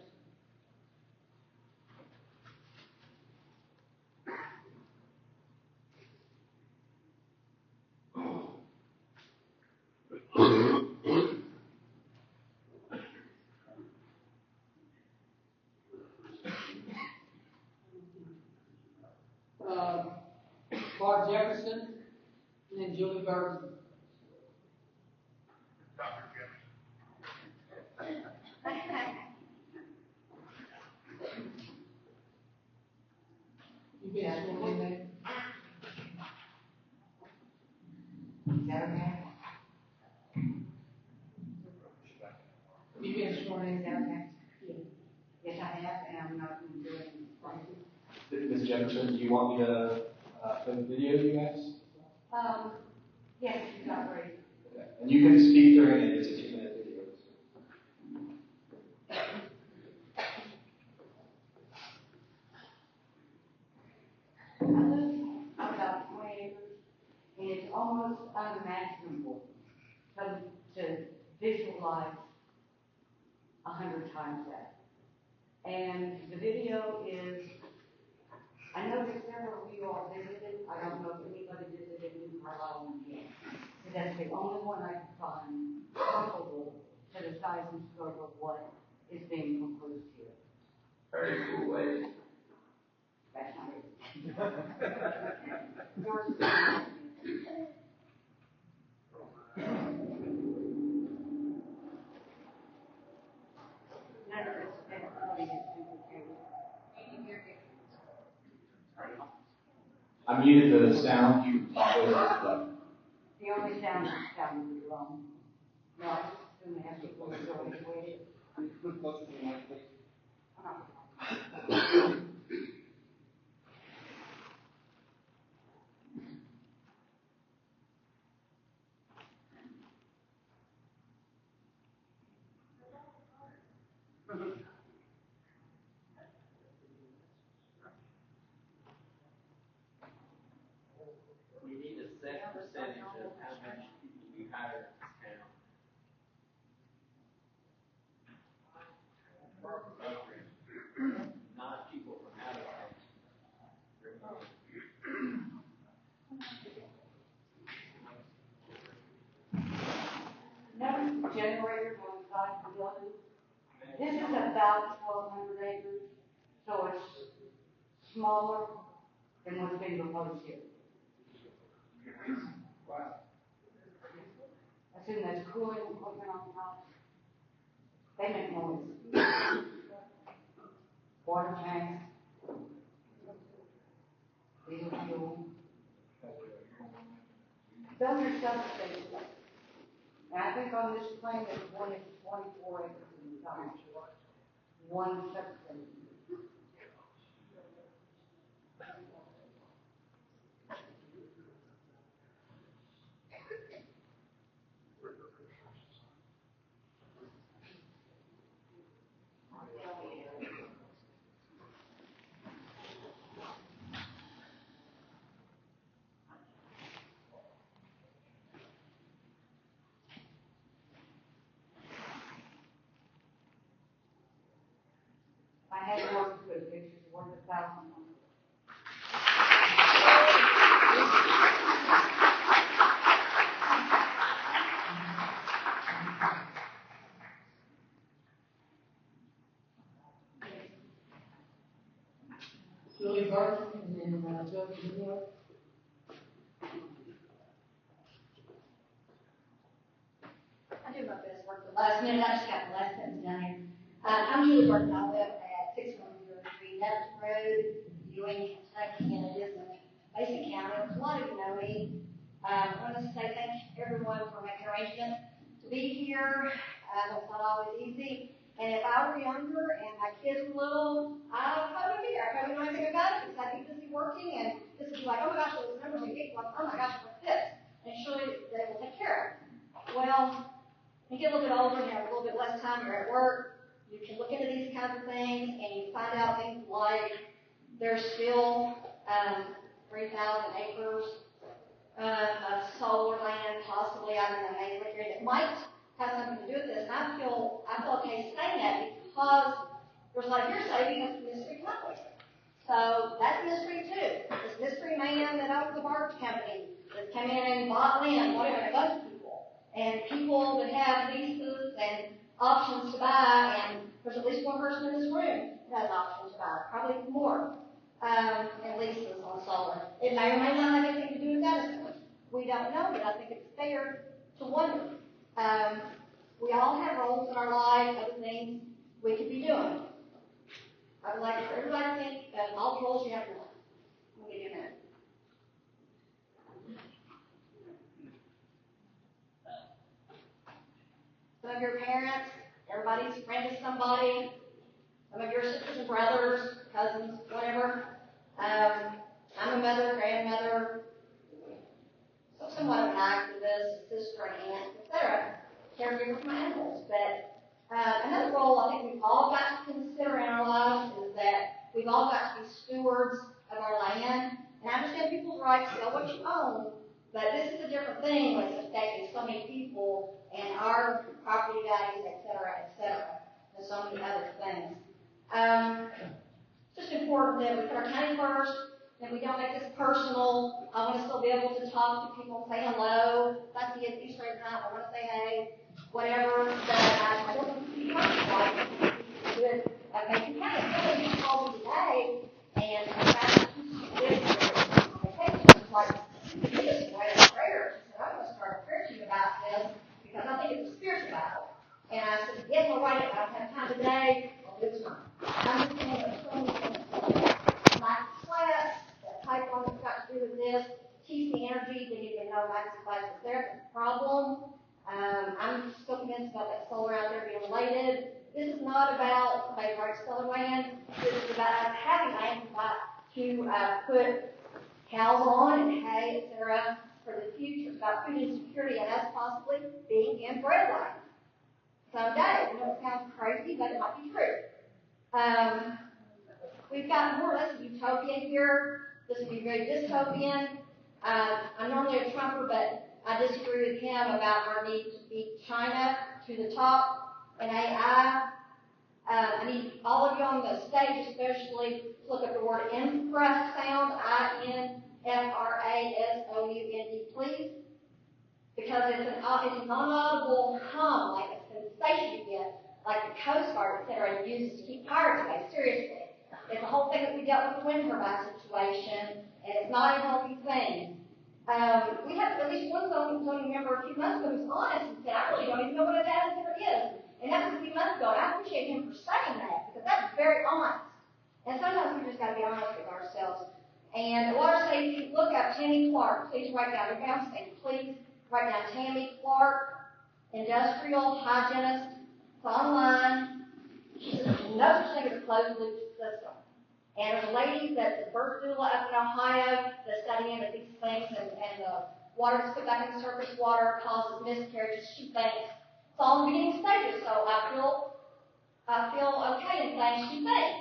Barb Jefferson, and then Julie Bergman. You been sworn in there? Is that okay? You been sworn in, is that okay? Yeah. Yes, I have, and I'm not going to do it. Ms. Jefferson, do you want me to play the video, you guys? Yes, you got great. Okay. And you can speak during it. It's a 2-minute video. I live about 20 acres, and it's almost unimaginable to visualize 100 times that. And the video is, I know that several of you all visited. I don't know if anybody visited New Carlisle and yet. But that's the only one I could find comparable to the size and scope of what is being proposed here. Very cool way. That's not it. I muted the sound. You can talk over it. The only sound is the drum. No, I just assume they have people who go into it. Put closer to the mic, please. We need a set percentage of how much people we hire in this town. Not people from out of town. No generators on the side of the building. This is about 1,200 acres, so it's smaller than what's being proposed here. Wow. I assume there's cooling equipment on the top. They make noise. Water tanks. Diesel fuel. Those are substations. And I think on this plan, there's one is 24 acres in size. One substation. I had worked with pictures, one of the development. Julie Barton, and then Joe Hill. I do my best work the last minute. I just got the last sentence down here. I'm Julie Burton. I live at 6103 Nevis Road, Ewing, Kentucky, and it is in Mason County. A lot of you know me. I want to say thank everyone for making arrangements to be here. It's not always easy. And if I were younger and my kids were little, I probably would be here. I probably know anything about it because I'd be busy working, and this would be like, oh my gosh, those numbers, and people like, oh my gosh, what's this? And surely they will take care of it. Well, you get a little bit older and you have a little bit less time, you're at work, you can look into these kinds of things and you find out things like there's still 3,000 acres of solar land possibly out in the Maysville area that might have something to do with this. And I feel okay saying that because there's a lot of hearsay because of mystery company. So that's mystery too. This mystery man that owns the barge company that came in and bought land, whatever, a bunch of people. And people that have leases and options to buy, and there's at least one person in this room that has options to buy, probably more, and leases on solar. It may or may not have anything to do with data centers. We don't know, but I think it's fair to wonder. We all have roles in our lives, other things we could be doing. I would like for everybody to think that all the roles you have in life. I'll give you a minute. Some of your parents, everybody's friend is somebody. Some of your sisters and brothers, cousins, whatever. I'm a mother, grandmother, somewhat of an activist, sister, aunt, etc. Caregiver for my animals. But another role I think we've all got to consider in our lives is that we've all got to be stewards of our land. And I understand people's rights, sell what you own, but this is a different thing when it's affecting so many people and our property values, etc., and so many other things. It's just important that we put our county first, and we don't make this personal. I want to still be able to talk to people and say hello. If I see an Easter egg hunt, I want to say hey, whatever. But I don't want to be personal. Good. Mason County. Somebody just called me today, and I found this like, this is right in prayer. She said, I'm going to start a prayer team about this because I think it's a spiritual battle. And I said, yes, I'll write it. I don't have time today. I'll do it tomorrow. I'm just going to my class, the pipeline that's got to do with this, TC Energy, didn't even know Max's class was there. That's a problem. I'm still convinced about that solar out there being related. This is not about somebody rights selling land. This is about us having land to put cows on and hay, etc. for the future. It's about food insecurity and us possibly being in breadline someday. I know it sounds crazy, but it might be true. We've got more or less a utopia here. This would be very dystopian. I'm normally a Trumper, but I disagree with him about our need to beat China to the top in AI. I need all of you on the stage, especially, to look up the word infrasound, INFRASOUND, please, because it's a non-audible hum, like a sensation you get, like the Coast Guard, etc., uses to keep pirates away. Seriously. It's a whole thing that we dealt with the wind turbine situation, and it's not a healthy thing. We had at least one zoning member a few months ago who was honest and said, I really don't even know what a data center is. And that was a few months ago, and I appreciate him for saying that, because that's very honest. And sometimes we just got to be honest with ourselves. And water safety, look up Tammy Clark. Please write down, everybody else saying, please write down Tammy Clark, industrial hygienist. It's online. She says there's no such thing as a closed loop system. And there's a lady that's a birth doula up in Ohio that's studying these things, and the water that's put back in the surface water causes miscarriages. She thinks it's all in the beginning stages, so I feel okay in saying she thinks,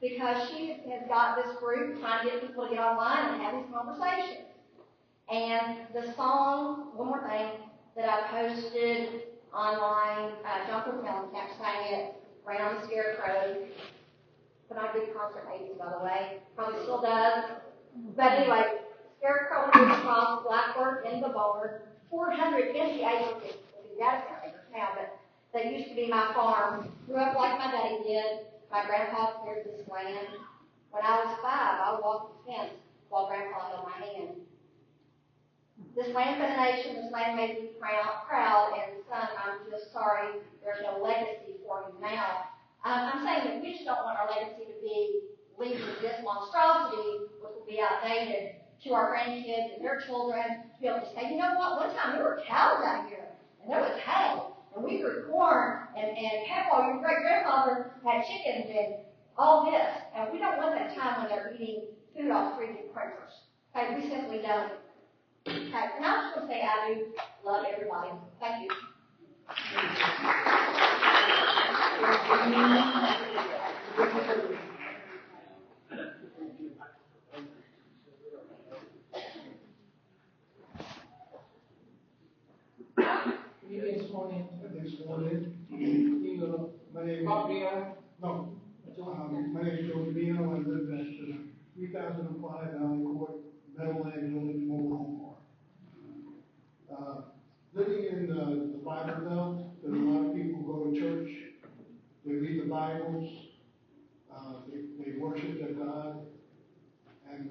because she has got this group trying to get people to get online and have these conversations. And the song, one more thing, that I posted online, John Cook Mellencamp sang it, Rain on the Scarecrow. when I did concert 80s, by the way. Probably still does. But anyway, Scarecrow Ridge Cross, Blackbird in the barn, 450 acres, you got acres now, but that used to be my farm. Grew up like my daddy did. My grandpa cleared this land. When I was 5, I walked the fence while Grandpa held my hand. This land for the nation, this land made me proud, and son, I'm just sorry there's no legacy for you now. I'm saying that we just don't want our legacy to be leaving this monstrosity, which will be outdated, to our grandkids and their children, to be able to say, you know what, one time there were cows out here, and there was hay, and we grew corn, and Papa, your great-grandfather, had chickens, and all this. And we don't want that time when they're eating food off 3D printers. Okay, we simply don't. Okay, and I just want to say I do love everybody. Thank you. You get sworn in. My name is No. My name is Joe Vino. I live at 3005 Valley Court, Meadowland Village, Mobile Home Park. Living in the Bible Belt, there's a lot of people who go to church, they read the Bibles, they worship their God, and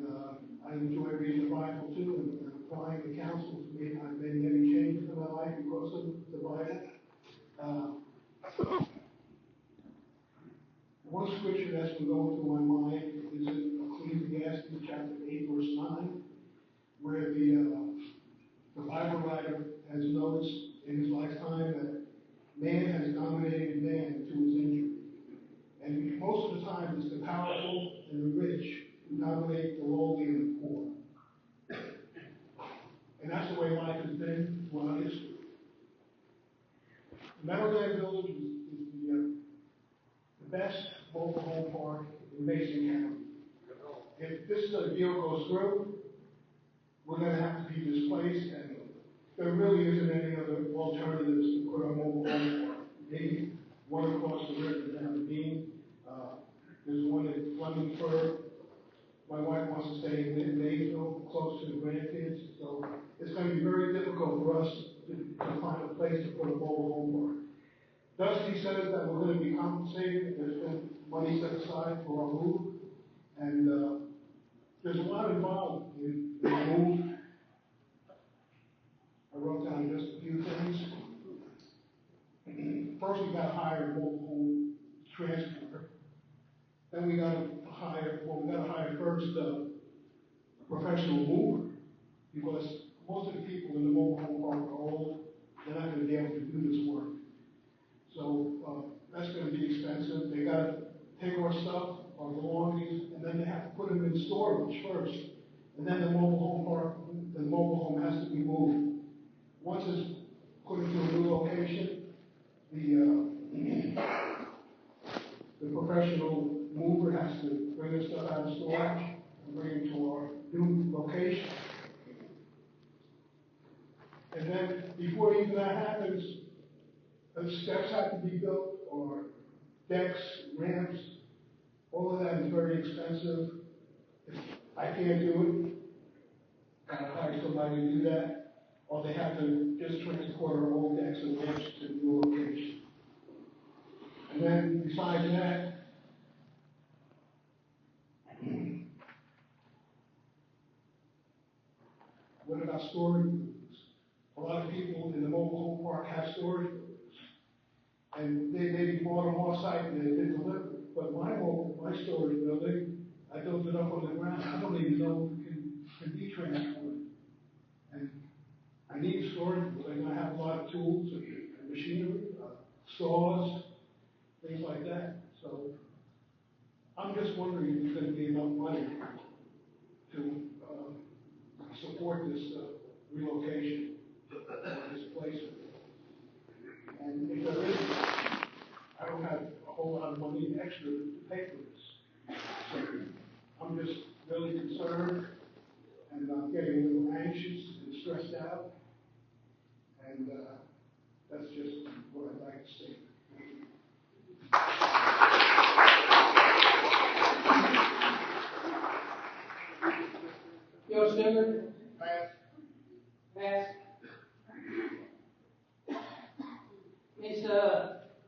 I enjoy reading the Bible too, and applying the counsels. I've made many changes in my life because of the Bible. One scripture that's been going through my mind is in Ecclesiastes chapter 8, verse 9, where the Bible writer has noticed in his lifetime that man has dominated man to his injury. And most of the time, it's the powerful and the rich who dominate the lowly and the poor. And that's the way life has been throughout history. Meadowland Village is the best mobile home park in Mason County. If this deal goes through, we're going to have to be displaced, and there really isn't any other alternatives to put a mobile home park. Maybe one across the river down the Bean. There's one in Flemingford. My wife wants to stay in Maysville, close to the grandkids, so it's going to be very difficult for us to find a place to put a mobile home park. Dusty says that we're going to be compensated. There's been money set aside for our move, and there's a lot involved in the move. I wrote down just a few things. First, we got to hire a mobile home transporter. Then we got to hire first a professional mover, because most of the people in the mobile home park are old. They're not going to be able to do this work. So that's going to be expensive. They got to take our stuff, our belongings, and then they have to put them in storage first. And then the mobile home has to be moved. Once it's put into a new location, the professional mover has to bring the stuff out of storage and bring it to our new location. And then before even that happens, steps have to be built, or decks, ramps. All of that is very expensive. If I can't do it, I hire somebody to do that. Or they have to just transport our old decks and ramps to the new location. And then besides that, what about storage buildings? A lot of people in the mobile home park have storage buildings. And they maybe bought them off-site and they didn't deliver. But my storage building, I built it up on the ground. I don't even know if it can be transported. And I need storage building. I have a lot of tools and machinery, saws, things like that. So I'm just wondering if there's going to be enough money to support this relocation, this placement. And if there isn't, I don't have a whole lot of money extra to pay for this. So I'm just really concerned, and I'm getting a little anxious and stressed out. And that's just what I'd like to say. Joe Stewart? Pass. Ms.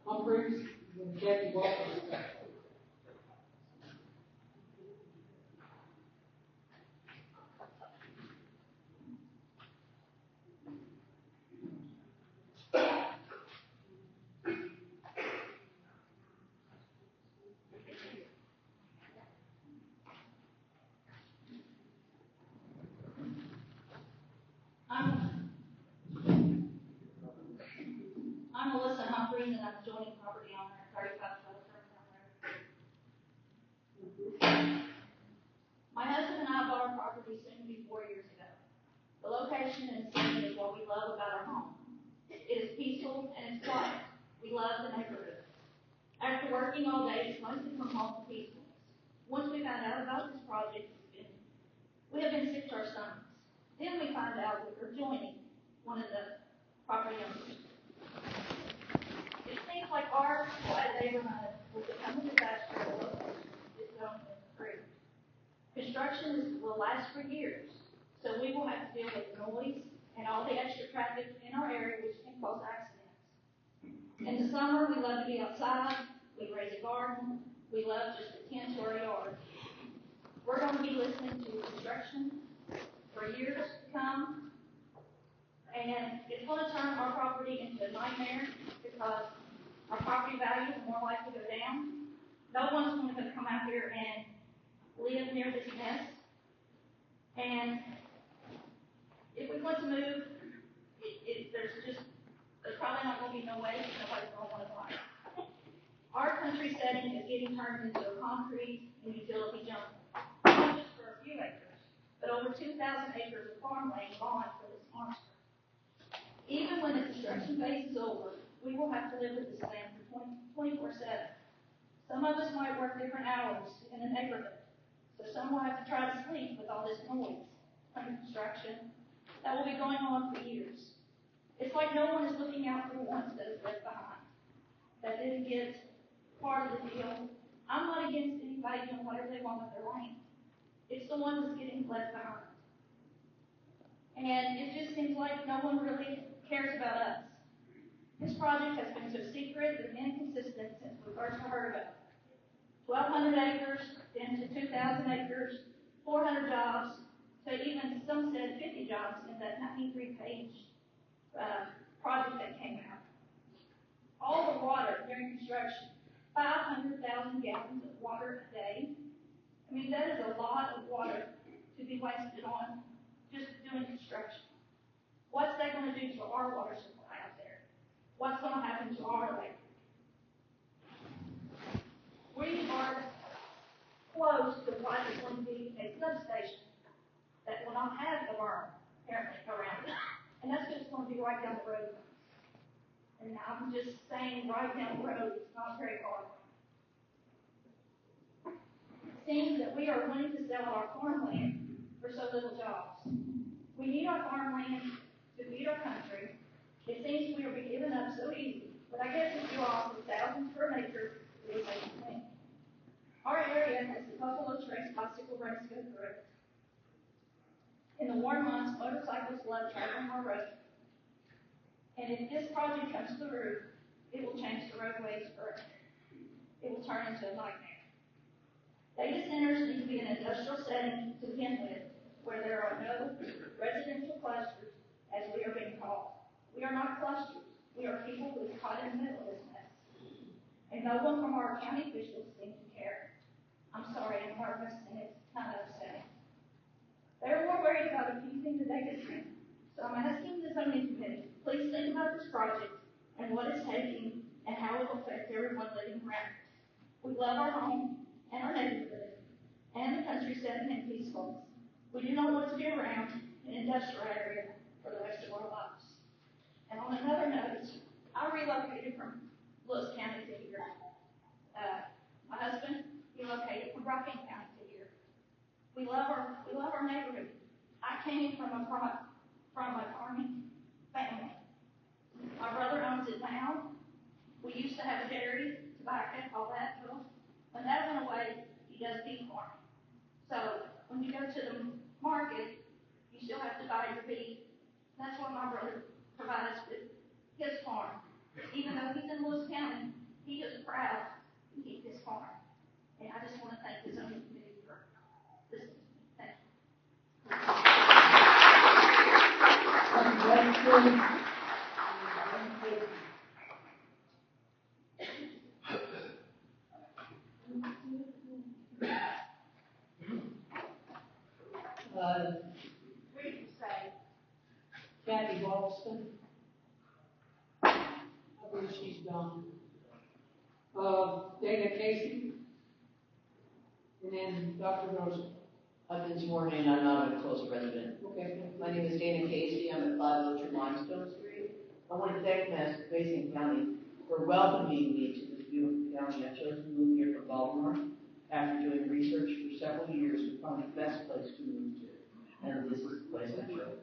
Humphries and Jackie Walker. I'm Melissa Humphries, and I'm adjoining property owner at 35 Road. My husband and I bought our property soon to be 4 years ago. The location and scene is what we love about our home. It is peaceful and it's quiet. We love the neighborhood. After working all day, it's nice to come home to peacefulness. Once we found out about this project, we have been sick to our stomachs. Then we find out that we're joining one of the property owners. It seems like our quiet neighborhood will become a disaster if the location is zoned and approved. Construction will last for years, so we will have to deal with noise and all the extra traffic in our area, which can cause accidents. In the summer, we love to be outside, we raise a garden, we love just to tend to our yard. We're going to be listening to construction for years to come, and it's going to turn our property into a nightmare because our property values are more likely to go down. No one's going to come out here and live near this mess. And if we want to move, there's probably not going to be no way because nobody's going to want to buy it. Our country setting is getting turned into a concrete and utility jungle, not just for a few acres, but over 2,000 acres of farmland gone for this monster. Even when the construction phase is over, we will have to live with this land for 24/7. Some of us might work different hours in the neighborhood, so some will have to try to sleep with all this noise under construction that will be going on for years. It's like no one is looking out for the ones that is left behind, that didn't get part of the deal. I'm not against anybody doing whatever they want with their land. It's the ones that's getting left behind. And it just seems like no one really cares about us. This project has been so secret and inconsistent since we first heard about it. 1,200 acres, then to 2,000 acres, 400 jobs, so even some said 50 jobs in that 93-page project that came out. All the water during construction, 500,000 gallons of water a day. I mean, that is a lot of water to be wasted on just doing construction. What's that going to do to our water supply out there? What's going to happen to our lake? We are close to what is going to be a substation that will not have the berm apparently around it. And that's just going to be right down the road. And I'm just saying right down the road, it's not very far. It seems that we are wanting to sell our farmland for so little jobs. We need our farmland to feed our country. It seems we are being given up so easy, but I guess if you offer thousands per acre, it would make you think. Our area has the Buffalo Trace bicycle race go through it. In the warm months, motorcyclists love traveling our road. And if this project comes through, it will change the roadways forever. It will turn into a nightmare. Data centers need to be an industrial setting to begin with, where there are no residential clusters, as we are being called. We are not clusters. We are people who are caught in the middle of this mess. And no one from our county officials seems to care. I'm sorry, I'm nervous, and it's kind of upsetting. They're more worried about appeasing the data center. So I'm asking the zoning committee, please think about this project and what it's taking and how it will affect everyone living around it. We love our home and our neighborhood and the country setting and peacefulness. We do not want to be around an industrial area for the rest of our lives. And on another note, I relocated from Lewis County to here. My husband relocated from Rocking County to here. We love our neighborhood. I came from a farming family. My brother owns it now. We used to have a dairy, tobacco, all that. When that went away, he does beef farming. So when you go to the market, market, you still have to buy your beef. That's what my brother provides with his farm. Even though he's in Lewis County, he is proud to keep his farm. And I just want to thank the zoning committee for listening. Thank Kathy Boston. I believe she's gone. Dana Casey. And then Dr. Rosen. I've been sworn in, I'm not a close resident. Okay. My name is Dana Casey, I'm at 502 Limestone Street. I want to thank Mason County for welcoming me to this beautiful county. I chose to move here from Baltimore after doing research for several years to find the best place to move to. And this is the place I chose.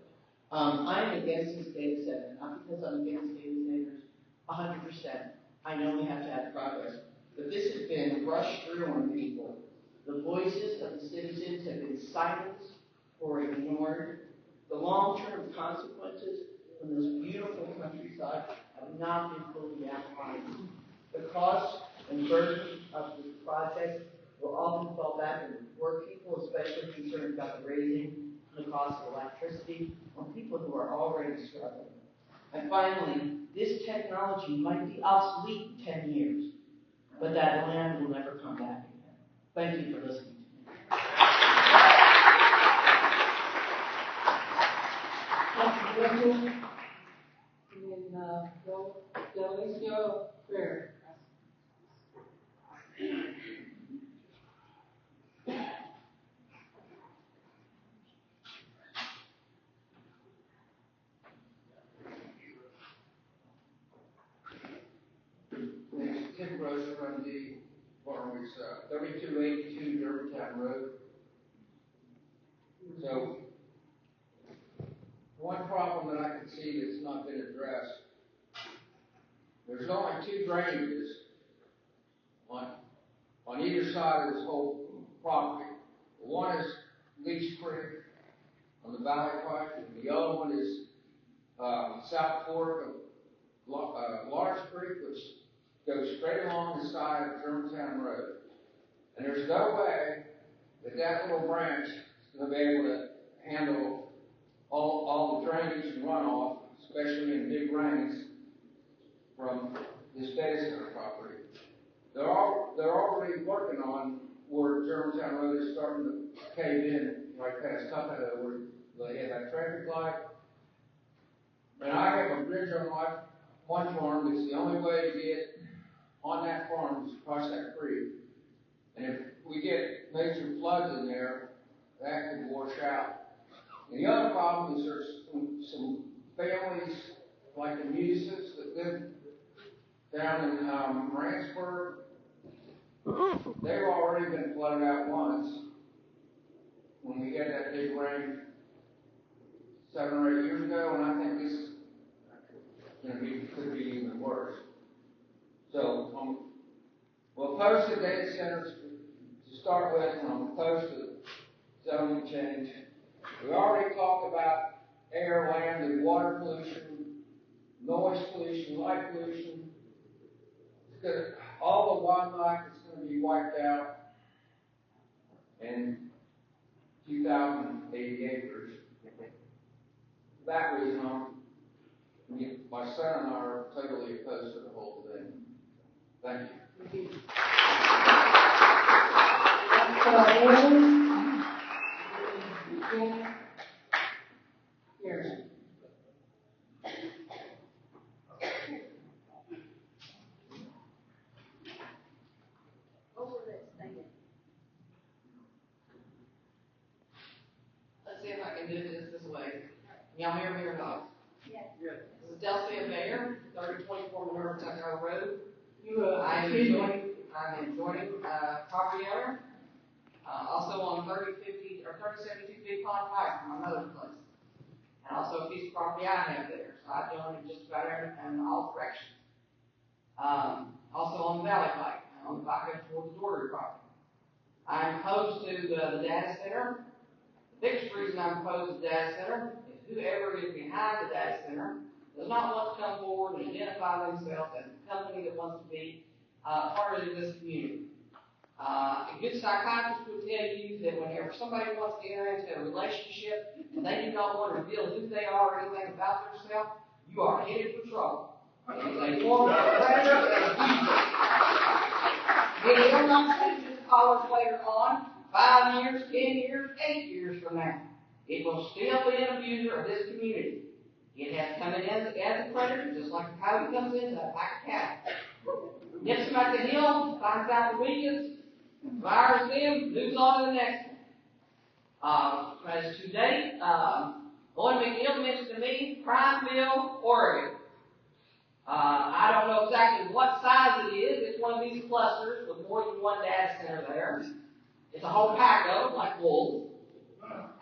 I'm against this data center, not because I'm against data centers 100%. I know we have to have progress, but this has been rushed through on people. The voices of the citizens have been silenced or ignored. The long-term consequences from this beautiful countryside have not been fully outlined. The cost and burden of this project will often fall back on poor people, especially concerned about the raising the cost of electricity on people who are already struggling. And finally, this technology might be obsolete in 10 years, but that land will never come back again. Thank you for listening to me. Thank you, Rachel. And then, Delicio Fair. Tim Rosen from the farm is 3282 Durbantown Road. So, one problem that I can see that's not been addressed, there's only two drainages on either side of this whole property. One is Leach Creek on the Valley Pike, and the other one is South Fork of Large Creek, which goes straight along the side of Germantown Road. And there's no way that that little branch is going to be able to handle all the drainage and runoff, especially in big rains, from this data center property. They're already working on where Germantown Road is starting to cave in, right past Tuckahoe, where they have that traffic light. And I have a bridge on my one farm. It's the only way to get on that farm is across that creek. And if we get major floods in there, that could wash out. And the other problem is there's some families like the Muses that live down in Randsburg. They've already been flooded out once when we had that big rain 7 or 8 years ago, and I think this is could be even worse. So we'll oppose the data centers to start with, and I'm opposed to zoning change. We already talked about air, land, and water pollution, noise pollution, light pollution. All the wildlife is going to be wiped out, and 2,080 acres. For that reason, my son and I are totally opposed to the whole thing. Thank you. Let's see if I can do this way. Y'all hear me or not? Yes. This is Delcia Mayer, 3024 Minerva Tuckahoe Road. I'm enjoying property owner. Also on 3072 feet Pond Pike from my mother's place. And also a piece of property I have there. So I join in just about in all directions. Also on the Valley Pike, on the back up towards the Dory property. I'm opposed to the data center. The Biggest reason I'm opposed to data center is whoever is behind the data center does not want to come forward and identify themselves as a company that wants to be part of this community. A good psychiatrist would tell you that whenever somebody wants to enter into a relationship and they do not want to reveal who they are or anything about themselves, you are headed for trouble. They form a predator and abuse. They will not send this college later on, 5 years, 10 years, 8 years from now. It will still be an abuser of this community. It has come in as a predator, just like a coyote comes in to pack a cattle. Nips them at the heel, finds out the weakest, fires them, moves on to the next one. As to date, Lloyd McNeil mentioned to me, Primeville, Oregon. I don't know exactly what size it is. It's one of these clusters with more than one data center there. It's a whole pack of them, like wolves.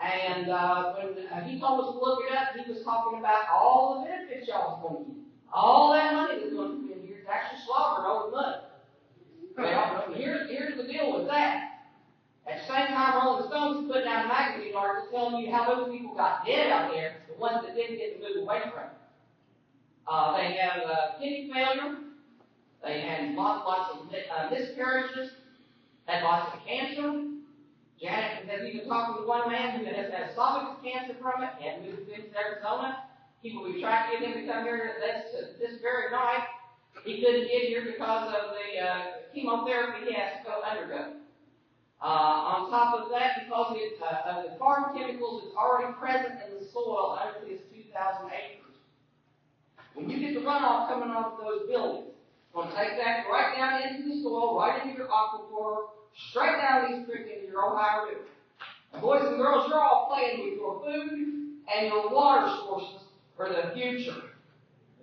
And when he told us to look it up, he was talking about all the benefits y'all was going to get. All that money that's going to be in here is actually slobbering over the money. Well, here's the deal with that. At the same time, Rolling Stones put down a magazine article telling you how those people got dead out there, the ones that didn't get to move away from it. They have kidney failure. They had lots of miscarriages. Had lots of cancer. Janet has even talked to one man who has had esophagus cancer from it. He had moved into Arizona. He will be trying to get him to come here this very night. He couldn't get here because of the chemotherapy he has to go undergo. On top of that, because of the farm chemicals that's already present in the soil under his 2,000 acres. When you get the runoff coming off of those buildings, it's going to take that right down into the soil, right into your aquifer, straight down these creeks into your Ohio River. And boys and girls, you're all playing with your food and your water sources for the future.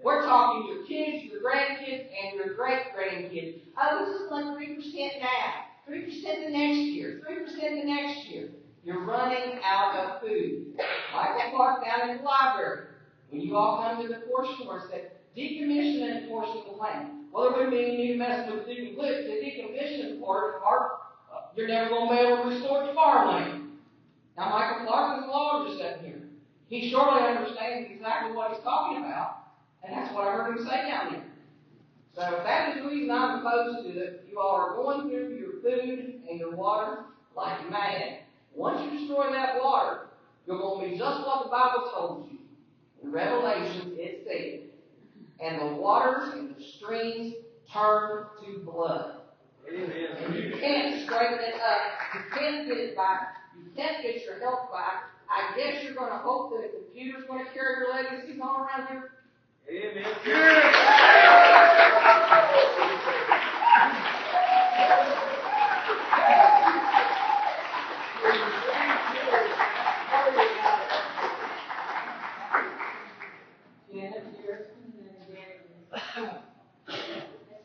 We're talking your kids, your grandkids, and your great-grandkids. Oh, this is like 3% now, 3% the next year, 3% the next year. You're running out of food. Like that park down in the library. When you all come to the portion where it said decommissioning a portion of the land. Well, it would mean you need to mess with the decommissioning part, you're never going to be able to restore the farmland. Now, Michael Clark is a lawyer sitting here. He surely understands exactly what he's talking about. And that's what I heard him say down there. So that is the reason I'm opposed to it. You all are going through your food and your water like mad. Once you destroy that water, you're going to be just what the Bible told you. In Revelation, it said, and the waters and the streams turn to blood. And you can't straighten it up. You can't get it back. You can't get your health back. I guess you're going to hope that a computer's going to carry your legacies on around here. Amen.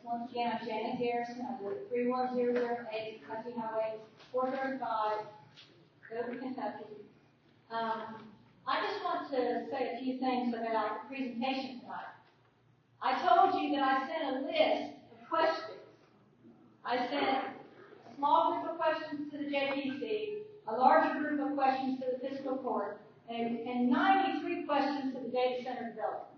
Once again, I'm Janet Harrison. I live at 31008 Kentucky Highway 435, Dover, Kentucky. I just want to say a few things about the presentation tonight. I told you that I sent a list of questions. I sent a small group of questions to the JPC, a larger group of questions to the fiscal court, and 93 questions to the data center developer.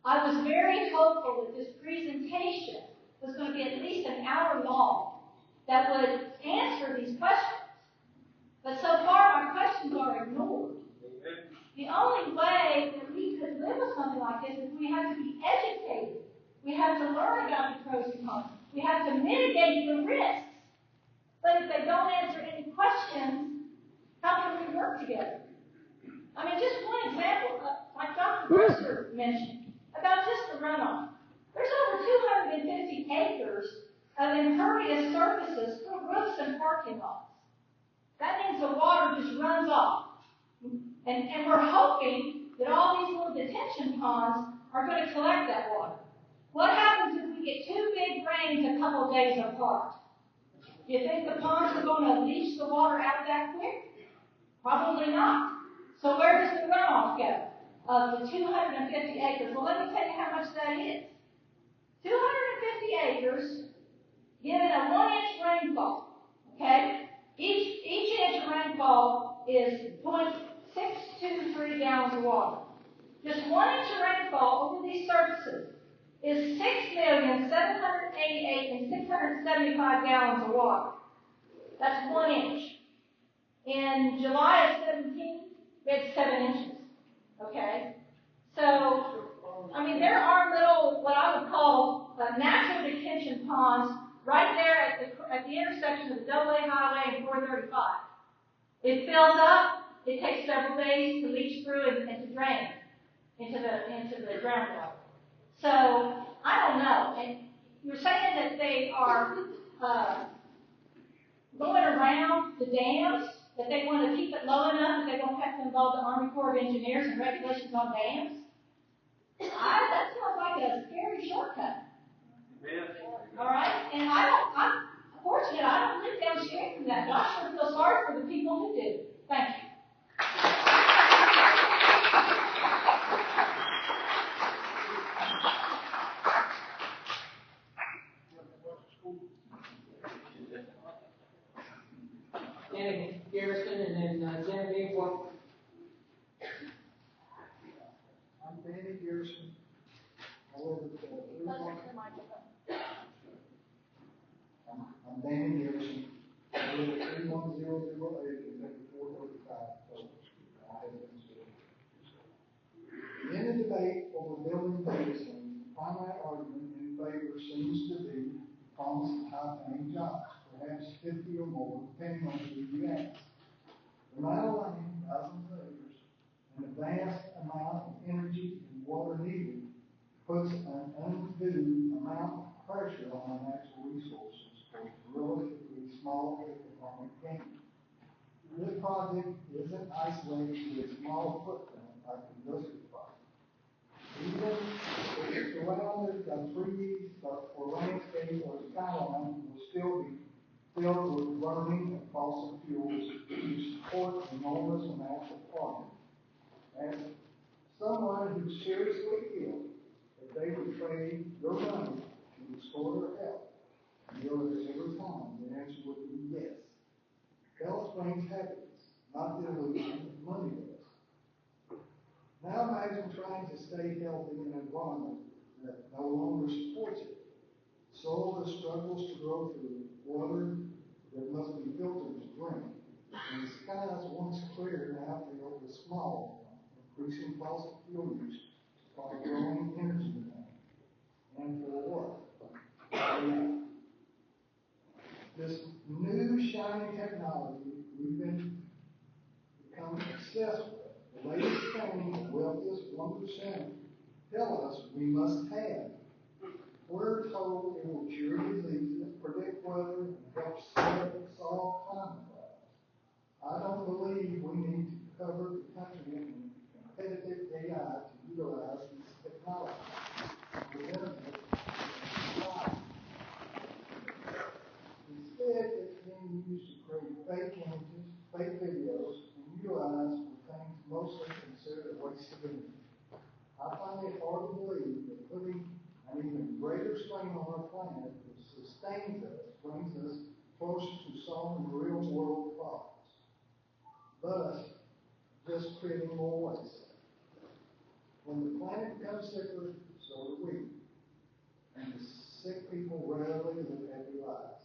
I was very hopeful that this presentation was going to be at least an hour long that would answer these questions. But so far, my questions are ignored. The only way that we could live with something like this is we have to be educated. We have to learn about the pros and cons. We have to mitigate the risks. But if they don't answer any questions, how can we work together? I mean, just one example, like Dr. Brewster mentioned, about just the runoff. There's over 250 acres of impervious surfaces for roofs and parking lots. That means the water just runs off. And we're hoping that all these little detention ponds are going to collect that water. What happens if we get two big rains a couple of days apart? Do you think the ponds are going to leach the water out that quick? Probably not. So where does the runoff go? Of the 250 acres. Well, let me tell you how much that is. 250 acres, given a 1-inch rainfall, okay? Each inch of rainfall is 0.623 gallons of water. Just 1 inch of rainfall over these surfaces is 6,788,675 gallons of water. That's 1 inch. In July of 17, we had 7 inches. Okay? So, I mean, there are little, what I would call natural detention ponds right there at the intersection of the AA Highway and 435. It fills up. It takes several days to leach through and to drain into the groundwater. So, I don't know. And you're saying that they are going around the dams, that they want to keep it low enough that they don't have to involve the Army Corps of Engineers and regulations on dams? That sounds like a scary shortcut. All right? And I'm fortunate I don't live downstream from that, but I sure feel sorry for the people who do. Thank you. Danny Garrison and then Genevieve Walker. I'm Danny Garrison. I'm Danny Garrison. I live at 31008 Kentucky 435. In the debate over building data centers, the primary argument in favor seems to be the promise of high-paying jobs, perhaps 50 or more, depending on who you ask. The amount of land, thousands of acres, and the vast amount of energy and water needed puts an undue amount of pressure on our natural resources for relatively small economic gain. This project isn't isolated to a small footprint like the industrial project. Even if it's surrounded by trees or landscape or skyline, will still be filled with burning of fossil fuels to support enormous amounts of carbon. As someone who's seriously ill, if they would trade your money to restore their health, you'll every time, the answer would be yes. Health brings happiness, not the illusion of money does. Now imagine trying to stay healthy in an environment that no longer supports it. Soil that struggles to grow through water that must be filtered to drink. And the skies once clear now filled with smog, increasing fossil fuel use by growing energy demand. And for what? This new shiny technology we've become obsessed with, the latest thing the wealthiest 1% tell us we must have. We're told it will cure diseases, predict weather, and help solve climate problems. I don't believe we need to cover the country in competitive AI to utilize this technology. Instead, it's being used to create fake images, fake videos, and utilized for things mostly considered a waste of energy. I find it hard to believe that putting an even greater strain on our planet that sustains us, brings us closer to solving real-world problems, thus just creating more waste. When the planet becomes sicker, so do we. And the sick people rarely live happy lives.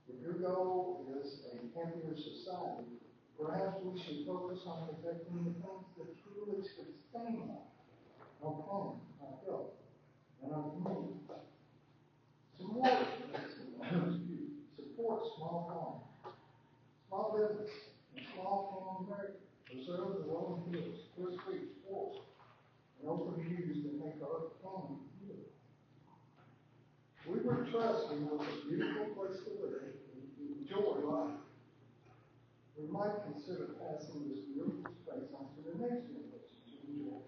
If your goal is a happier society, perhaps we should focus on protecting the things that truly sustain life, our planet, our health, and our community. Some more support small farming, small business, and small town America. Preserve the rolling hills, clear streets, forests, and open views that make our planet beautiful. We were trusting with a beautiful place to live and enjoy life. We might consider passing this beautiful space on to the next generation to enjoy.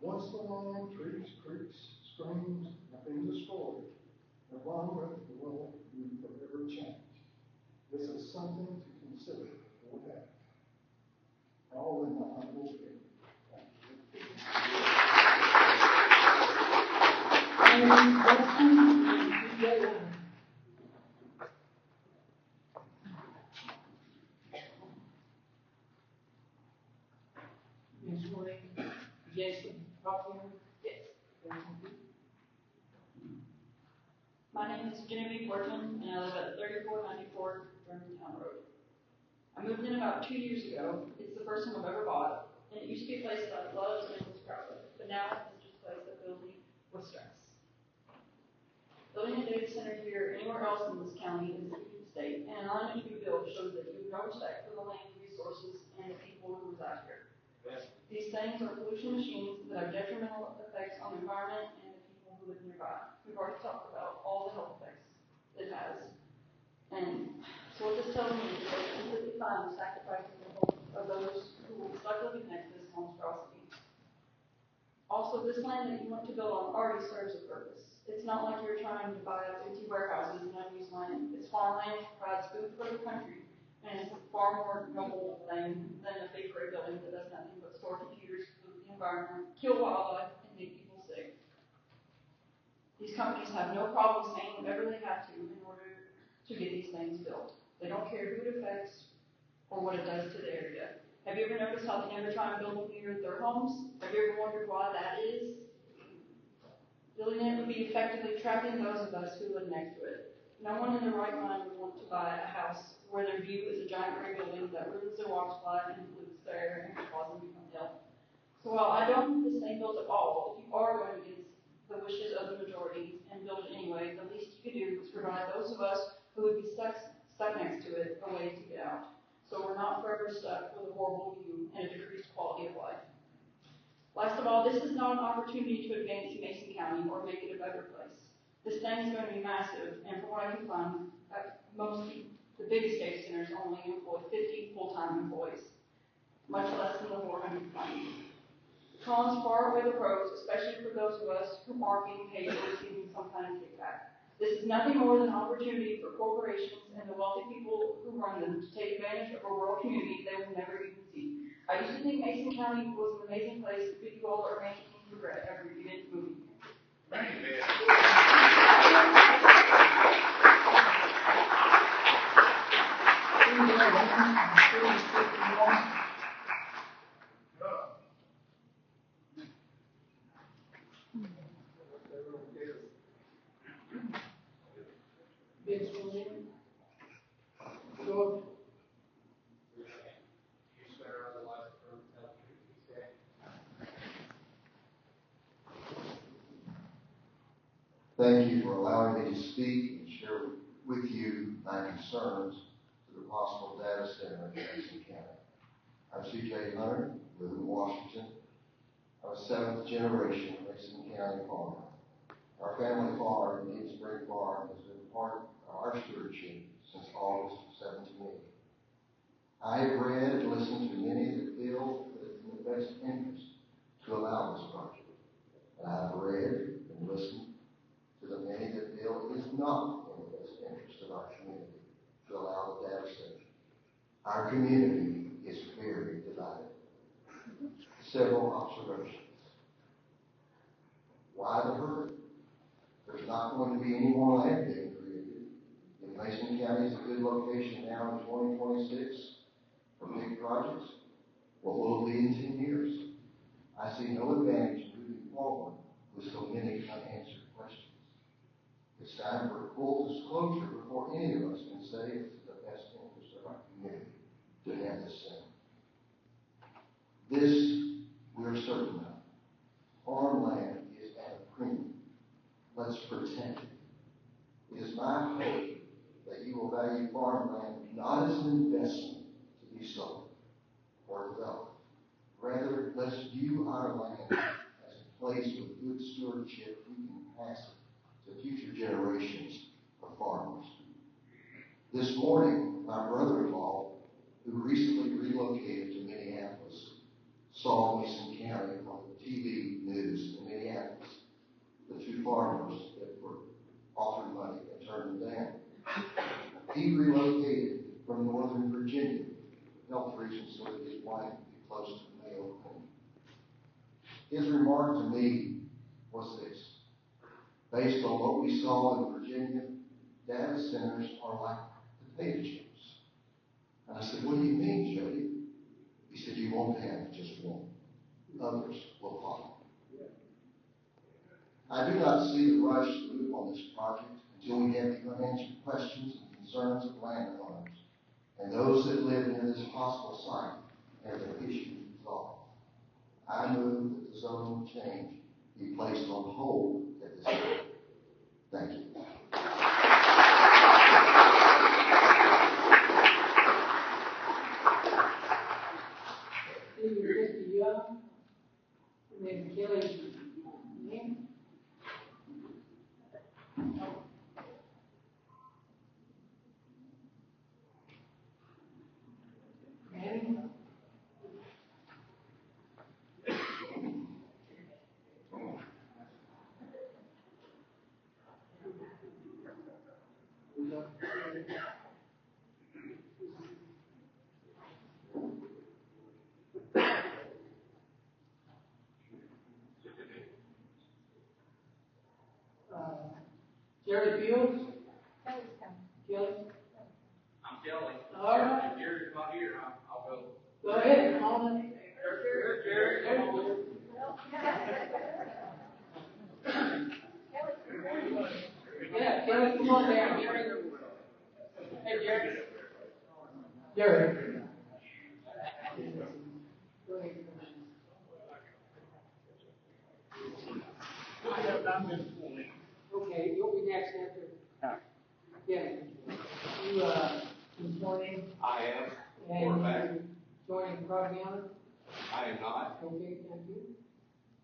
Once the land, trees, creeks, streams have been destroyed, the longer the world will be forever changed. This is something to consider for that. All in the humble opinion. Ms. Williams, Jason, property owner? Yes. My name is Genevieve Horton, and I live at 3494 Germantown Road. I moved in about 2 years ago. It's the first home I've ever bought, and it used to be a place that I loved and was proud of, but now it's just a place that fills me with stress. Building a data center here or anywhere else in this county is a huge mistake, and an uneven bill shows that you have no respect for the land, resources, and the people who reside here. Yes. These things are pollution machines that have detrimental effects on the environment and the people who live nearby. We've already talked about all the health effects it has. And so what this tells me is that it's completely fine sacrificing the hope of those who will be stuck living next to this monstrosity. Also, this land that you want to build on already serves a purpose. It's not like you're trying to buy up empty warehouses and unused land. It's farmland, provides food for the country, and it's a far more noble thing than a big gray building that does nothing but store computers, pollute the environment, kill wildlife, and make people sick. These companies have no problem saying whatever they have to in order to get these things built. They don't care who it affects or what it does to the area. Have you ever noticed how they never try and build near their homes? Have you ever wondered why that is? Building it would be effectively trapping those of us who live next to it. No one in their right mind would want to buy a house where their view is a giant gray building that ruins their water supply and pollutes their air and causes them to become ill. So while I don't want this thing built at all, if you are going against the wishes of the majority and build it anyway, the least you could do is provide those of us who would be stuck next to it a way to get out. So we're not forever stuck with a horrible view and a decreased quality of life. Last of all, this is not an opportunity to advance Mason County or make it a better place. This thing is going to be massive, and from what I can find, the biggest data centers only employ 50 full-time employees, much less than the 400 funding. Cons far outweigh the pros, especially for those of us who aren't being paid or receiving some kind of kickback. This is nothing more than an opportunity for corporations and the wealthy people who run them to take advantage of a rural community they will never even see. I used to think Mason County was an amazing place that people all around me regret every event moving here. Thank you, Ms. Williams, George, Thank you for allowing me to speak and share with you my concerns to the possible data center in Mason County. I'm C.J. Hunter, live in Washington. I'm a seventh generation Mason County farmer. Our family farm, Indian Spring Farm, has been part of our stewardship since August of 1780. I have read and listened to many that feel that it's in the best interest to allow this project. And I have read and listened to the many that feel it is not in the best interest of our community to allow the data center. Our community is very divided. Several observations. Why the hurry? There's not going to be any more land being created. If Mason County is a good location now in 2026 for big projects, what will it be in 10 years? I see no advantage in moving forward with so many unanswered questions. It's time for full disclosure before any of us can say it's in the best interest of our community to have this center. This we're certain of. Farmland is at a premium. Let's protect it. It is my hope that you will value farmland not as an investment to be sold or developed. Rather, let's view our land as a place with good stewardship we can pass it to future generations of farmers. This morning, my brother-in-law, who recently relocated to Minneapolis, saw Mason County on the TV news in Minneapolis. The two farmers that were offered money and turned them down. He relocated from Northern Virginia for health reasons so that his wife would be close to the Mayo Clinic. His remark to me was this: based on what we saw in Virginia, data centers are like potato chips. And I said, what do you mean, Jody? He said, you won't have just one. others will follow. I do not see the rush to move on this project until we have the unanswered questions and concerns of landowners and those that live near this possible site have their issues resolved. I move that the zone change be placed on hold at this time. Thank you. Mr. Young, and then Kelly. Jerry Fields? Kelly? I'm Kelly. All right. If Jerry's not here, I'll go. Go ahead, come on in. Jerry, come on. Yeah, Kelly, come on down. Hey, Jerry. Jerry. Go ahead. Okay, you'll be next after. Yeah. You, this morning? I am. And you're joining the property owner? I am not. Okay, thank you.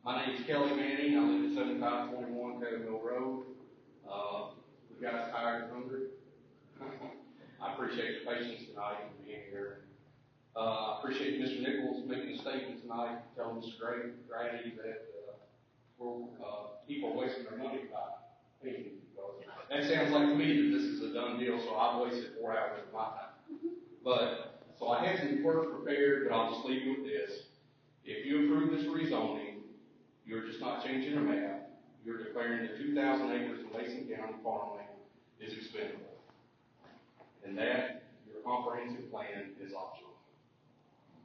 My name is Kelly Manning. I live at 7521 Taylor Mill Road. The guys tired and hungry. I appreciate your patience tonight and being here. I appreciate Mr. Nichols making a statement tonight, telling Mr. Grady that people are wasting their money by painting. That sounds like to me that this is a done deal, so I've wasted 4 hours of my time. But, so I have some work prepared, but I'll just leave you with this. If you approve this rezoning, you're just not changing a map. You're declaring that 2,000 acres of Mason County farmland is expendable. And that, your comprehensive plan is optional.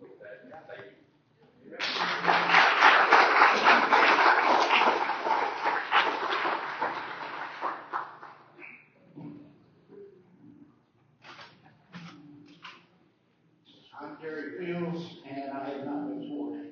With that, thank you. I'm Jerry Fields, and I have not been sworn in.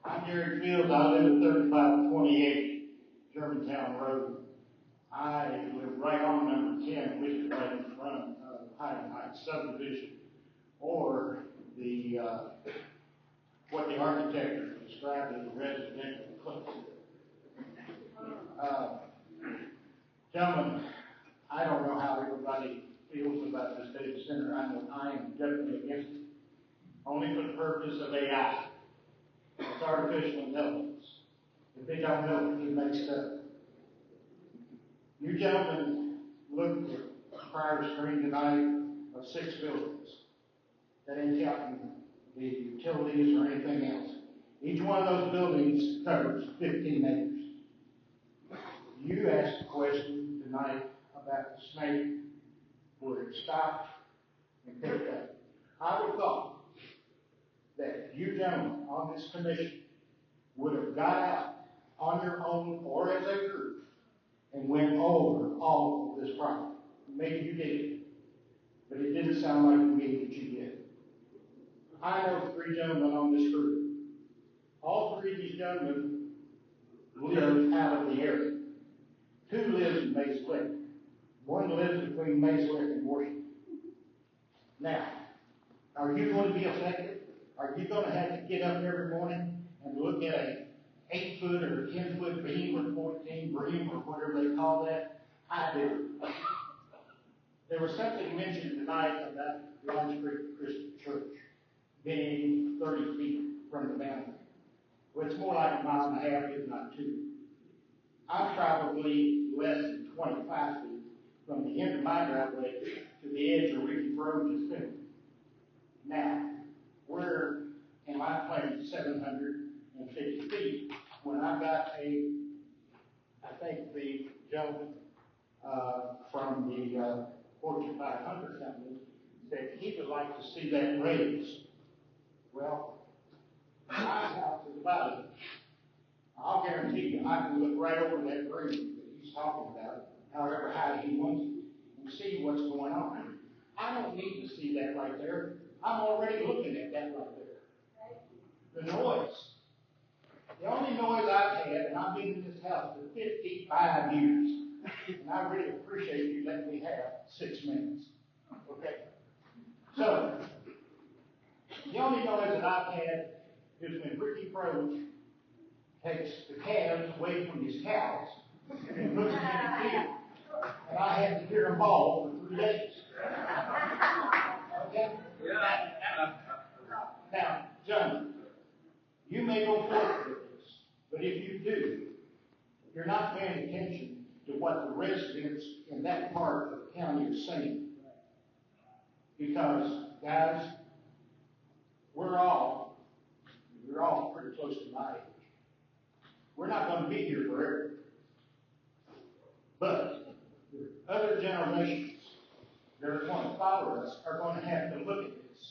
I'm Jerry Fields. I live at 3528 Germantown Road. I live right on number 10, which is right in front of Highland Heights subdivision, or the what the architect has described as a residential cluster. Gentlemen, I don't know how everybody feels about this data center. I know I am definitely against it, only for the purpose of AI. It's artificial intelligence. If they don't know it, you make stuff. You gentlemen looked at the prior screen tonight of 6 buildings. That ain't counting the utilities or anything else. Each one of those buildings covers 15 acres. You asked a question tonight about the snake where it stopped and picked up. I would have thought that you gentlemen on this commission would have got out on your own or as a group and went over all of this problem. Maybe you did, but it didn't sound like to me that you did. I know 3 gentlemen on this group. All 3 of these gentlemen live out of the area. 2 live in Maysville. 1 lives between Maysville and Washington. Now, are you going to be affected? Are you going to have to get up every morning and look at a 8-foot or 10-foot beam or 14 beam or whatever they call that? I do. There was something mentioned tonight about Lodge Creek Christian Church being 30 feet from the boundary. Well, it's more like 1.5 miles, if not 2. I'm probably less than 25 feet from the end of my driveway to the edge of Ricky Froge's field. Now, where am I claiming 750 feet when I've got a think the gentleman, from the, Fortune 500 company said he would like to see that raised. Well, my house is about it. I'll guarantee you, I can look right over that bridge that he's talking about, however high he wants it, and see what's going on. I don't need to see that right there. I'm already looking at that right there. The noise. The only noise I've had, and I've been in this house for 55 years, and I really appreciate you letting me have 6 minutes. Okay? So, the only noise that I've had is when Ricky Proach takes the calves away from his cows and puts them in the field. And I had to hear them bawl for 3 days. Okay? Now, John, you may go forward with this, but if you do, you're not paying attention to what the residents in that part of the county are saying. Because, guys, you're all pretty close to my age. We're not going to be here forever. But other generations that are going to follow us are going to have to look at this.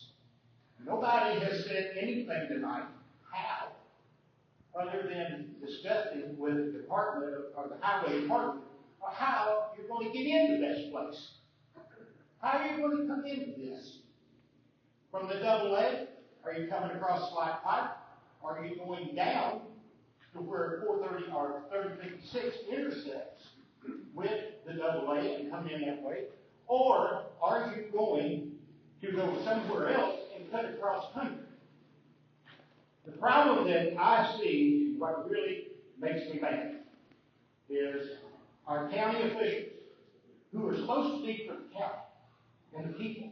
Nobody has said anything tonight how, other than discussing with the department or the highway department, or how you're going to get into this place. How are you going to come into this? From the double A? Are you coming across Slack Pipe? Are you going down to where 430 or 3056 intersects with the double A and come in that way? Or are you going to go somewhere else and cut across country? The problem that I see, what really makes me mad, is our county officials who are supposed to be for the county and the people.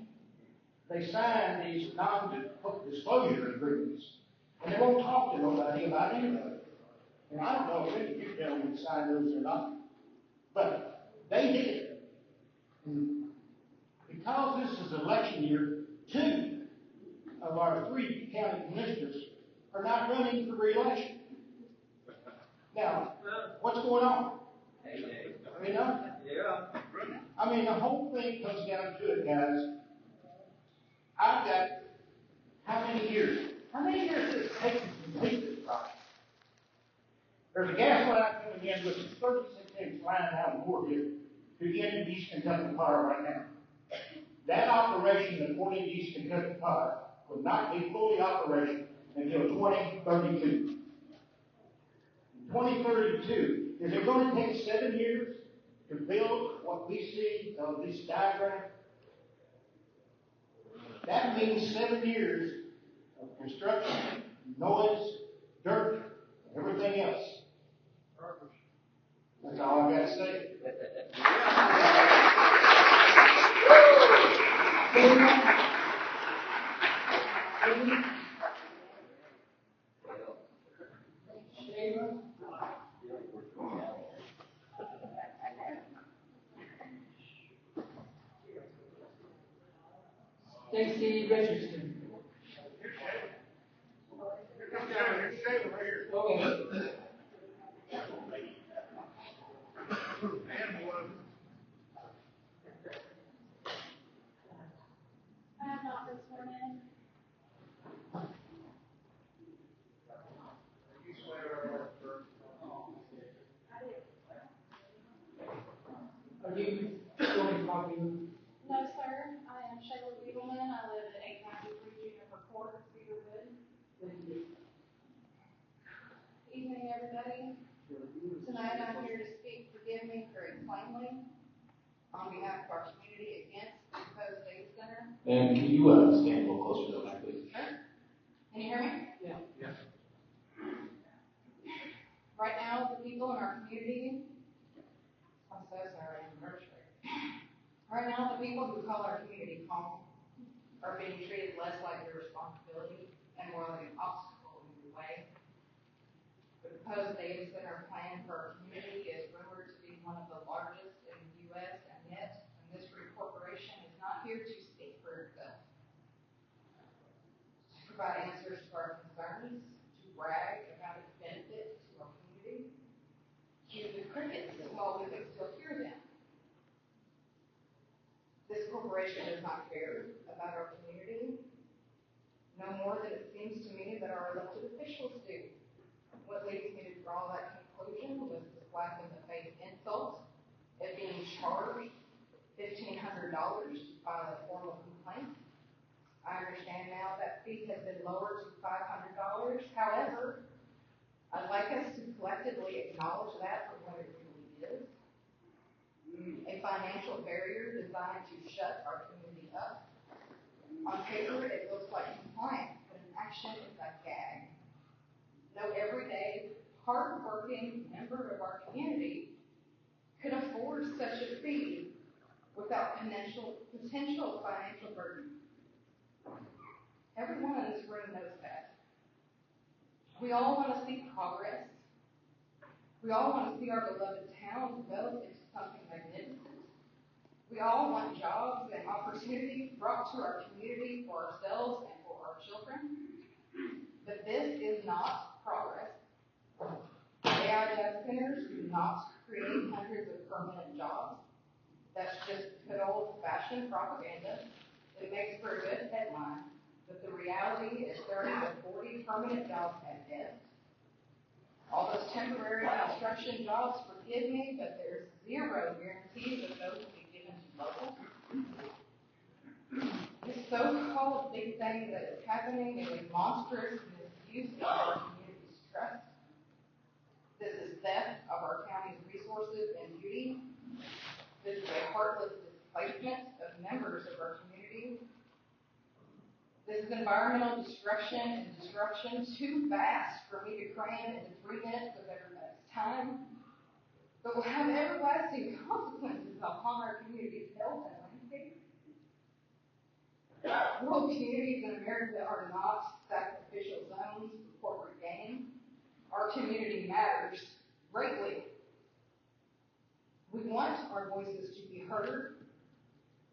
They sign these non-disclosure agreements, and they won't talk to nobody about anything. And I don't know if any of you gentlemen signed those or not, but they did. And because this is election year, 2 of our 3 county commissioners are not running for re-election. Now, what's going on? You know? Yeah. I mean, the whole thing comes down to it, guys. I've got how many years? How many years does it take to complete this project? There's a gas line coming in with a 36-inch line out in Fort Hill to get into East Kentucky Power right now. That operation, according to East Kentucky Power, will not be fully operational until 2032. 2032, is it going to take 7 years to build what we see of this diagram? That means 7 years of construction, noise, dirt, everything else. That's all I've got to say. Stacy Richardson. I have not been sworn in. Are you going to copy? No, sir. I am Shayla Weedleman. I live at 893 Juniper Court, Cedarwood. Evening, everybody. Tonight I'm here to speak, forgive me very plainly, on behalf of our community against the proposed data center. And can you stand a little closer to the mic, please? Sure. Can you hear me? Yeah. Yes. Right now, the people in our community, I'm so sorry, I'm nervous. Right now, the people who call our community home are being treated less like their responsibility and more like an obstacle in the way. The proposed data center plan for our community is rumored to be one of the largest in the U.S. and yet, this corporation is not here to speak for itself. To provide answers to our concerns, to brag about its benefits to our community. Cue the crickets small, we can still hear them. This corporation does not care about our community, no more than it seems to me that our elected officials do. What leads me to draw that conclusion was the slap in the face insult at being charged $1,500 to file a formal complaint. I understand now that fee has been lowered to $500. However, I'd like us to collectively acknowledge that for what it really is. A financial barrier designed to shut our community up. On paper, it looks like compliance, but in action, it's a gag. No everyday, hard-working member of our community could afford such a fee without potential financial burden. Everyone in this room knows that. We all want to see progress. We all want to see our beloved town develop into something magnificent. We all want jobs and opportunities brought to our community for ourselves and for our children. But this is not progress. AI data centers do not create hundreds of permanent jobs. That's just good old-fashioned propaganda. It makes for a good headline, but the reality is 30 to 40 permanent jobs at best. All those temporary construction jobs, forgive me, but there's zero guarantee that those will be given to locals. This so-called big thing that is happening is a monstrous misuse of our community's trust. This is theft of our county's resources and beauty. This is a heartless displacement of members of our community. This is environmental destruction and disruption too vast for me to cram into 3 minutes of everybody's time, but will have everlasting consequences upon our community's health and landscape. Rural communities in America are not sacrificial zones for corporate gain. Our community matters greatly. We want our voices to be heard.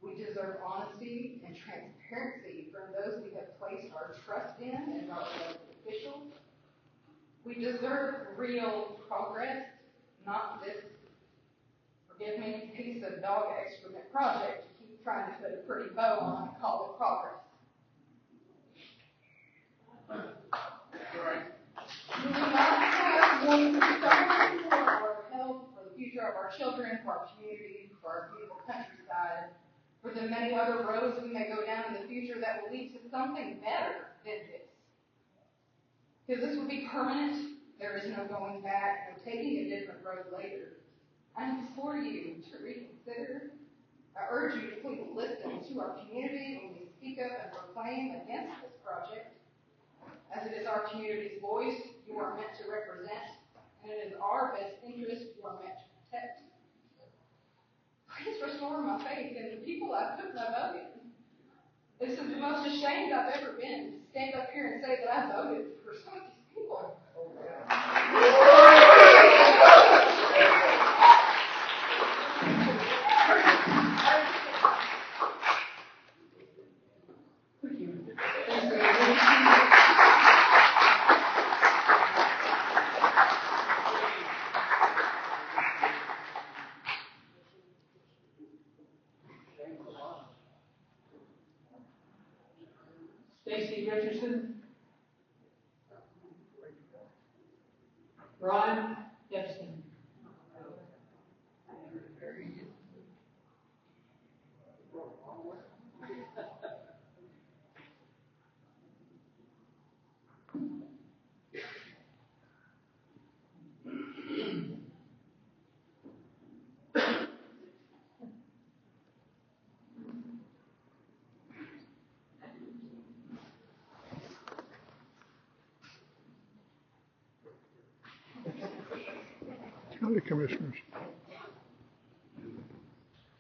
We deserve honesty and transparency from those we have placed our trust in as our elected officials. We deserve real progress, not this, forgive me, piece of dog excrement project to keep trying to put a pretty bow on and call it progress. We do not have one concern for our health, for the future of our children, for our community, for our beautiful countryside, for the many other roads we may go down in the future that will lead to something better than this. Because this will be permanent. There is no going back, no taking a different road later. I implore you to reconsider. I urge you to please listen to our community when we speak up and proclaim against this project. As it is our community's voice you are meant to represent, and it is our best interest you are meant to protect. Please restore my faith in the people I've put my vote in. This is the most ashamed I've ever been to stand up here and say that I voted for some of these people. Stacy Richardson. Brian Epstein. County Commissioners.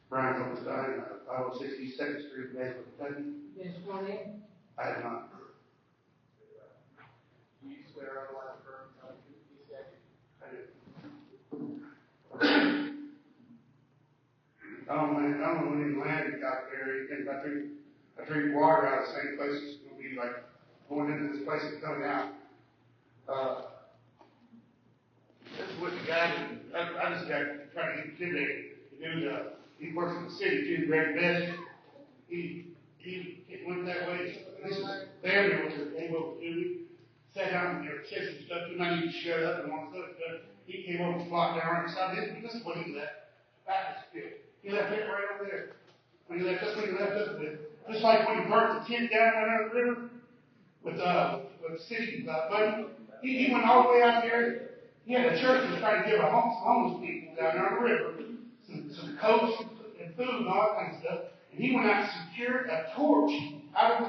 Brian Hildenstein, 562nd Street, Maysville, Kentucky. Been sworn in? I have not. Do you swear otherwise affirm to tell the truth, these days? I do. I don't know any land out there, anything. I drink water out of the same place. It's going to be like going into this place and coming out. This is what the guy I just got trying to get intimidated. The dude, he works in the city too, Greg Best. He went that way. This is there was a came over to me, sat down and said some stuff to me. I need to shut up and all that stuff. He came over and flopped down right beside me. This is what he left. Back is good. He left it right over there. When he left us, when he left us with, just like when he burnt the tent down under the river with city money. He went all the way out there. He had a church that was trying to give homeless people down there on the river some coats and food and all that kind of stuff. And he went out and secured a torch out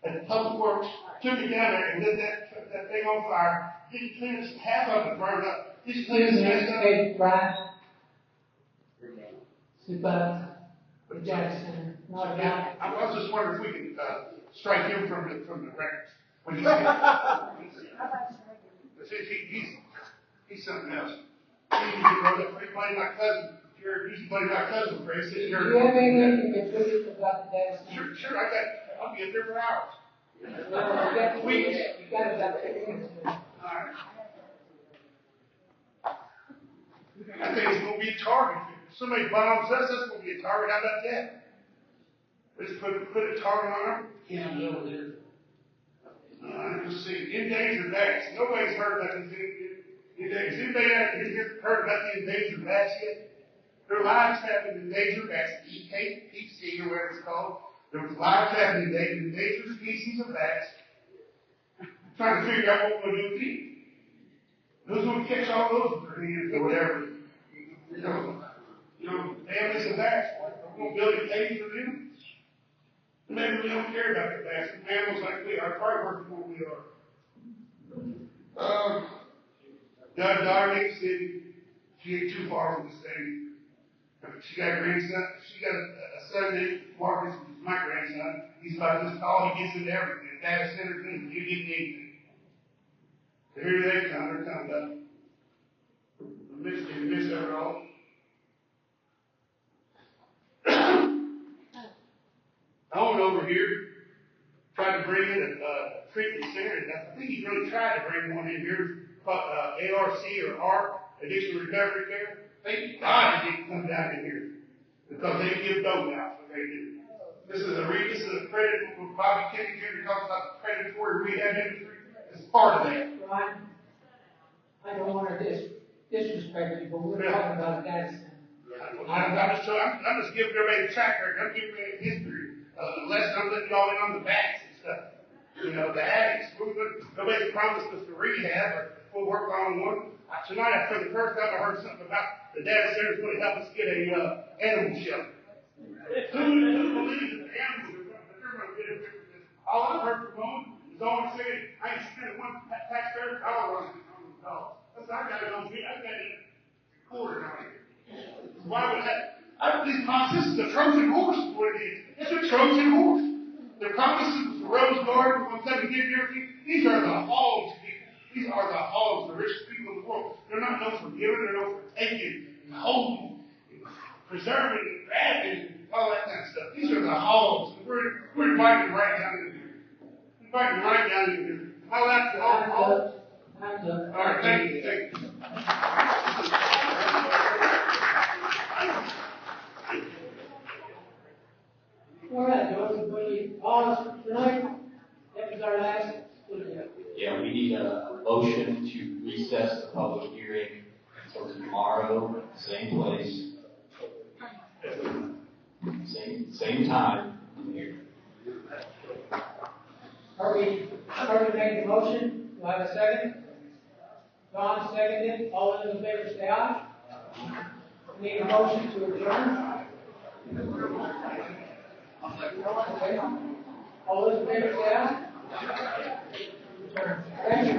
at the public works, took it down there and lit that thing on fire. He cleansed half of it burned up. He cleansed it. Brian. Super. Jackson. Not I was just wondering if we could strike him from the records. When he's something else. He's buddy my cousin. He's buddy my cousin. Do you have anything to contribute about the data center? Sure. I'll be up there for hours. Well, you got about 10 minutes. All right. I think it's going to be a target. If somebody bombs us, that's going to be a target. How about that? Let's put a target on them. Yeah, over there. Let's see. Endangered bats. Nobody's heard about these endangered. Anybody heard about the endangered bats yet? There are live trapping endangered bats, EPC or whatever it's called. There was live trapping endangered species of bats. Trying to figure out what we're going to do. Who's going to catch all those with their hands or whatever? Families of bats. We're going to build a cage for them. Maybe we don't care about the bats. Animals like we are, probably working what we are. Got a daughter named Cindy. She ain't too far from the city. She got a grandson. She got a son named Marcus, who's my grandson. He's about this tall. He gets into everything. Data centers, and you get anything. So here they come. They're coming up. Miss it all. I went over here, tried to bring in a treatment center, and I think he really tried to bring one in here, ARC or ARC, Addiction Recovery Care. Thank God it didn't come down in here, because they give dope now, what they do. This is a credit, Bobby Kennedy Jr. talks about the predatory rehab industry. It's part of that. Brian, I don't want to disrespect you, but we're talking about a data center. I'm just giving everybody the track record. I'm giving everybody the history. Lesson I'm letting y'all in on the backs and stuff. The addicts. Nobody promised us the rehab or we'll work on one. Tonight, for the first time, I heard something about the data center's going to help us get a animal shelter. Who believes that the animals are going to get it? All I've heard from them is always saying, I ain't spending one taxpayer dollar on the dog. That's what I got it on me. I got it quarter down here. Why would that? These promises, the Trojan horse is what it is. It's a Trojan horse. The promises, the rose garden, we're going to come and give you everything. These are the hogs, people. These are the hogs, the richest people in the world. They're not known for giving, they're known for taking and holding, and preserving and grabbing and all that kind of stuff. These are the hogs. We're inviting them right down in here. Inviting them right down in here. How that's the hog. All right, thank you. All right, George, will you pause for tonight? That was our last. Yeah, we need a motion to recess the public hearing until tomorrow, same place, same time here. Harvey made the motion. Do I have a second? John seconded. All those in favor say aye. We need a motion to adjourn. Okay. All those in favor say aye. Thank you.